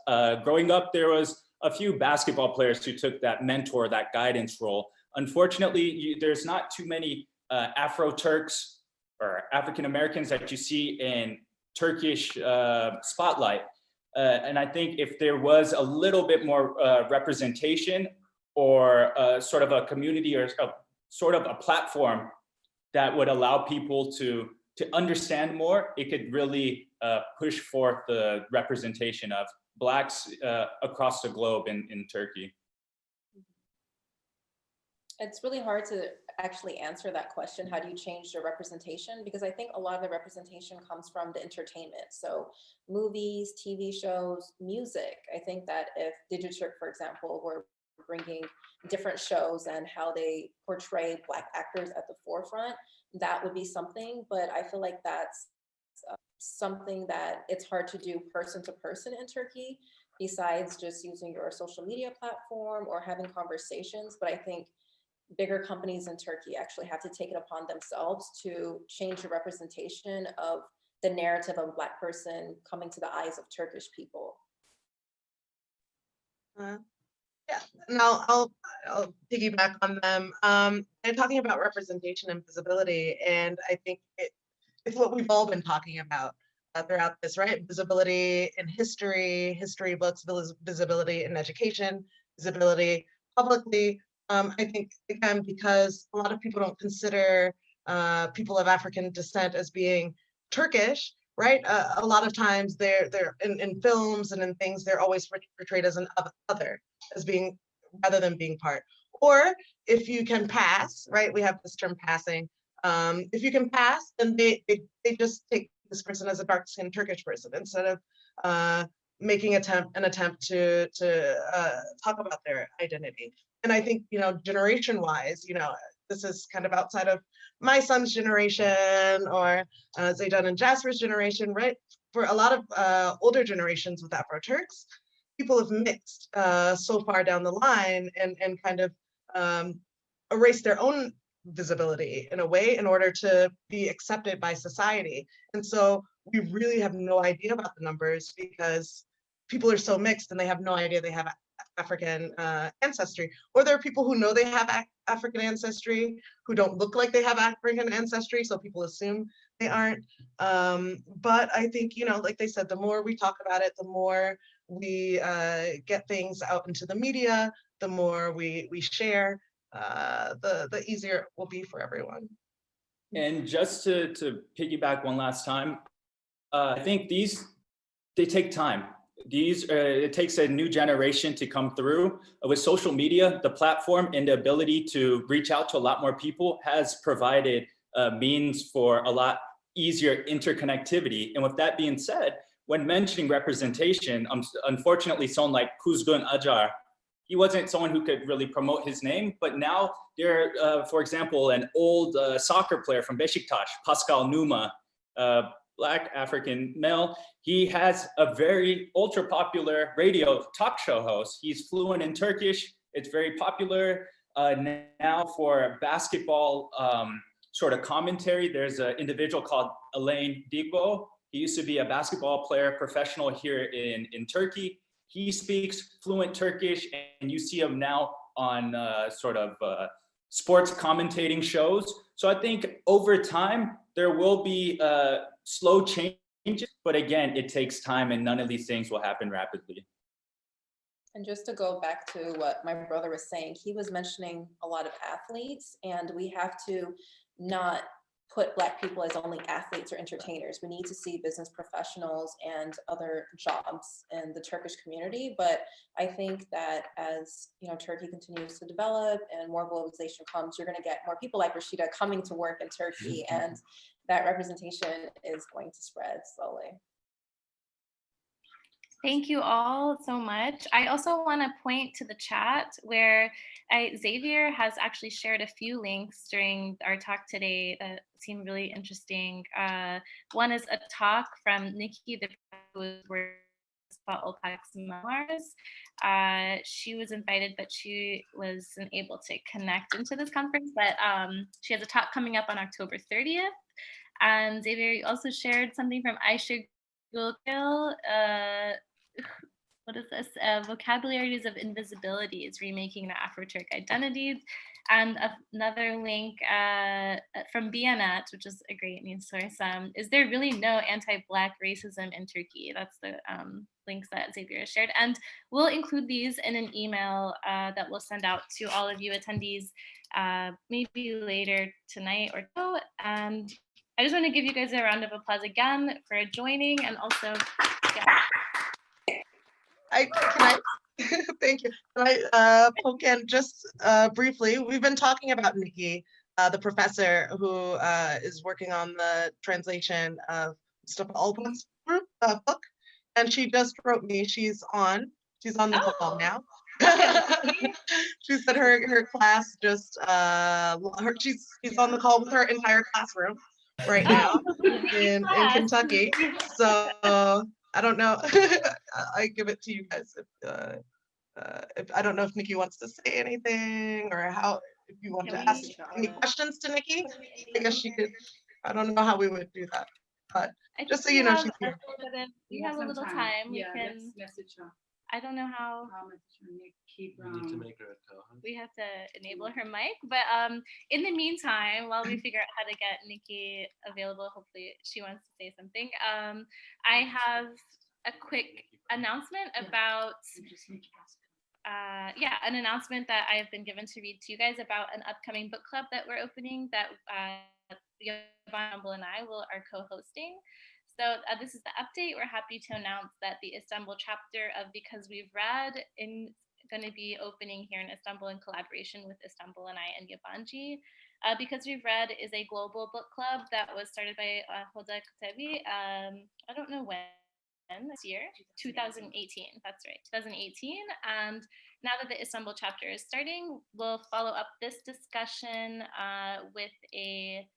G: Growing up, there was a few basketball players who took that mentor, that guidance role. Unfortunately, there's not too many Afro-Turks or African Americans that you see in Turkish spotlight. And I think if there was a little bit more representation, or sort of a community, or sort of a platform that would allow people to understand more, it could really push forth the representation of Blacks across the globe in Turkey.
F: It's really hard to actually answer that question. How do you change the representation? Because I think a lot of the representation comes from the entertainment. So movies, TV shows, music. I think that if Digiturk, for example, were bringing different shows and how they portray Black actors at the forefront, that would be something. But I feel like that's something that it's hard to do person to person in Turkey, besides just using your social media platform or having conversations. But I think bigger companies in Turkey actually have to take it upon themselves to change the representation of the narrative of a Black person coming to the eyes of Turkish people?
E: Yeah, and I'll piggyback on them. They're talking about representation and visibility, and I think it's what we've all been talking about throughout this, right? Visibility in history books, visibility in education, visibility publicly. I think, again, because a lot of people don't consider people of African descent as being Turkish, right? A lot of times they're in films and in things, they're always portrayed as an other, as being, rather than being part. Or if you can pass, right? We have this term passing. If you can pass, then they just take this person as a dark-skinned Turkish person instead of making an attempt to talk about their identity. And I think, you know, generation-wise, you know, this is kind of outside of my son's generation or Zaydan and Jasper's generation, right? For a lot of older generations with Afro-Turks, people have mixed so far down the line and kind of erased their own visibility in a way in order to be accepted by society. And so we really have no idea about the numbers because people are so mixed and they have no idea they have African ancestry. Or there are people who know they have African ancestry who don't look like they have African ancestry, so people assume they aren't. But I think, you know, like they said, the more we talk about it, the more we get things out into the media, the more we share, the easier it will be for everyone.
G: And just to piggyback one last time, I think they take time. It takes a new generation to come through. With social media, the platform and the ability to reach out to a lot more people has provided means for a lot easier interconnectivity. And with that being said, when mentioning representation, unfortunately someone like Kuzgun Acar, he wasn't someone who could really promote his name, but now there, for example, an old soccer player from Beşiktaş, Pascal Numa, Black African male, he has a very ultra popular radio talk show host. He's fluent in Turkish. It's very popular now for basketball sort of commentary. There's an individual called Alain Digbo. He used to be a basketball player, professional here in Turkey. He speaks fluent Turkish, and you see him now on sort of sports commentating shows. So I think over time, there will be slow changes, but again, it takes time and none of these things will happen rapidly.
F: And just to go back to what my brother was saying, he was mentioning a lot of athletes, and we have to not put Black people as only athletes or entertainers. We need to see business professionals and other jobs in the Turkish community. But I think that as, you know, Turkey continues to develop and more globalization comes, you're going to get more people like Rashida coming to work in Turkey, and that representation is going to spread slowly.
A: Thank you all so much. I also want to point to the chat where Xavier has actually shared a few links during our talk today that seem really interesting. One is a talk from Nikki, who is working on Olpak's memoirs. She was invited, but she wasn't able to connect into this conference, but she has a talk coming up on October 30th. And Xavier, you also shared something from Ayşe Sezer, what is this? Vocabularies of Invisibility is remaking the Afro-Turk identities. And another link from BNet, which is a great news source. Is there really no anti-Black racism in Turkey? That's the links that Xavier shared. And we'll include these in an email that we'll send out to all of you attendees maybe later tonight or so. And I just want to give you guys a round of applause again for joining, and also, yeah.
E: Thank you. Can I poke in just briefly? We've been talking about Nikki, the professor who is working on the translation of Mustafa Alpak's book, and she just wrote me. She's on the call now. She said her class just she's on the call with her entire classroom right now in Kentucky. So I don't know. I give it to you guys if I don't know if Nikki wants to say anything or if you want to ask any questions to Nikki. I guess she could. I don't know how we would do that. Just so you know, she's here.
A: We have a little time.
H: Yeah,
A: We can.
H: let's message her.
A: I don't know how.
H: I'll message her. Keep.
I: We need to make her a co-host.
A: We have to enable her mic, but in the meantime, while we figure out how to get Nikki available, hopefully she wants to say something. I have a quick announcement about. An announcement that I have been given to read to you guys about an upcoming book club that we're opening that Istanbul&I are co-hosting. So this is the update. We're happy to announce that the Istanbul chapter of Because We've Read is going to be opening here in Istanbul in collaboration with Istanbul&I and Yabangee. Because We've Read is a global book club that was started by Hoda Kutabi. I don't know when. This year, 2018, that's right, 2018. And now that the Istanbul chapter is starting, we'll follow up this discussion with a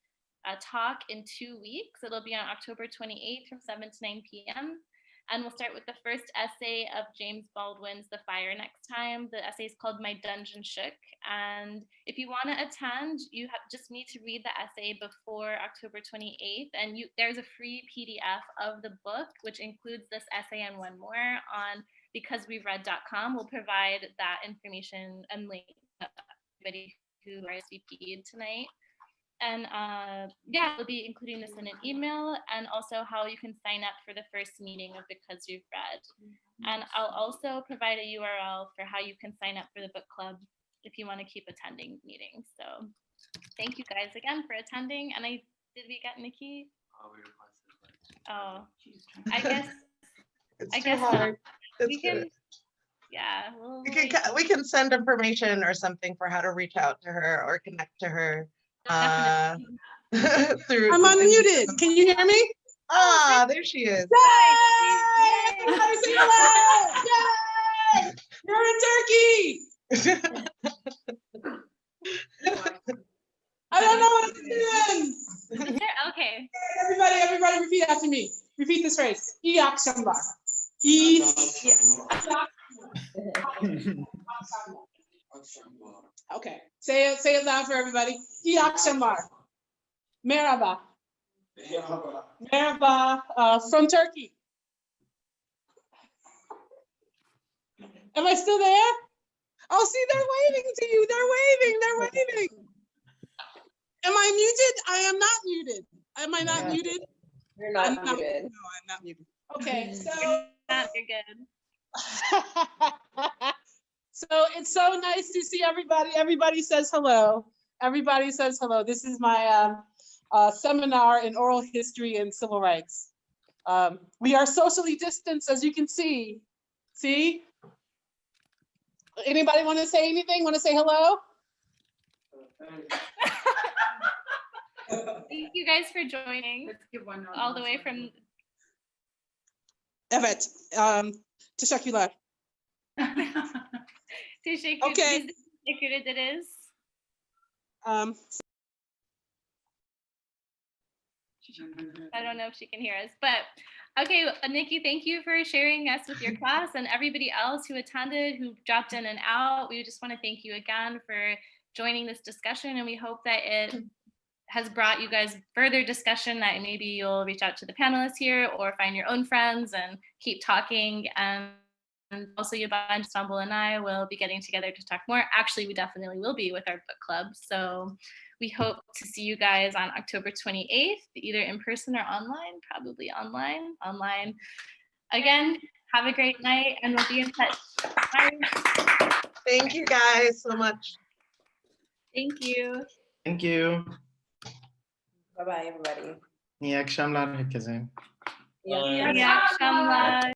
A: talk in 2 weeks. It'll be on October 28th from 7 to 9 p.m. And we'll start with the first essay of James Baldwin's The Fire next time. The essay is called My Dungeon Shook. And if you want to attend, you just need to read the essay before October 28th. And there's a free PDF of the book, which includes this essay and one more on becausewe'veread.com. We'll provide that information and link to everybody who RSVP'd tonight. And we'll be including this in an email, and also how you can sign up for the first meeting of Because We've Read. And I'll also provide a URL for how you can sign up for the book club if you want to keep attending meetings. So thank you guys again for attending. And did we get Nikki? Oh, I guess.
E: It's too hard.
A: We can. Yeah,
E: we can send information or something for how to reach out to her or connect to her. Through
H: I'm unmuted. Can you hear me?
E: There she is.
H: Yay! Everybody say hello! Yay! You're in Turkey. I don't know what it's doing.
A: Okay.
H: Everybody repeat after me. Repeat this phrase. İyi akşamlar. Okay. Say it loud for everybody. İyi akşamlar. Merhaba. Merhaba. From Turkey. Am I still there? Oh, see, they're waving to you. They're waving. Am I muted? I am not muted. Am I not muted?
F: You're not muted.
H: No, I'm not muted. Okay, so.
A: You're good.
H: So it's so nice to see everybody. Everybody says hello. Everybody says hello. This is my seminar in oral history and civil rights. We are socially distanced, as you can see. See? Anybody want to say anything? Want to say hello?
A: Thank you guys for joining.
H: Let's give one
A: all the way from.
H: Evet. Teşekkürler.
A: Okay. Teşekkür ederiz. I don't know if she can hear us, but okay, Nikki, thank you for sharing us with your class, and everybody else who attended, who dropped in and out. We just want to thank you again for joining this discussion, and we hope that it has brought you guys further discussion, that maybe you'll reach out to the panelists here or find your own friends and keep talking. And also Yabangee, Istanbul&I will be getting together to talk more. Actually, we definitely will be with our book club. So we hope to see you guys on October 28th, either in person or online, probably online. Again, have a great night, and we'll be in touch. Bye.
E: Thank you guys so much.
A: Thank you.
B: Thank you.
F: Bye-bye, everybody.
B: İyi akşamlar herkese.
F: Yeah.
A: İyi akşamlar.